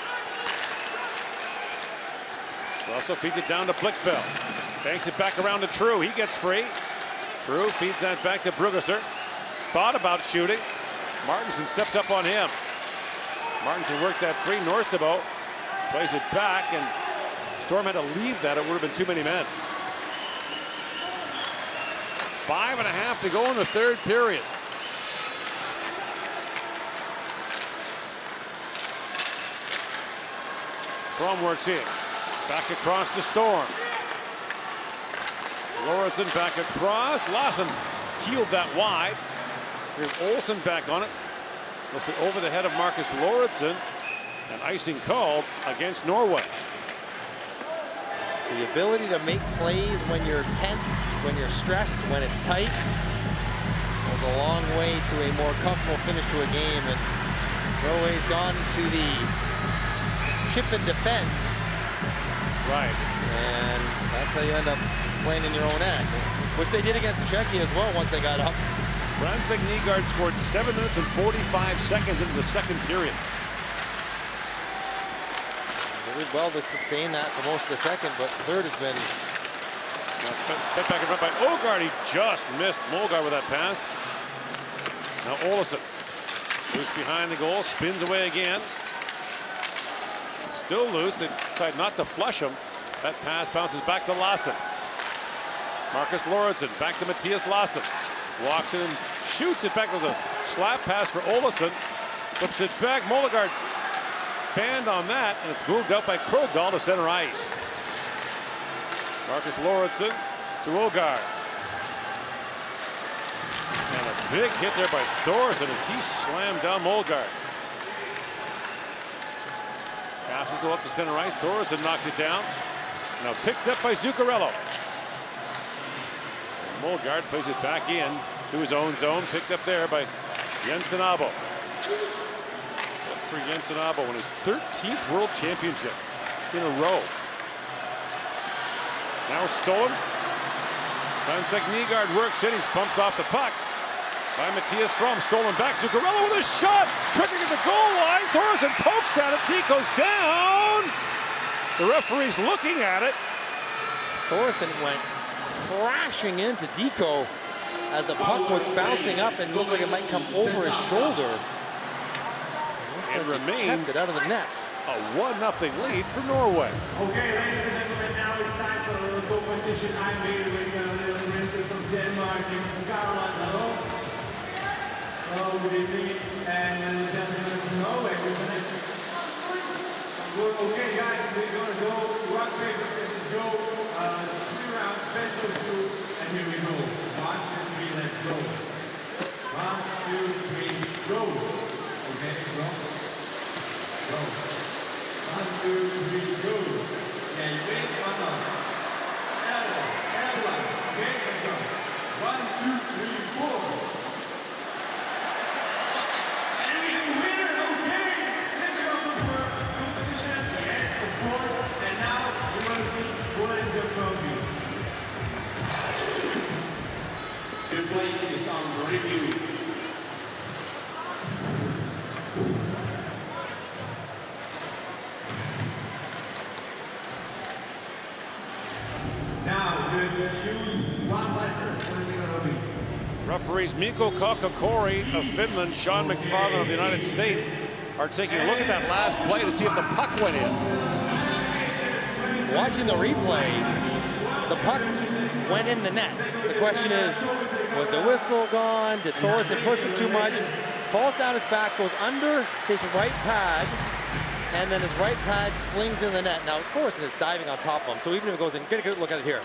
Russell feeds it down to Blickfeld. Banks it back around to True. He gets free. True feeds that back to Bergerser. Thought about shooting. Martinson stepped up on him. Martinson worked that free. Norris DeVoe plays it back, and Storm had to leave that. It would have been too many men. 5.5 to go in the third period. From works in. Back across to Storm. Lorentzen back across. Lawson keeled that wide. Here's Olsson back on it. Looks it over the head of Marcus Lorentzen. And icing called against Norway. The ability to make plays when you're tense, when you're stressed, when it's tight, goes a long way to a more comfortable finish to a game. And Norway's gone to the chip and defend. Right. And that's how you end up playing in your own end, which they did against Czechia as well once they got up. Brandsäck Nygaard scored 7 minutes and 45 seconds into the second period. They did well to sustain that for most of the second, but the third has been... Bent back in front by Ogard. He just missed Mulgaard with that pass. Now Olsson. Loose behind the goal, spins away again. Still loose. They decide not to flush him. That pass bounces back to Larsson. Marcus Lorentzen back to Matthias Larsson. Walks in and shoots it back. There's a slap pass for Olsson. Flips it back. Mulgaard fanned on that, and it's moved out by Krogdahl to center ice. Marcus Lorentzen to Ogard. And a big hit there by Thorson as he slammed down Mulgaard. Passes it up to center ice. Thorson knocked it down. Now picked up by Zuccarello. And Mulgaard plays it back in to his own zone. Picked up there by Jensen Abo. Jesper Jensen Abo won his 13th World Championship in a row. Now stolen. Brandsäck Nygaard works in. He's bumped off the puck by Matthias From. Stolen back. Zuccarello with a shot. Tripping at the goal line. Thorson pokes at it. Deco's down. The referee's looking at it. Thorson went crashing into Deco as the puck was bouncing up and looked like it might come over his shoulder. It remains kept it out of the net. A 1-0 lead for Norway. Okay, ladies and gentlemen, now it's time for a little competition. I'm here with the little princess of Denmark, Scarlett. Hello. Hello, good evening. And gentlemen from Norway, okay, guys, we're gonna go rock, paper, scissors, go. 3 rounds, best of 2, and here we go. 1, 2, 3, let's go. 1, 2, 3, go. Okay, go. Go. 1, 2, 3, go. Yeah, you wait, 1 on. L1. Okay, let's go. 1, 2, 3, 4. And we have a winner, okay! Thank you also for competition. Yes, of course. And now we want to see what is your trophy. You're playing the song Review. Now, you choose 1 letter. What is it going to be? Referees Mikko Kakakori of Finland, Sean McFarland of the United States are taking a look at that last play to see if the puck went in. Watching the replay, the puck went in the net. The question is, was the whistle gone? Did Thorson push him too much? Falls down his back, goes under his right pad, and then his right pad slings in the net. Now, Thorson is diving on top of him, so even if it goes in, get a good look at it here.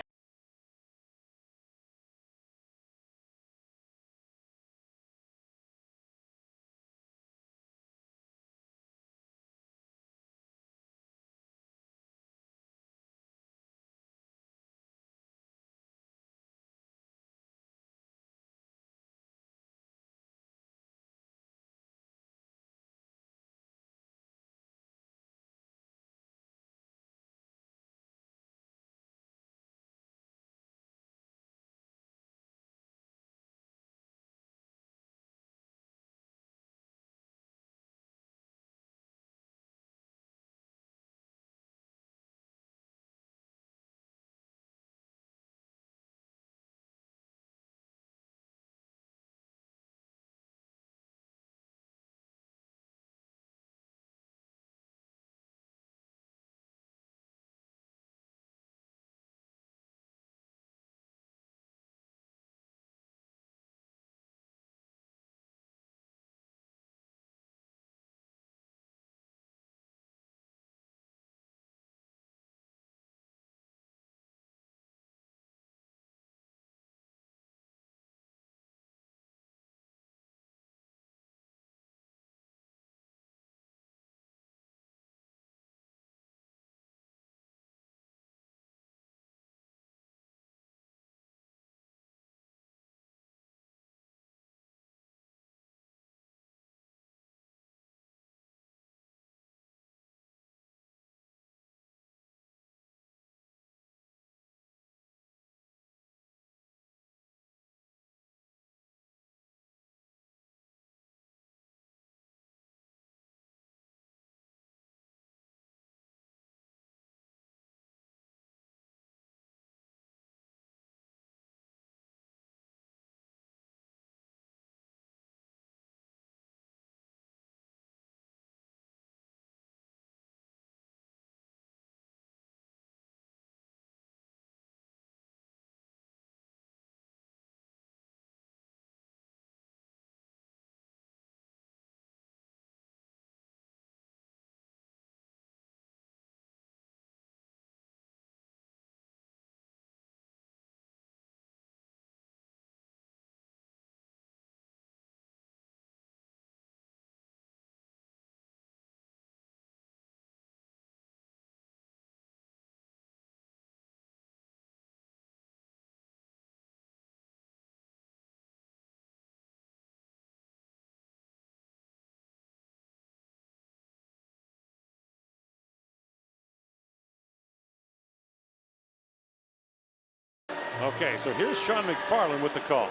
Okay, so here's Sean McFarland with the call.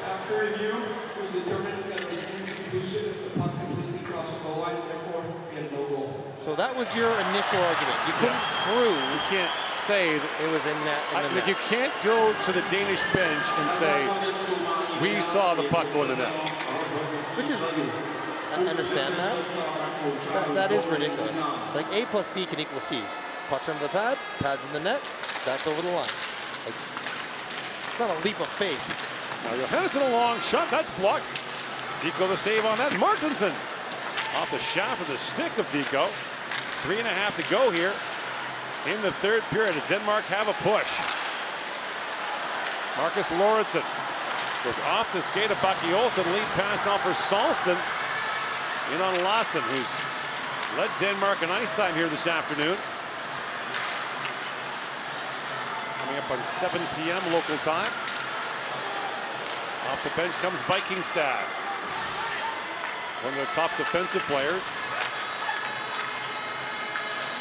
After review, it was determined that it was inconclusive if the puck completely crossed the goal line, therefore we had no goal. So that was your initial argument. You couldn't prove. You can't say that it was in net. You can't go to the Danish bench and say We saw the puck go in the net. Which is, I understand that. That is ridiculous. Like A plus B can equal C. Pucks under the pad, pads in the net, that's over the line. Like, it's not a leap of faith. Now Johansson a long shot, that's blocked. Deco the save on that. Martinson off the shaft of the stick of Deco. 3.5 to go here in the third period as Denmark have a push. Marcus Lorentzen goes off the skate of Bucky Olsen. Lead pass now for Salston. In on Lassen, who's led Denmark in ice time here this afternoon. Coming up on 7 p.m. local time. Off the bench comes Vikingstad. One of the top defensive players.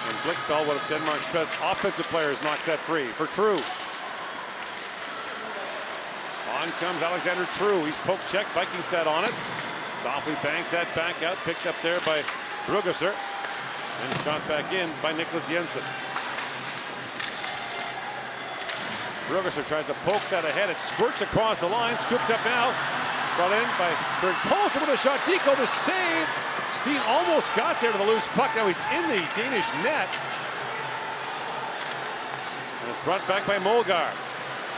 And Blickfeld, one of Denmark's best offensive players, knocks that free for True. On comes Alexander True. He's poke check. Vikingstad on it. Softly banks that back out. Picked up there by Brugesser. And shot back in by Niklas Jensen. Brugesser tries to poke that ahead. It squirts across the line. Scooped up now. Brought in by Berg Paulsen with a shot. Deco the save. Steen almost got there to the loose puck. Now he's in the Danish net. And it's brought back by Molgaard.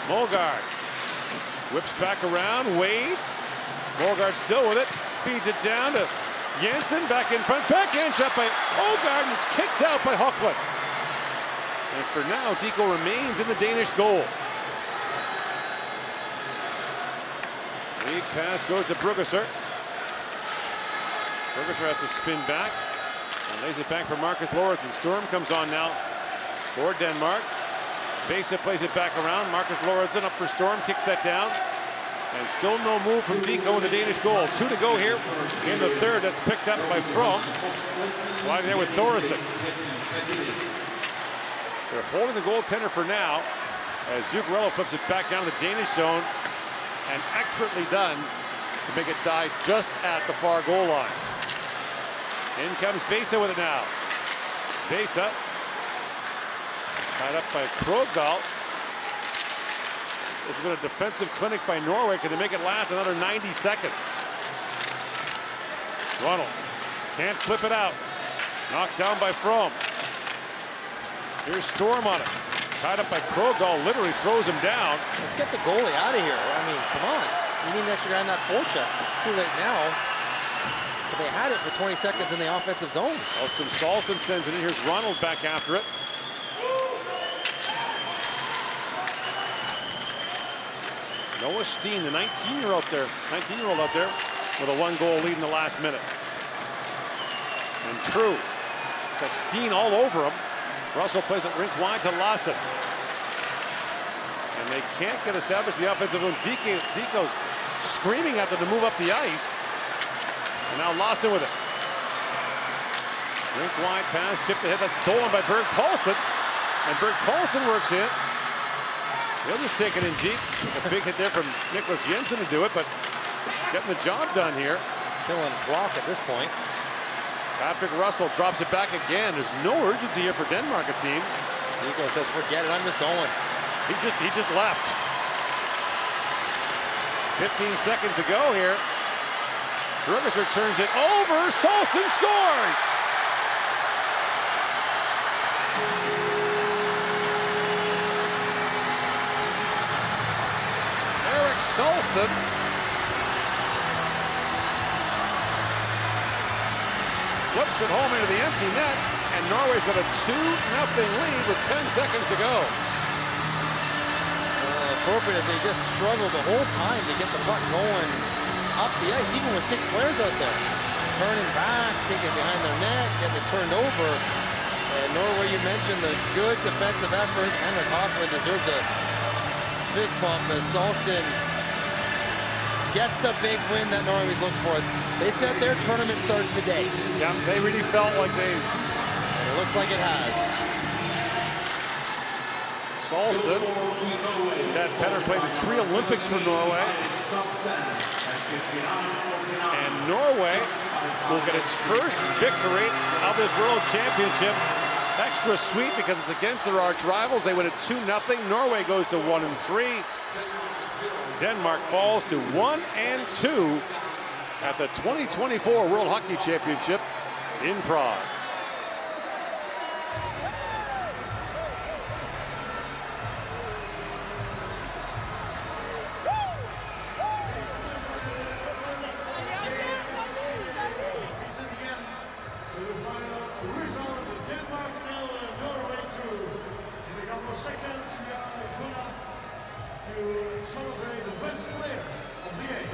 Molgaard whips back around, waits. Molgaard still with it. Feeds it down to Jensen. Back in front. Backhand shot by Molgaard. And it's kicked out by Hochland. And for now, Deco remains in the Danish goal. Lead pass goes to Brugesser. Brugesser has to spin back and lays it back for Marcus Lorentzen. Sturm comes on now for Denmark. Besa plays it back around. Marcus Lorentzen up for Sturm, kicks that down. And still no move from Deco in the Danish goal. 2 to go here in the third. That's picked up by From. Lying there with Thoresen. They're holding the goaltender for now as Zuccarello flips it back down to the Danish zone. And expertly done to make it die just at the far goal line. In comes Besa with it now. Besa tied up by Krogdahl. This has been a defensive clinic by Norway. Can they make it last another 90 seconds? Ronald can't flip it out. Knocked down by From. Here's Storm on it. Tied up by Krogdahl, literally throws him down. Let's get the goalie out of here. I mean, come on. You need an extra guy on that forecheck. Too late now. But they had it for 20 seconds in the offensive zone. Austin Salton sends it in. Here's Ronald back after it. Noah Steen, the 19-year-old out there with a 1-goal lead in the last minute. And True got Steen all over him. Russell plays it rink wide to Lassen. And they can't get established the offensive zone. Deco's screaming at them to move up the ice. And now Lassen with it. Rink wide pass, chipped ahead. That's stolen by Berg Paulsen. And Berg Paulsen works in. He'll just take it in deep. A big hit there from Niklas Jensen to do it, but getting the job done here. Killing clock at this point. Patrick Russell drops it back again. There's no urgency here for Denmark, it seems. Deco says, forget it, I'm just going. He just left. 15 seconds to go here. Brugesser turns it over. Salston scores! Eric Salston flips it home into the empty net, and Norway's got a 2-0 lead with 10 seconds to go. Appropriate as they just struggled the whole time to get the puck going up the ice, even with 6 players out there. Turning back, taking it behind their net, getting it turned over. Norway, you mentioned the good defensive effort. Henrik Hoffman deserves a fist bump as Salston gets the big win that Norway's looking for. They said their tournament starts today. Yeah, they really felt like they... It looks like it has. Salston, Dad Penner played in 3 Olympics for Norway. And Norway will get its first victory of this World Championship. Extra sweet because it's against their arch rivals. They win it 2-0. Norway goes to 1-3. Denmark falls to 1-2 at the 2024 World Hockey Championship in Prague. To celebrate the best players of the game.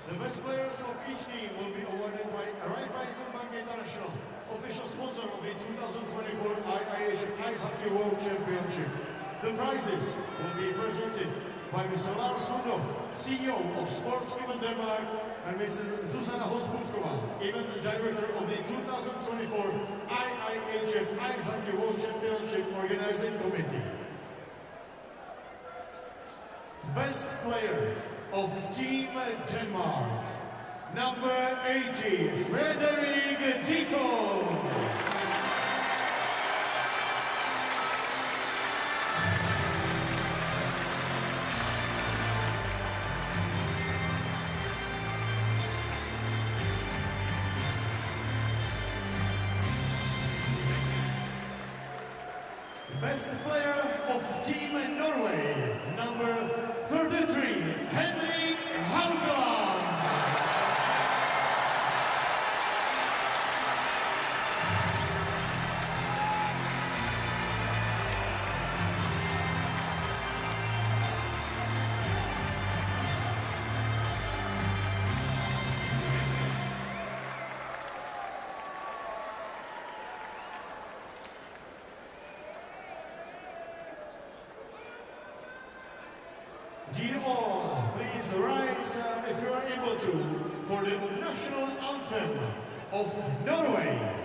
The best players of each team will be awarded by Raiffeisen Bank International, official sponsor of the 2024 IIHF Ice Hockey World Championship. The prizes will be presented by Mr. Lars Lundov, CEO of Sports Given Denmark, and Mrs. Zuzana Hospudkova, event director of the 2024 IIHF Ice Hockey World Championship Organizing Committee. Best player of Team Denmark, number 80, Frederik Dito. Best player of Team Norway, number 33, Henrik Haugan. Dear all, please rise if you are able to for the national anthem of Norway.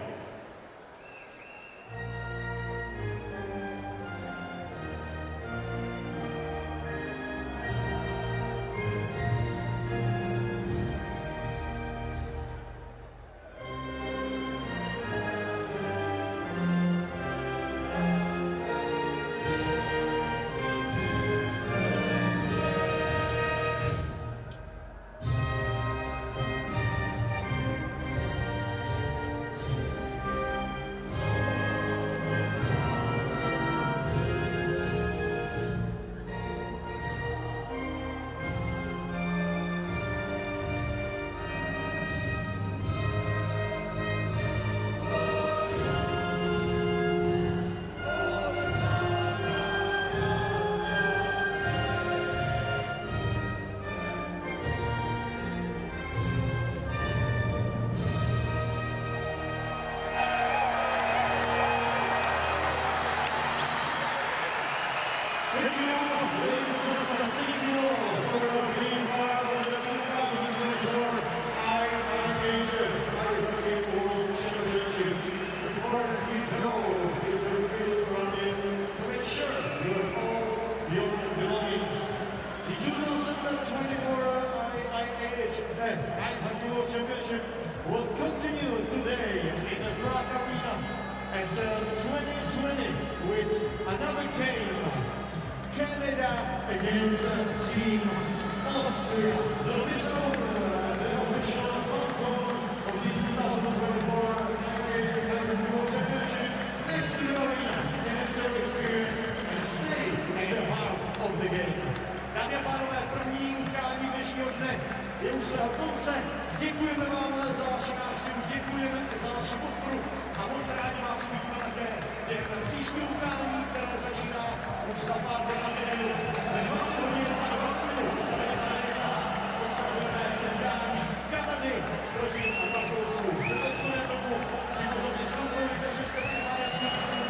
Ice Hockey World Championship will continue today in the Prague Arena until 2020 with another game. Canada against Team Austria. The official sponsor of the 2024 Ice Hockey World Championship. This is arena in its own experience and stay at the heart of the game. Dámy a pánové, první utkání dnešního dne je u svého konce. Děkujeme vám za vaši návštěvu, děkujeme za vaši podporu a moc rádi vás uvidíme také během příštího utkání, které začíná už za pár minut. Ve 20 hodin a 20 minut odstartujeme utkání Kanady proti Rakousku. Předvedeme tomu si pozorně zkontrolujte, že jste připraveni.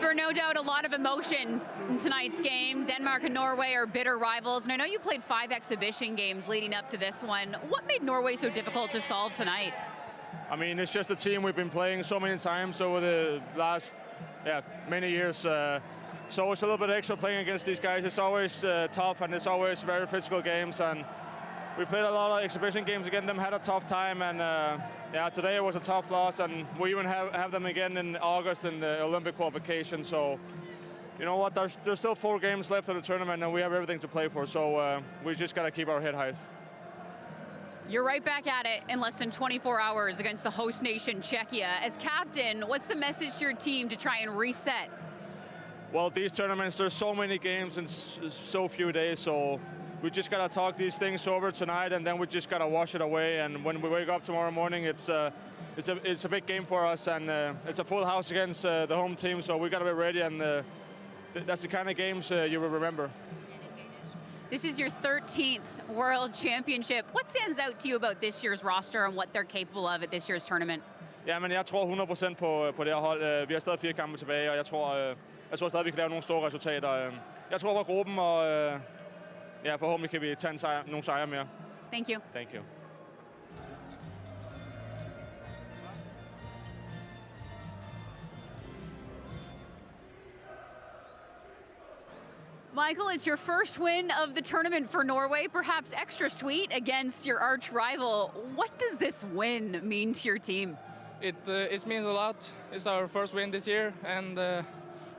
Jesper, no doubt a lot of emotion in tonight's game. Denmark and Norway are bitter rivals, and I know you played 5 exhibition games leading up to this one. What made Norway so difficult to solve tonight? I mean, it's just a team we've been playing so many times over the last many years. So it's a little bit extra playing against these guys. It's always tough, and it's always very physical games. And we played a lot of exhibition games against them, had a tough time, and today it was a tough loss. And we even have them again in August in the Olympic qualification. So, you know what? There's still 4 games left of the tournament, and we have everything to play for. So we just got to keep our head high. You're right back at it in less than 24 hours against the host nation, Czechia. As captain, what's the message to your team to try and reset? Well, these tournaments, there's so many games in so few days, so we just got to talk these things over tonight, and then we just got to wash it away. And when we wake up tomorrow morning, it's a big game for us, and it's a full house against the home team, so we got to be ready, and that's the kind of games you will remember. This is your 13th World Championship. What stands out to you about this year's roster and what they're capable of at this year's tournament? Ja, men jeg tror 100% på det her hold. Vi har stadig 4 kampe tilbage, og jeg tror stadig, vi kan lave nogle store resultater. Jeg tror på gruppen, og forhåbentlig kan vi tage nogle sejre mere. Thank you. Thank you. Michael, it's your first win of the tournament for Norway, perhaps extra sweet against your arch rival. What does this win mean to your team? It means a lot. It's our first win this year, and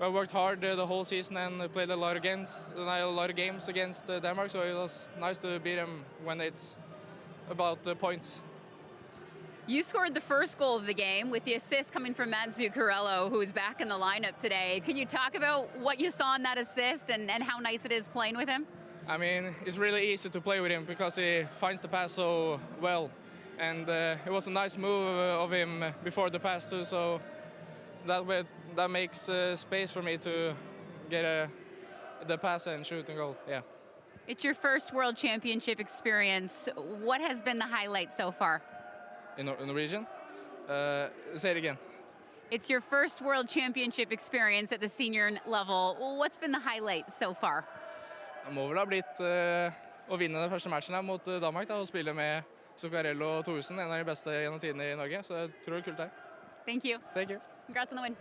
we worked hard the whole season and played a lot of games against Denmark, so it was nice to beat them when it's about points. You scored the first goal of the game with the assist coming from Mantzu Carello, who is back in the lineup today. Can you talk about what you saw in that assist and how nice it is playing with him? I mean, it's really easy to play with him because he finds the pass so well. And it was a nice move of him before the pass too, so that makes space for me to get the pass and shoot and goal, yeah. It's your first World Championship experience. What has been the highlight so far? In Norwegian? Say it again. It's your first World Championship experience at the senior level. What's been the highlight so far? Det må vel ha blitt å vinne den første matchen her mot Danmark da, og spille med Zuccarello og Thoresen, en av de beste gjennom tidene i Norge, så jeg tror det er kult her. Thank you. Thank you. Congrats on the win.